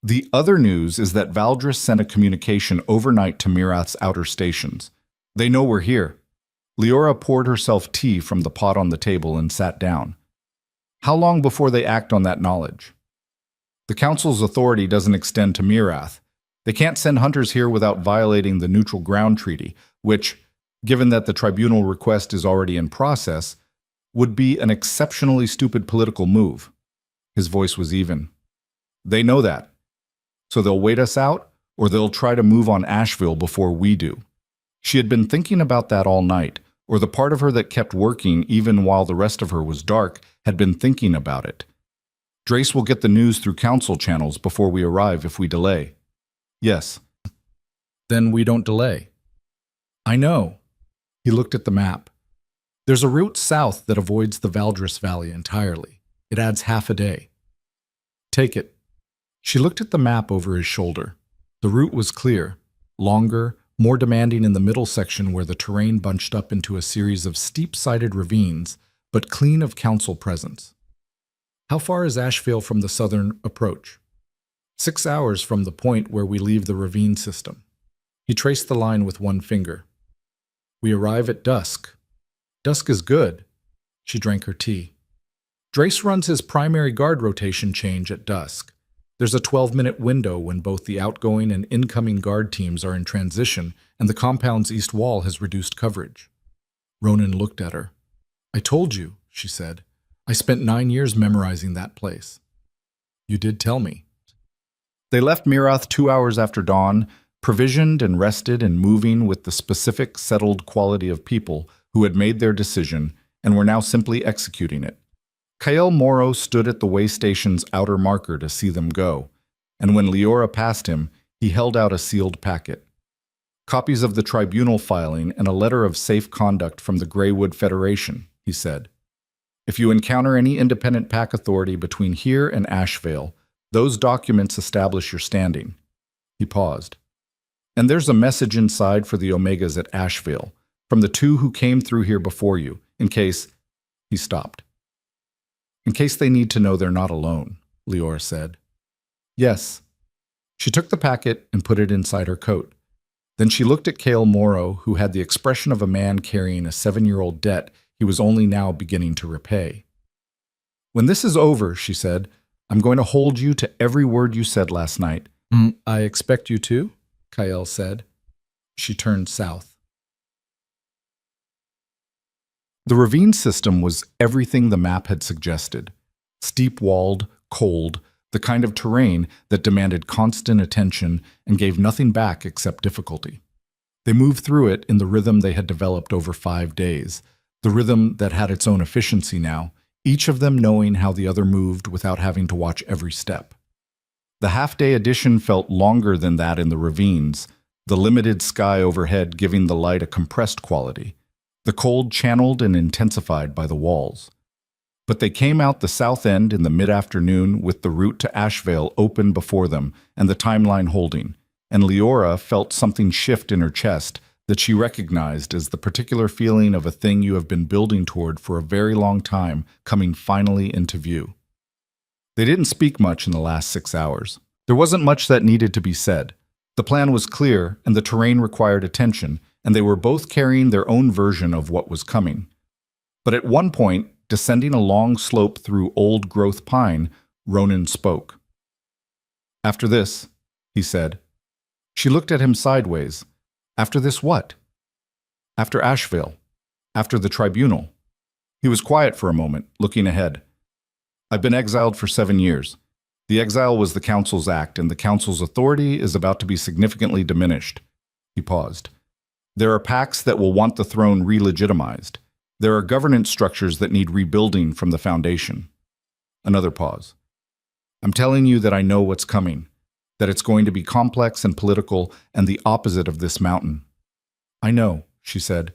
Speaker 1: "The other news is that Valdris sent a communication overnight to Mirath's outer stations. They know we're here." Leora poured herself tea from the pot on the table and sat down. "How long before they act on that knowledge?" "The Council's authority doesn't extend to Mirath. They can't send hunters here without violating the Neutral Ground Treaty, which, given that the tribunal request is already in process, would be an exceptionally stupid political move." His voice was even. "They know that. So they'll wait us out, or they'll try to move on Asheville before we do." She had been thinking about that all night, or the part of her that kept working even while the rest of her was dark had been thinking about it. "Drace will get the news through council channels before we arrive if we delay." "Yes." "Then we don't delay." "I know." He looked at the map. "There's a route south that avoids the Valdris Valley entirely. It adds half a day." "Take it." She looked at the map over his shoulder. The route was clear, longer, more demanding in the middle section where the terrain bunched up into a series of steep-sided ravines, but clean of council presence. "How far is Asheville from the southern approach?" 6 hours from the point where we leave the ravine system." He traced the line with one finger. "We arrive at dusk." "Dusk is good." She drank her tea. "Drace runs his primary guard rotation change at dusk. There's a 12-minute window when both the outgoing and incoming guard teams are in transition and the compound's east wall has reduced coverage." Ronan looked at her. "I told you," she said. "I spent 9 years memorizing that place." "You did tell me." They left Mirath 2 hours after dawn, provisioned and rested and moving with the specific, settled quality of people who had made their decision and were now simply executing it. Kael Moro stood at the way station's outer marker to see them go, and when Leora passed him, he held out a sealed packet. "Copies of the tribunal filing and a letter of safe conduct from the Greywood Federation," he said. "If you encounter any independent pack authority between here and Asheville, those documents establish your standing." He paused. "And there's a message inside for the Omegas at Asheville, from the 2 who came through here before you, in case—" He stopped. "In case they need to know they're not alone," Leora said. "Yes." She took the packet and put it inside her coat. Then she looked at Kael Moro, who had the expression of a man carrying a 7-year-old debt he was only now beginning to repay. "When this is over," she said, "I'm going to hold you to every word you said last night." "I expect you to," Kael said. She turned south. The ravine system was everything the map had suggested. Steep-walled, cold, the kind of terrain that demanded constant attention and gave nothing back except difficulty. They moved through it in the rhythm they had developed over 5 days, the rhythm that had its own efficiency now, each of them knowing how the other moved without having to watch every step. The half-day addition felt longer than that in the ravines, the limited sky overhead giving the light a compressed quality, the cold channeled and intensified by the walls. But they came out the south end in the mid-afternoon with the route to Asheville open before them and the timeline holding, and Leora felt something shift in her chest that she recognized as the particular feeling of a thing you have been building toward for a very long time coming finally into view. They didn't speak much in the last 6 hours. There wasn't much that needed to be said. The plan was clear, and the terrain required attention, and they were both carrying their own version of what was coming. But at one point, descending a long slope through old-growth pine, Ronan spoke. "After this," he said. She looked at him sideways. "After this what?" "After Asheville. After the tribunal." He was quiet for a moment, looking ahead. "I've been exiled for 7 years. The exile was the council's act, and the council's authority is about to be significantly diminished." He paused. "There are pacts that will want the throne re-legitimized. There are governance structures that need rebuilding from the foundation." Another pause. "I'm telling you that I know what's coming, that it's going to be complex and political and the opposite of this mountain." "I know," she said.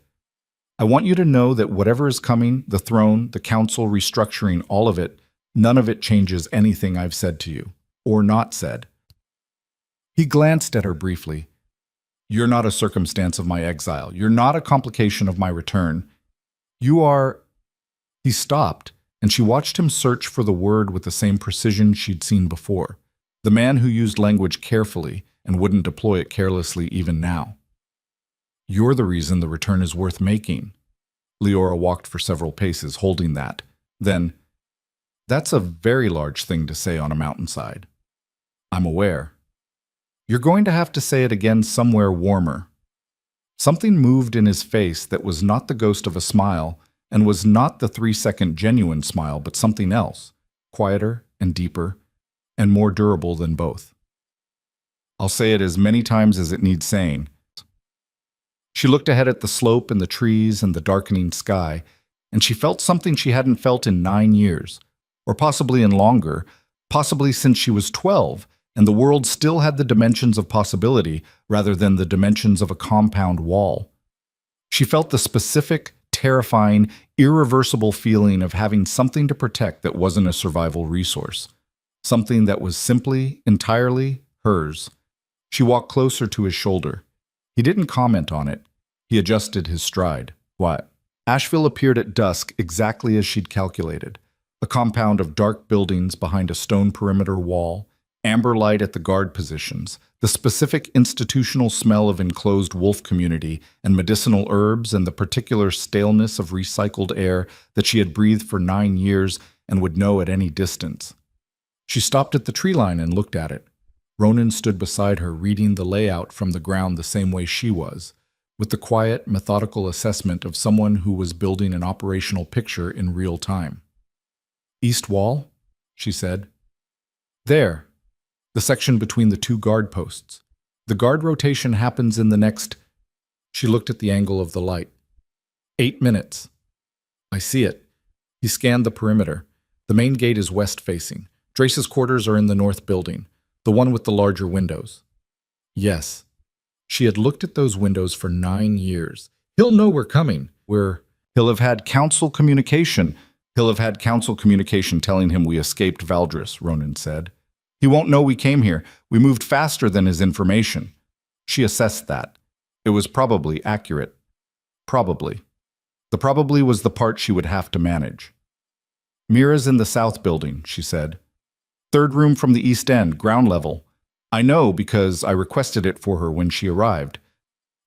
Speaker 1: "I want you to know that whatever is coming, the throne, the council restructuring, all of it, none of it changes anything I've said to you, or not said." He glanced at her briefly. "You're not a circumstance of my exile. You're not a complication of my return. You are—" He stopped, and she watched him search for the word with the same precision she'd seen before. The man who used language carefully and wouldn't deploy it carelessly even now. "You're the reason the return is worth making." Leora walked for several paces, holding that. Then, "That's a very large thing to say on a mountainside." "I'm aware." "You're going to have to say it again somewhere warmer." Something moved in his face that was not the ghost of a smile, and was not the 3-second genuine smile, but something else, quieter and deeper, and more durable than both. "I'll say it as many times as it needs saying." She looked ahead at the slope and the trees and the darkening sky, and she felt something she hadn't felt in 9 years, or possibly in longer, possibly since she was 12, and the world still had the dimensions of possibility rather than the dimensions of a compound wall. She felt the specific, terrifying, irreversible feeling of having something to protect that wasn't a survival resource, something that was simply, entirely hers. She walked closer to his shoulder. He didn't comment on it. He adjusted his stride. "What?" Asheville appeared at dusk exactly as she'd calculated. A compound of dark buildings behind a stone perimeter wall, amber light at the guard positions, the specific institutional smell of enclosed wolf community and medicinal herbs, and the particular staleness of recycled air that she had breathed for 9 years and would know at any distance. She stopped at the tree line and looked at it. Ronan stood beside her, reading the layout from the ground the same way she was, with the quiet, methodical assessment of someone who was building an operational picture in real time. "East wall?" she said. "There. The section between the 2 guard posts. The guard rotation happens in the next—" She looked at the angle of the light. 8 minutes. "I see it." He scanned the perimeter. The main gate is west-facing. Drace's quarters are in the north building, the one with the larger windows. Yes. She had looked at those windows for 9 years. "He'll know we're coming. He'll have had council communication. He'll have had council communication telling him we escaped Valdris," Ronan said. "He won't know we came here. We moved faster than his information." She assessed that. It was probably accurate. Probably. The probably was the part she would have to manage. "Mira's in the south building," she said. "Third room from the east end, ground level. I know because I requested it for her when she arrived.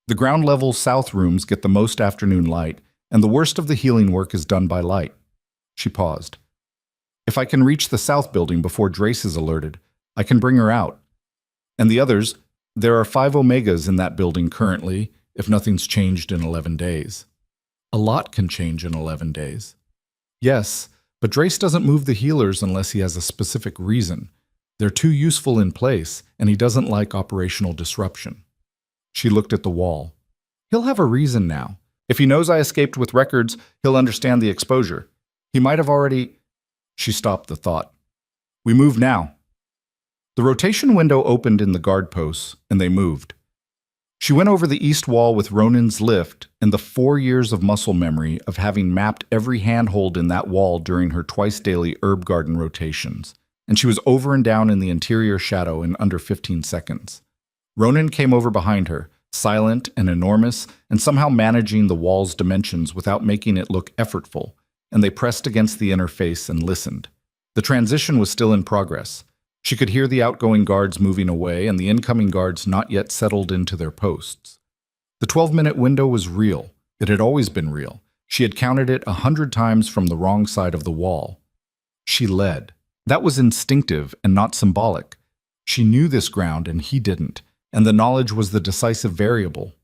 Speaker 1: The ground level south rooms get the most afternoon light, and the worst of the healing work is done by light." She paused. "If I can reach the south building before Drace is alerted, I can bring her out. And the others, there are 5 Omegas in that building currently, if nothing's changed in 11 days. A lot can change in 11 days. Yes, but Drace doesn't move the healers unless he has a specific reason. They're too useful in place, and he doesn't like operational disruption." She looked at the wall. "He'll have a reason now. If he knows I escaped with records, he'll understand the exposure. He might have already—" She stopped the thought. "We move now." The rotation window opened in the guard posts, and they moved. She went over the east wall with Ronan's lift and the 4 years of muscle memory of having mapped every handhold in that wall during her twice-daily herb garden rotations, and she was over and down in the interior shadow in under 15 seconds. Ronan came over behind her, silent and enormous, and somehow managing the wall's dimensions without making it look effortful, and they pressed against the inner face and listened. The transition was still in progress. She could hear the outgoing guards moving away and the incoming guards not yet settled into their posts. The 12-minute window was real. It had always been real. She had counted it 100 times from the wrong side of the wall. She led. That was instinctive and not symbolic. She knew this ground and he didn't, and the knowledge was the decisive variable.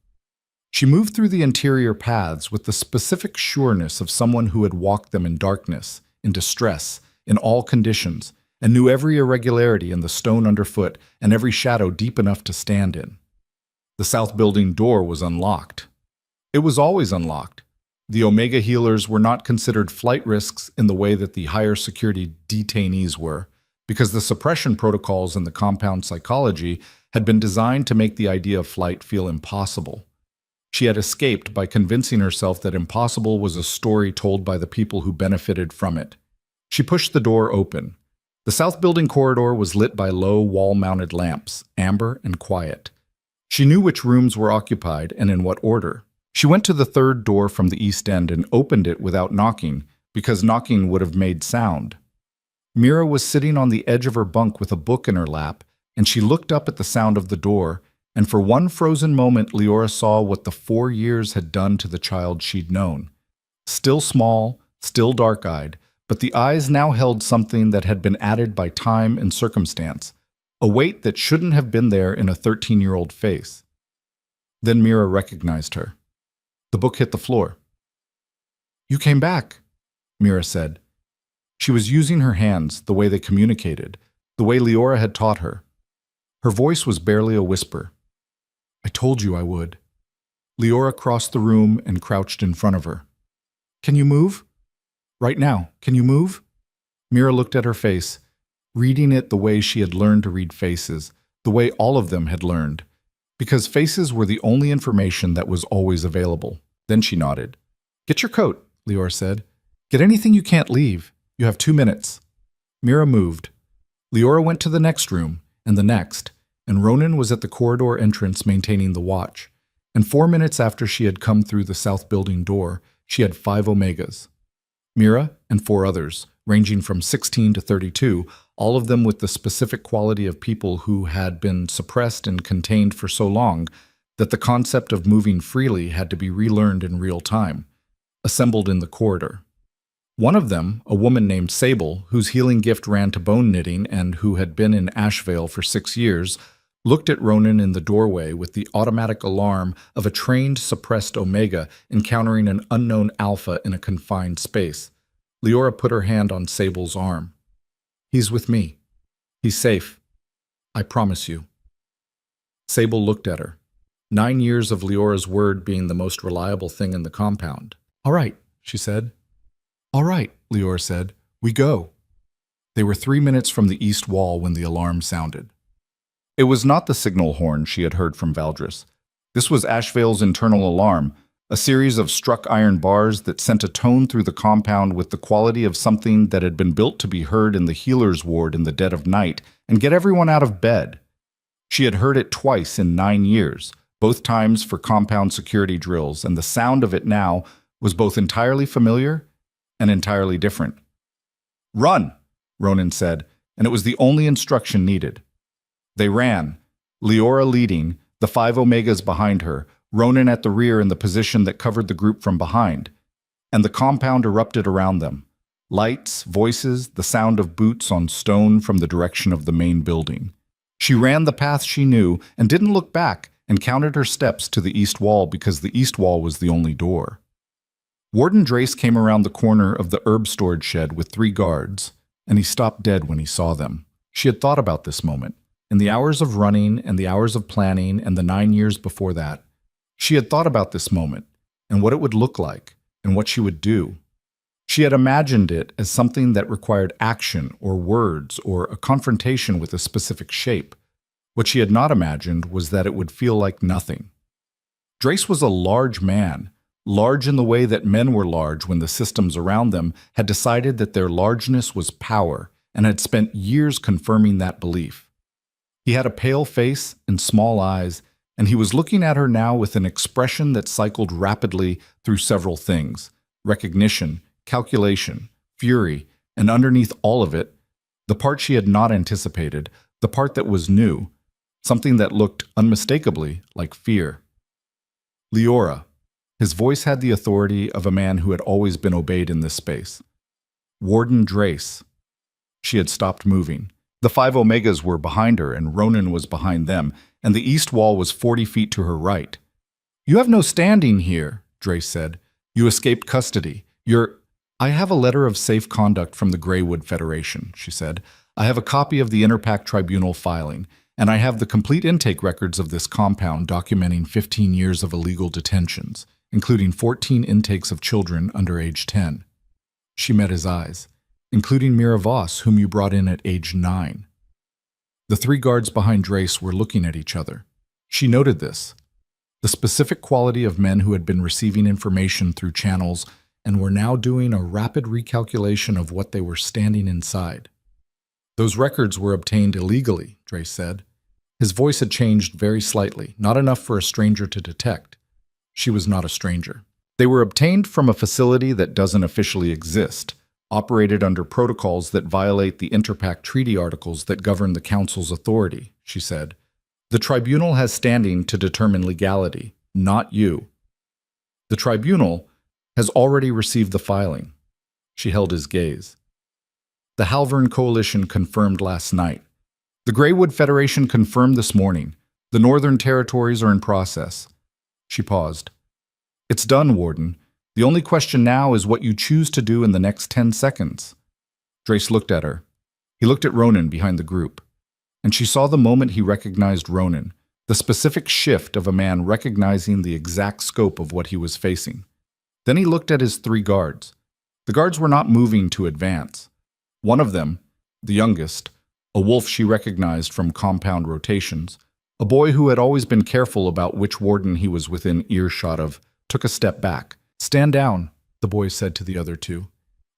Speaker 1: She moved through the interior paths with the specific sureness of someone who had walked them in darkness, in distress, in all conditions, and knew every irregularity in the stone underfoot and every shadow deep enough to stand in. The south building door was unlocked. It was always unlocked. The Omega healers were not considered flight risks in the way that the higher security detainees were, because the suppression protocols in the compound psychology had been designed to make the idea of flight feel impossible. She had escaped by convincing herself that impossible was a story told by the people who benefited from it. She pushed the door open. The south building corridor was lit by low wall-mounted lamps, amber and quiet. She knew which rooms were occupied and in what order. She went to the third door from the east end and opened it without knocking, because knocking would have made sound. Mira was sitting on the edge of her bunk with a book in her lap, and she looked up at the sound of the door, and for one frozen moment Leora saw what the 4 years had done to the child she'd known. Still small, still dark-eyed, but the eyes now held something that had been added by time and circumstance, a weight that shouldn't have been there in a 13-year-old face. Then Mira recognized her. The book hit the floor. "You came back," Mira said. She was using her hands the way they communicated, the way Leora had taught her. Her voice was barely a whisper. "I told you I would." Leora crossed the room and crouched in front of her. "Can you move? Right now, can you move?" Mira looked at her face, reading it the way she had learned to read faces, the way all of them had learned, because faces were the only information that was always available. Then she nodded. "Get your coat," Leora said. "Get anything you can't leave. You have 2 minutes." Mira moved. Leora went to the next room, and the next, and Ronan was at the corridor entrance maintaining the watch. And 4 minutes after she had come through the south building door, she had 5 Omegas. Mira and 4 others, ranging from 16 to 32, all of them with the specific quality of people who had been suppressed and contained for so long that the concept of moving freely had to be relearned in real time, assembled in the corridor. One of them, a woman named Sable, whose healing gift ran to bone knitting and who had been in Ashvale for 6 years, looked at Ronan in the doorway with the automatic alarm of a trained suppressed Omega encountering an unknown Alpha in a confined space. Leora put her hand on Sable's arm. "He's with me. He's safe. I promise you." Sable looked at her. 9 years of Leora's word being the most reliable thing in the compound. "All right," she said. "All right," Leora said. "We go." They were 3 minutes from the east wall when the alarm sounded. It was not the signal horn she had heard from Valdris. This was Ashvale's internal alarm, a series of struck iron bars that sent a tone through the compound with the quality of something that had been built to be heard in the healer's ward in the dead of night and get everyone out of bed. She had heard it twice in 9 years, both times for compound security drills, and the sound of it now was both entirely familiar and entirely different. "Run," Ronan said, and it was the only instruction needed. They ran, Leora leading, the 5 Omegas behind her, Ronan at the rear in the position that covered the group from behind, and the compound erupted around them. Lights, voices, the sound of boots on stone from the direction of the main building. She ran the path she knew and didn't look back and counted her steps to the east wall because the east wall was the only door. Warden Drace came around the corner of the herb storage shed with 3 guards, and he stopped dead when he saw them. She had thought about this moment. In the hours of running and the hours of planning and the 9 years before that, she had thought about this moment and what it would look like and what she would do. She had imagined it as something that required action or words or a confrontation with a specific shape. What she had not imagined was that it would feel like nothing. Drace was a large man, large in the way that men were large when the systems around them had decided that their largeness was power and had spent years confirming that belief. He had a pale face and small eyes, and he was looking at her now with an expression that cycled rapidly through several things: recognition, calculation, fury, and underneath all of it, The part she had not anticipated, the part that was new, something that looked unmistakably like fear. Leora. His voice had the authority of a man who had always been obeyed in this space. Warden Drace. She had stopped moving. The 5 Omegas were behind her, and Ronan was behind them, and the east wall was 40 feet to her right. "You have no standing here," Drace said. "You escaped custody. I have a letter of safe conduct from the Greywood Federation," she said. "I have a copy of the Interpact Tribunal filing, and I have the complete intake records of this compound documenting 15 years of illegal detentions, including 14 intakes of children under age 10. She met his eyes. "Including Mira Voss, whom you brought in at age 9. The 3 guards behind Drace were looking at each other. She noted this. The specific quality of men who had been receiving information through channels and were now doing a rapid recalculation of what they were standing inside. "Those records were obtained illegally," Drace said. His voice had changed very slightly, not enough for a stranger to detect. She was not a stranger. "They were obtained from a facility that doesn't officially exist, operated under protocols that violate the Interpact Treaty articles that govern the Council's authority," she said. "The Tribunal has standing to determine legality, not you. The Tribunal has already received the filing." She held his gaze. "The Halvern Coalition confirmed last night. The Greywood Federation confirmed this morning. The Northern Territories are in process." She paused. "It's done, Warden. The only question now is what you choose to do in the next 10 seconds. Drace looked at her. He looked at Ronan behind the group. And she saw the moment he recognized Ronan, the specific shift of a man recognizing the exact scope of what he was facing. Then he looked at his 3 guards. The guards were not moving to advance. One of them, the youngest, a wolf she recognized from compound rotations, a boy who had always been careful about which warden he was within earshot of, took a step back. "Stand down," the boy said to the other 2.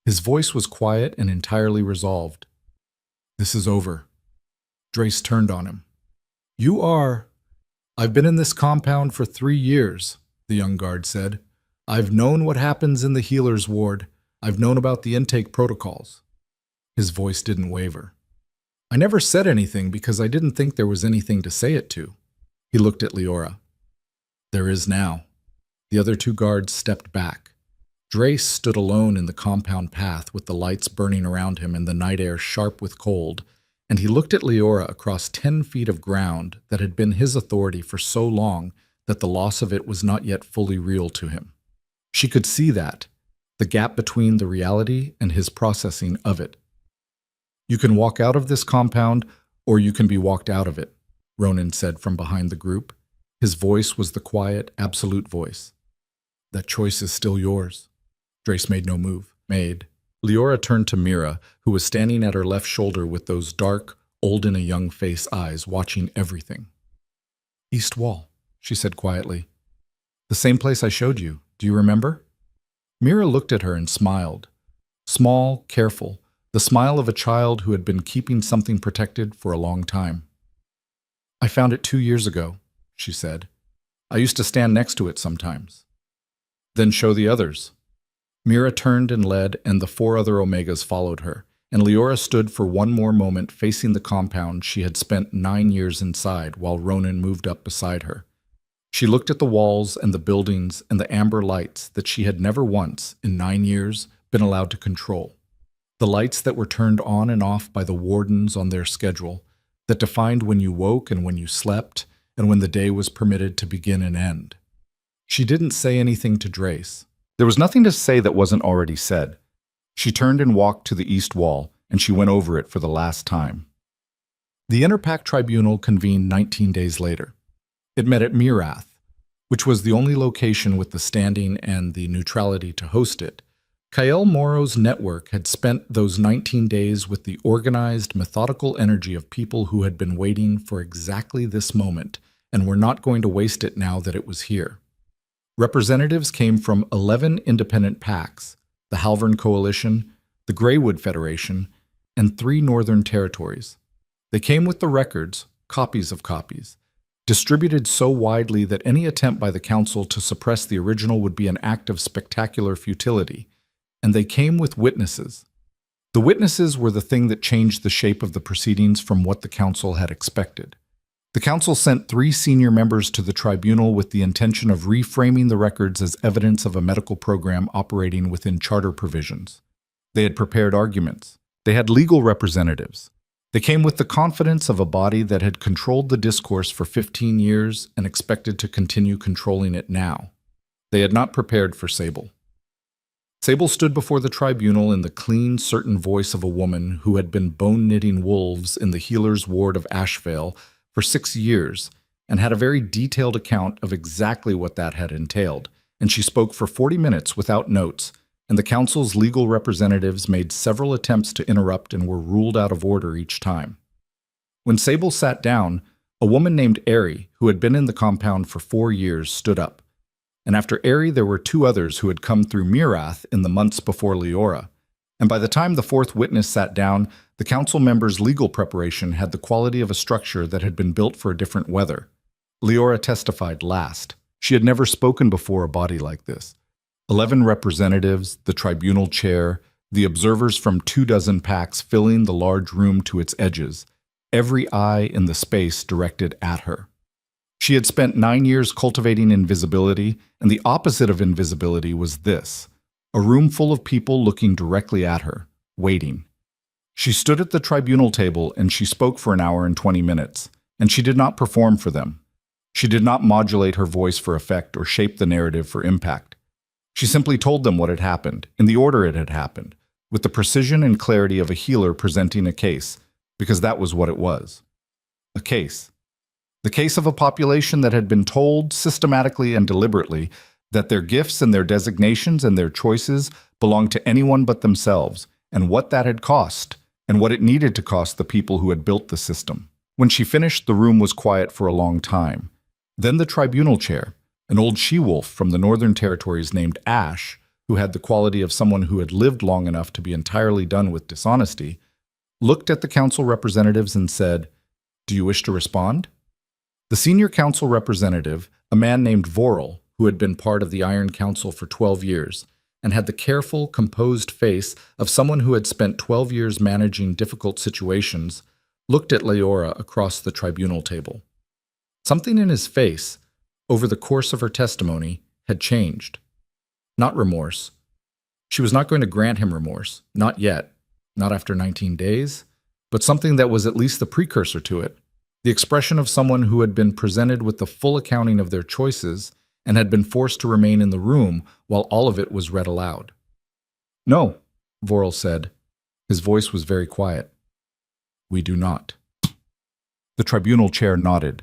Speaker 1: His voice was quiet and entirely resolved. "This is over." Drace turned on him. "You are—" "I've been in this compound for 3 years," the young guard said. "I've known what happens in the healer's ward. I've known about the intake protocols." His voice didn't waver. "I never said anything because I didn't think there was anything to say it to." He looked at Leora. "There is now." The other 2 guards stepped back. Drace stood alone in the compound path with the lights burning around him and the night air sharp with cold, and he looked at Leora across 10 feet of ground that had been his authority for so long that the loss of it was not yet fully real to him. She could see that, the gap between the reality and his processing of it. "You can walk out of this compound, or you can be walked out of it," Ronan said from behind the group. His voice was the quiet, absolute voice. "That choice is still yours." Drace made no move. Leora turned to Mira, who was standing at her left shoulder with those dark, old-in-a-young-face eyes watching everything. "East Wall," she said quietly. "The same place I showed you. Do you remember?" Mira looked at her and smiled. Small, careful, the smile of a child who had been keeping something protected for a long time. "I found it 2 years ago," she said. "I used to stand next to it sometimes." "Then show the others." Mira turned and led, and the 4 other Omegas followed her, and Leora stood for one more moment facing the compound she had spent 9 years inside while Ronan moved up beside her. She looked at the walls and the buildings and the amber lights that she had never once, in 9 years, been allowed to control. The lights that were turned on and off by the wardens on their schedule, that defined when you woke and when you slept, and when the day was permitted to begin and end. She didn't say anything to Drace. There was nothing to say that wasn't already said. She turned and walked to the east wall, and she went over it for the last time. The Interpact Tribunal convened 19 days later. It met at Mirath, which was the only location with the standing and the neutrality to host it. Kael Moro's network had spent those 19 days with the organized, methodical energy of people who had been waiting for exactly this moment and were not going to waste it now that it was here. Representatives came from 11 independent pacts, the Halvern Coalition, the Greywood Federation, and 3 Northern Territories. They came with the records, copies of copies, distributed so widely that any attempt by the Council to suppress the original would be an act of spectacular futility, and they came with witnesses. The witnesses were the thing that changed the shape of the proceedings from what the council had expected. The council sent 3 senior members to the tribunal with the intention of reframing the records as evidence of a medical program operating within charter provisions. They had prepared arguments. They had legal representatives. They came with the confidence of a body that had controlled the discourse for 15 years and expected to continue controlling it now. They had not prepared for Sable. Sable stood before the tribunal in the clean, certain voice of a woman who had been bone-knitting wolves in the healer's ward of Ashvale for 6 years and had a very detailed account of exactly what that had entailed, and she spoke for 40 minutes without notes, and the council's legal representatives made several attempts to interrupt and were ruled out of order each time. When Sable sat down, a woman named Ari, who had been in the compound for 4 years, stood up. And after Ari, there were 2 others who had come through Mirath in the months before Leora. And by the time the 4th witness sat down, the council members' legal preparation had the quality of a structure that had been built for a different weather. Leora testified last. She had never spoken before a body like this. 11 representatives, the tribunal chair, the observers from 24 packs filling the large room to its edges, every eye in the space directed at her. She had spent 9 years cultivating invisibility, and the opposite of invisibility was this: a room full of people looking directly at her, waiting. She stood at the tribunal table and she spoke for an hour and 20 minutes, and she did not perform for them. She did not modulate her voice for effect or shape the narrative for impact. She simply told them what had happened, in the order it had happened, with the precision and clarity of a healer presenting a case, because that was what it was. A case. The case of a population that had been told systematically and deliberately that their gifts and their designations and their choices belonged to anyone but themselves, and what that had cost, and what it needed to cost the people who had built the system. When she finished, the room was quiet for a long time. Then the tribunal chair, an old she-wolf from the Northern Territories named Ash, who had the quality of someone who had lived long enough to be entirely done with dishonesty, looked at the council representatives and said, "Do you wish to respond?" The senior council representative, a man named Vorel, who had been part of the Iron Council for 12 years, and had the careful, composed face of someone who had spent 12 years managing difficult situations, looked at Leora across the tribunal table. Something in his face, over the course of her testimony, had changed. Not remorse. She was not going to grant him remorse, not yet, not after 19 days, but something that was at least the precursor to it. The expression of someone who had been presented with the full accounting of their choices and had been forced to remain in the room while all of it was read aloud. "No," Vorel said. His voice was very quiet. "We do not." The tribunal chair nodded.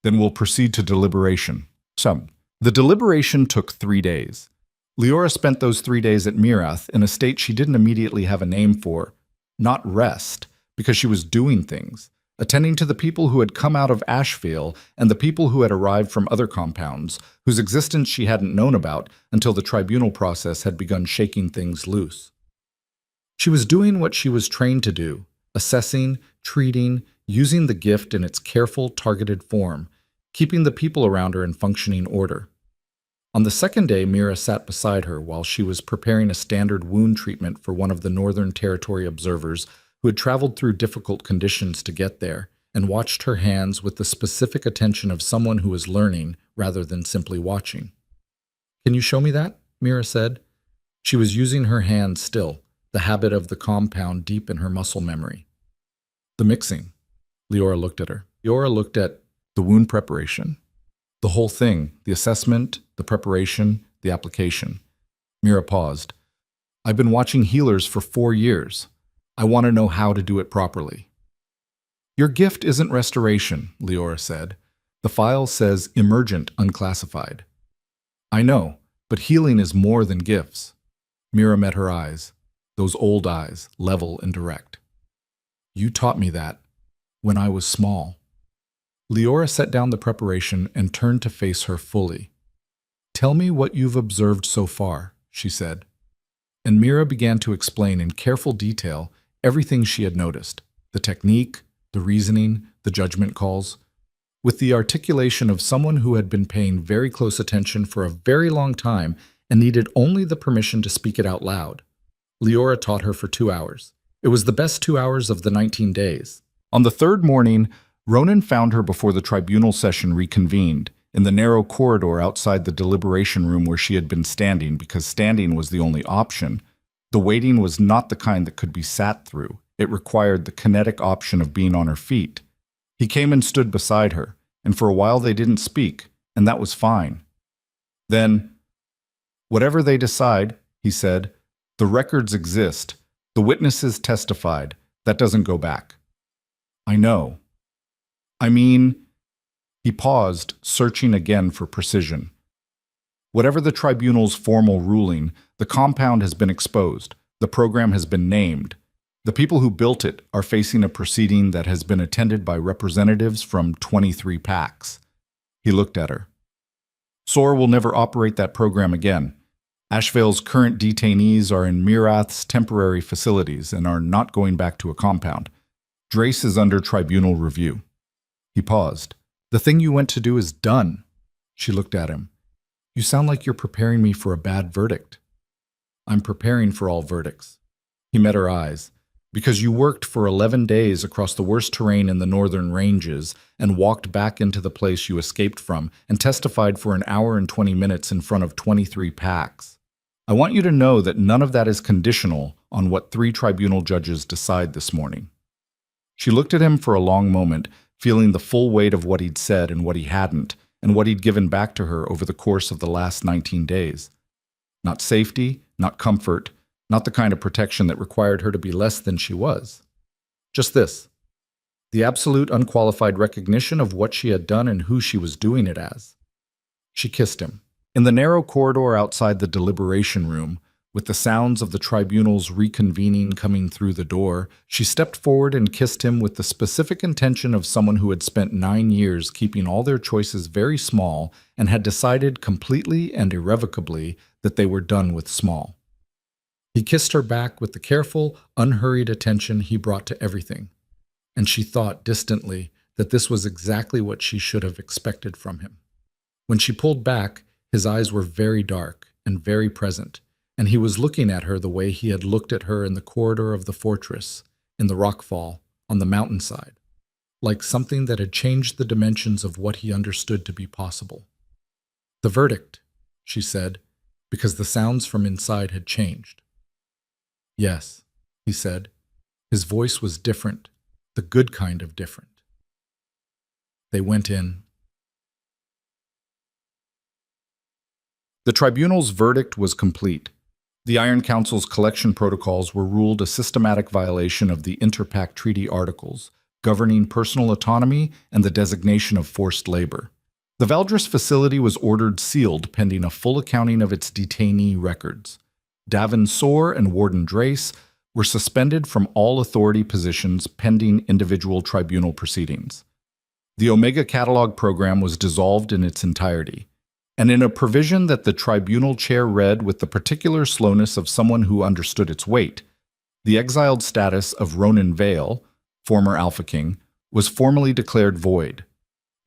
Speaker 1: "Then we'll proceed to deliberation." The deliberation took 3 days. Leora spent those 3 days at Mirath in a state she didn't immediately have a name for, not rest, because she was doing things, attending to the people who had come out of Ashvale and the people who had arrived from other compounds, whose existence she hadn't known about until the tribunal process had begun shaking things loose. She was doing what she was trained to do, assessing, treating, using the gift in its careful, targeted form, keeping the people around her in functioning order. On the second day, Mira sat beside her while she was preparing a standard wound treatment for one of the Northern Territory observers who had traveled through difficult conditions to get there, and watched her hands with the specific attention of someone who was learning rather than simply watching. "Can you show me that?" Mira said. She was using her hands still, the habit of the compound deep in her muscle memory. "The mixing." Leora looked at her. Leora looked at the wound preparation. The whole thing, the assessment, the preparation, the application. Mira paused. "I've been watching healers for 4 years. I want to know how to do it properly." "Your gift isn't restoration," Leora said. "The file says emergent unclassified." "I know, but healing is more than gifts." Mira met her eyes, those old eyes, level and direct. "You taught me that when I was small." Leora set down the preparation and turned to face her fully. "Tell me what you've observed so far," she said. And Mira began to explain in careful detail everything she had noticed, the technique, the reasoning, the judgment calls, with the articulation of someone who had been paying very close attention for a very long time and needed only the permission to speak it out loud. Leora taught her for 2 hours. It was the best 2 hours of the 19 days. On the third morning, Ronan found her before the tribunal session reconvened, in the narrow corridor outside the deliberation room where she had been standing because standing was the only option. The waiting was not the kind that could be sat through. It required the kinetic option of being on her feet. He came and stood beside her, and for a while they didn't speak, and that was fine. Then, "Whatever they decide," he said, "the records exist. The witnesses testified. That doesn't go back." "I know. I mean," he paused, searching again for precision. "Whatever the tribunal's formal ruling, the compound has been exposed. The program has been named. The people who built it are facing a proceeding that has been attended by representatives from 23 PACs. He looked at her. "SOAR will never operate that program again. Ashvale's current detainees are in Mirath's temporary facilities and are not going back to a compound. Drace is under tribunal review." He paused. "The thing you went to do is done." She looked at him. "You sound like you're preparing me for a bad verdict." "I'm preparing for all verdicts." He met her eyes. "Because you worked for 11 days across the worst terrain in the northern ranges and walked back into the place you escaped from and testified for an hour and 20 minutes in front of 23 PACs. I want you to know that none of that is conditional on what 3 tribunal judges decide this morning." She looked at him for a long moment, feeling the full weight of what he'd said and what he hadn't, and what he'd given back to her over the course of the last 19 days. Not safety, not comfort, not the kind of protection that required her to be less than she was. Just this: the absolute unqualified recognition of what she had done and who she was doing it as. She kissed him. In the narrow corridor outside the deliberation room, with the sounds of the tribunal's reconvening coming through the door, she stepped forward and kissed him with the specific intention of someone who had spent 9 years keeping all their choices very small and had decided completely and irrevocably that they were done with small. He kissed her back with the careful, unhurried attention he brought to everything, and she thought distantly that this was exactly what she should have expected from him. When she pulled back, his eyes were very dark and very present, and he was looking at her the way he had looked at her in the corridor of the fortress, in the rockfall, on the mountainside, like something that had changed the dimensions of what he understood to be possible. "The verdict," she said, because the sounds from inside had changed. "Yes," he said. His voice was different, the good kind of different. They went in. The tribunal's verdict was complete. The Iron Council's collection protocols were ruled a systematic violation of the Interpact Treaty articles, governing personal autonomy and the designation of forced labor. The Valdris facility was ordered sealed pending a full accounting of its detainee records. Davin Soar and Warden Drace were suspended from all authority positions pending individual tribunal proceedings. The Omega Catalog program was dissolved in its entirety, and in a provision that the tribunal chair read with the particular slowness of someone who understood its weight, the exiled status of Ronan Vale, former Alpha King, was formally declared void.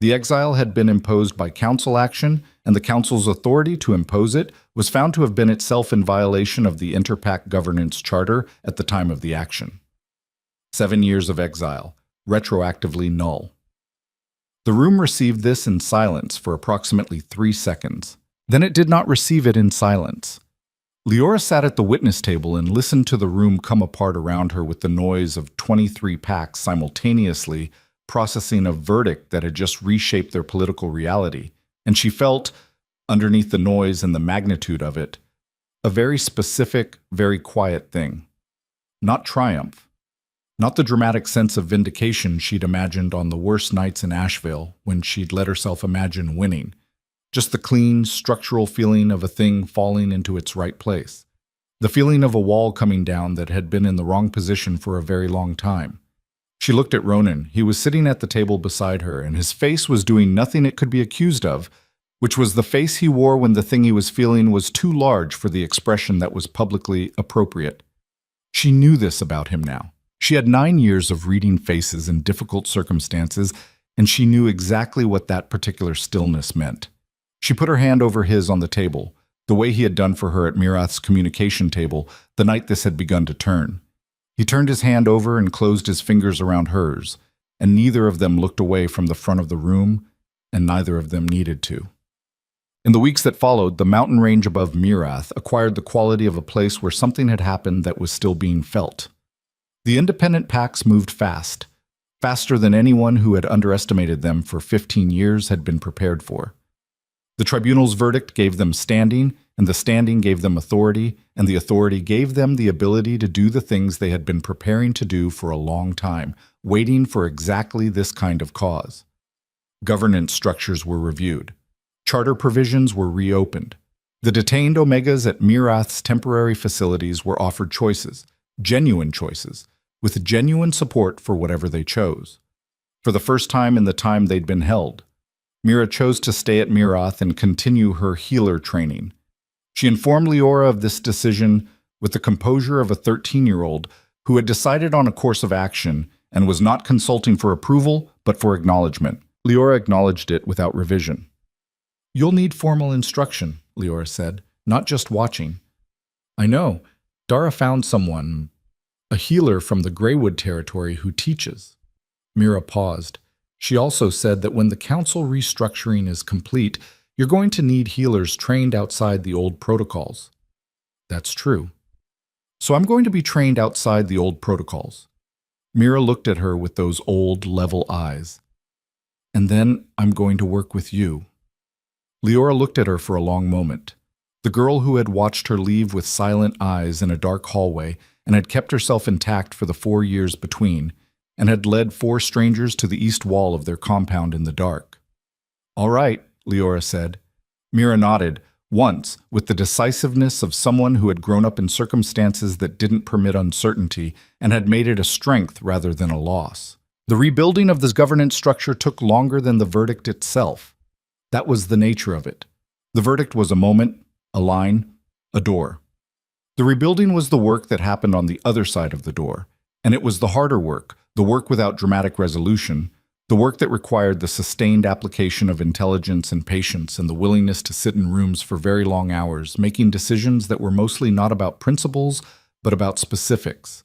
Speaker 1: The exile had been imposed by council action, and the council's authority to impose it was found to have been itself in violation of the Interpact Governance Charter at the time of the action. 7 years of exile, retroactively null. The room received this in silence for approximately 3 seconds. Then it did not receive it in silence. Leora sat at the witness table and listened to the room come apart around her with the noise of 23 PACs simultaneously processing a verdict that had just reshaped their political reality, and she felt, underneath the noise and the magnitude of it, a very specific, very quiet thing. Not triumph. Not the dramatic sense of vindication she'd imagined on the worst nights in Ashvale when she'd let herself imagine winning. Just the clean, structural feeling of a thing falling into its right place. The feeling of a wall coming down that had been in the wrong position for a very long time. She looked at Ronan. He was sitting at the table beside her, and his face was doing nothing it could be accused of, which was the face he wore when the thing he was feeling was too large for the expression that was publicly appropriate. She knew this about him now. She had 9 years of reading faces in difficult circumstances, and she knew exactly what that particular stillness meant. She put her hand over his on the table, the way he had done for her at Mirath's communication table the night this had begun to turn. He turned his hand over and closed his fingers around hers, and neither of them looked away from the front of the room, and neither of them needed to. In the weeks that followed, the mountain range above Mirath acquired the quality of a place where something had happened that was still being felt. The independent packs moved fast, faster than anyone who had underestimated them for 15 years had been prepared for. The tribunal's verdict gave them standing, and the standing gave them authority, and the authority gave them the ability to do the things they had been preparing to do for a long time, waiting for exactly this kind of cause. Governance structures were reviewed. Charter provisions were reopened. The detained Omegas at Mirath's temporary facilities were offered choices, genuine choices, with genuine support for whatever they chose. For the first time in the time they'd been held, Mira chose to stay at Mirath and continue her healer training. She informed Leora of this decision with the composure of a 13-year-old who had decided on a course of action and was not consulting for approval, but for acknowledgement. Leora acknowledged it without revision. "You'll need formal instruction," Leora said, "not just watching." "I know. Dara found someone, a healer from the Greywood territory who teaches." Mira paused. She also said that when the council restructuring is complete, you're going to need healers trained outside the old protocols. That's true. So I'm going to be trained outside the old protocols. Mira looked at her with those old, level eyes. And then I'm going to work with you. Leora looked at her for a long moment. The girl who had watched her leave with silent eyes in a dark hallway and had kept herself intact for the 4 years between, and had led 4 strangers to the east wall of their compound in the dark. "All right," Leora said. Mira nodded, once, with the decisiveness of someone who had grown up in circumstances that didn't permit uncertainty and had made it a strength rather than a loss. The rebuilding of this governance structure took longer than the verdict itself. That was the nature of it. The verdict was a moment, a line, a door. The rebuilding was the work that happened on the other side of the door, and it was the harder work, the work without dramatic resolution, the work that required the sustained application of intelligence and patience and the willingness to sit in rooms for very long hours, making decisions that were mostly not about principles, but about specifics.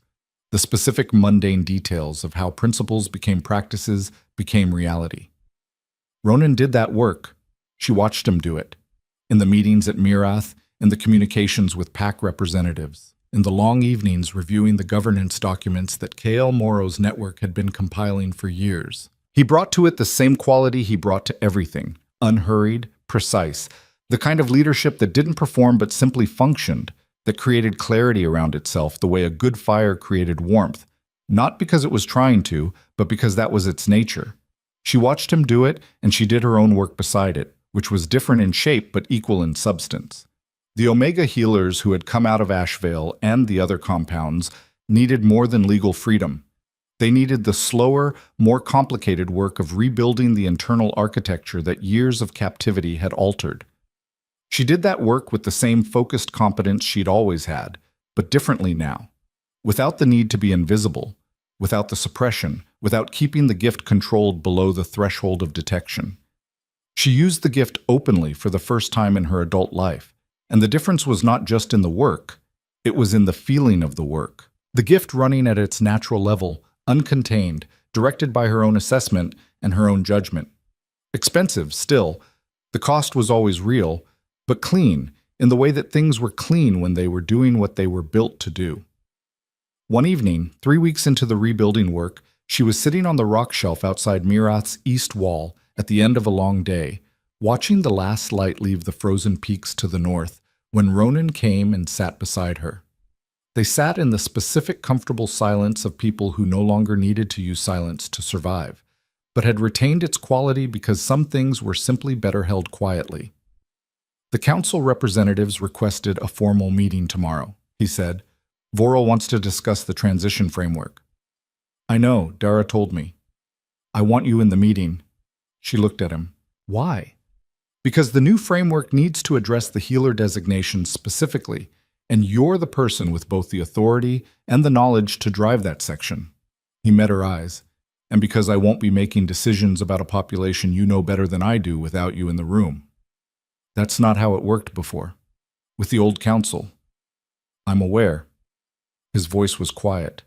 Speaker 1: The specific mundane details of how principles became practices, became reality. Ronan did that work. She watched him do it. In the meetings at Mirath, in the communications with PAC representatives, in the long evenings reviewing the governance documents that KL Morrow's network had been compiling for years. He brought to it the same quality he brought to everything, unhurried, precise, the kind of leadership that didn't perform but simply functioned, that created clarity around itself the way a good fire created warmth, not because it was trying to, but because that was its nature. She watched him do it, and she did her own work beside it, which was different in shape but equal in substance. The Omega healers who had come out of Ashvale and the other compounds needed more than legal freedom. They needed the slower, more complicated work of rebuilding the internal architecture that years of captivity had altered. She did that work with the same focused competence she'd always had, but differently now, without the need to be invisible, without the suppression, without keeping the gift controlled below the threshold of detection. She used the gift openly for the first time in her adult life, and the difference was not just in the work, it was in the feeling of the work. The gift running at its natural level, uncontained, directed by her own assessment and her own judgment. Expensive, still. The cost was always real, but clean, in the way that things were clean when they were doing what they were built to do. One evening, 3 weeks into the rebuilding work, she was sitting on the rock shelf outside Mirath's east wall at the end of a long day, watching the last light leave the frozen peaks to the north, when Ronan came and sat beside her. They sat in the specific comfortable silence of people who no longer needed to use silence to survive, but had retained its quality because some things were simply better held quietly. "The council representatives requested a formal meeting tomorrow," he said. "Vorel wants to discuss the transition framework." "I know, Dara told me." "I want you in the meeting." She looked at him. "Why?" "Because the new framework needs to address the healer designation specifically, and you're the person with both the authority and the knowledge to drive that section." He met her eyes. "And because I won't be making decisions about a population you know better than I do without you in the room." "That's not how it worked before." With the old council. I'm aware. His voice was quiet.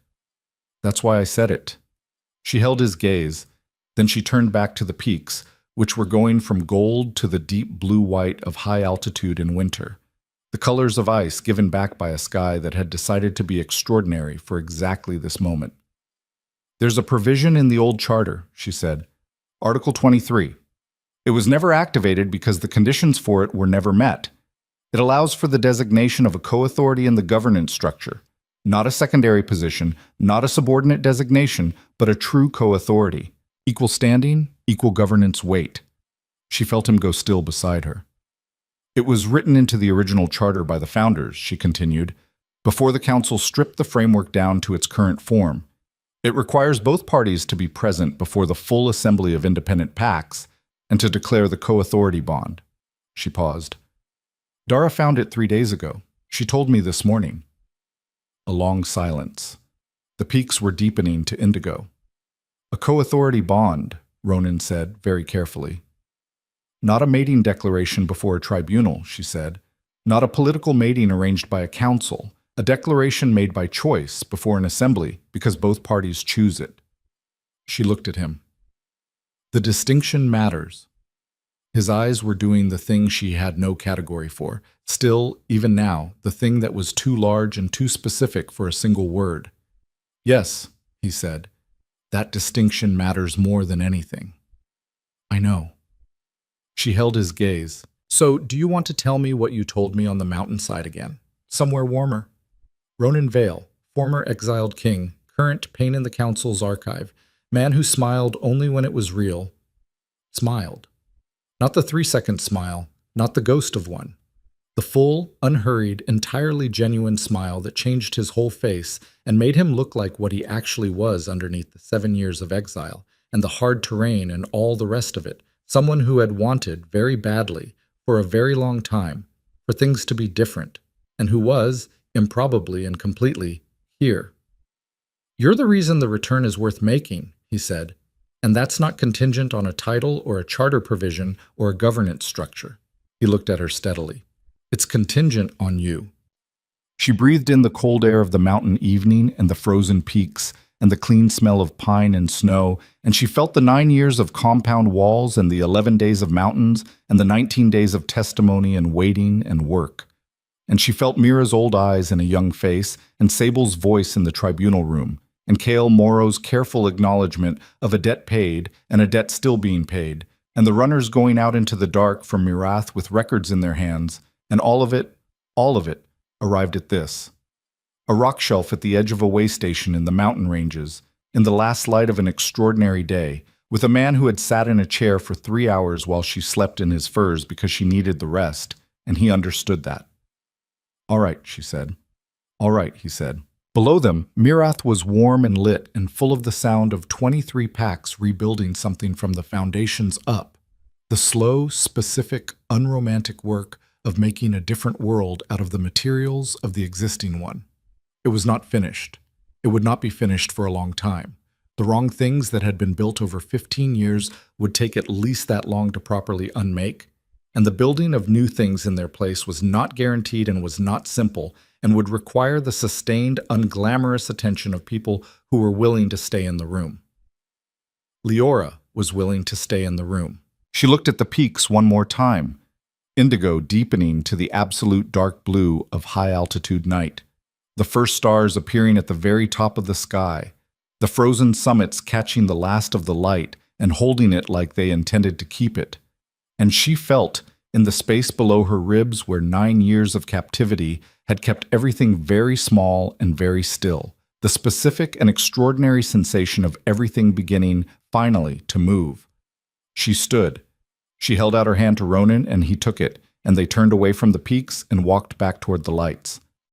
Speaker 1: That's why I said it. She held his gaze, then she turned back to the peaks, which were going from gold to the deep blue-white of high altitude in winter, the colors of ice given back by a sky that had decided to be extraordinary for exactly this moment. There's a provision in the old charter, she said. Article 23. It was never activated because the conditions for it were never met. It allows for the designation of a co-authority in the governance structure, not a secondary position, not a subordinate designation, but a true co-authority. Equal standing, equal governance weight. She felt him go still beside her. It was written into the original charter by the founders, she continued, before the council stripped the framework down to its current form. It requires both parties to be present before the full assembly of independent pacts and to declare the co-authority bond. She paused. Dara found it 3 days ago. She told me this morning. A long silence. The peaks were deepening to indigo. A co-authority bond, Ronan said very carefully. Not a mating declaration before a tribunal, she said. Not a political mating arranged by a council. A declaration made by choice before an assembly because both parties choose it. She looked at him. The distinction matters. His eyes were doing the thing she had no category for. Still, even now, the thing that was too large and too specific for a single word. Yes, he said. That distinction matters more than anything. I know. She held his gaze. So, do you want to tell me what you told me on the mountainside again? Somewhere warmer. Ronan Vale, former exiled king, current pain in the council's archive, man who smiled only when it was real. Smiled. Not the 3-second smile, not the ghost of one. The full, unhurried, entirely genuine smile that changed his whole face and made him look like what he actually was underneath the 7 years of exile and the hard terrain and all the rest of it. Someone who had wanted very badly, for a very long time, for things to be different, and who was, improbably and completely, here. You're the reason the return is worth making, he said, and that's not contingent on a title or a charter provision or a governance structure. He looked at her steadily. It's contingent on you. She breathed in the cold air of the mountain evening and the frozen peaks and the clean smell of pine and snow, and she felt the 9 years of compound walls and the 11 days of mountains and the 19 days of testimony and waiting and work. And she felt Mira's old eyes in a young face and Sable's voice in the tribunal room, and Cale Morrow's careful acknowledgement of a debt paid and a debt still being paid, and the runners going out into the dark from Mirath with records in their hands, and all of it, arrived at this. A rock shelf at the edge of a way station in the mountain ranges, in the last light of an extraordinary day, with a man who had sat in a chair for 3 hours while she slept in his furs because she needed the rest, and he understood that. All right, she said. All right, he said. Below them, Mirath was warm and lit and full of the sound of 23 packs rebuilding something from the foundations up, the slow, specific, unromantic work of making a different world out of the materials of the existing one. It was not finished. It would not be finished for a long time. The wrong things that had been built over 15 years would take at least that long to properly unmake, and the building of new things in their place was not guaranteed and was not simple, and would require the sustained, unglamorous attention of people who were willing to stay in the room. Leora was willing to stay in the room. She looked at the peaks one more time, indigo deepening to the absolute dark blue of high-altitude night, the first stars appearing at the very top of the sky, the frozen summits catching the last of the light and holding it like they intended to keep it. And she felt, in the space below her ribs where 9 years of captivity had kept everything very small and very still, the specific and extraordinary sensation of everything beginning, finally, to move. She stood. She held out her hand to Ronan, and he took it, and they turned away from the peaks and walked back toward the lights.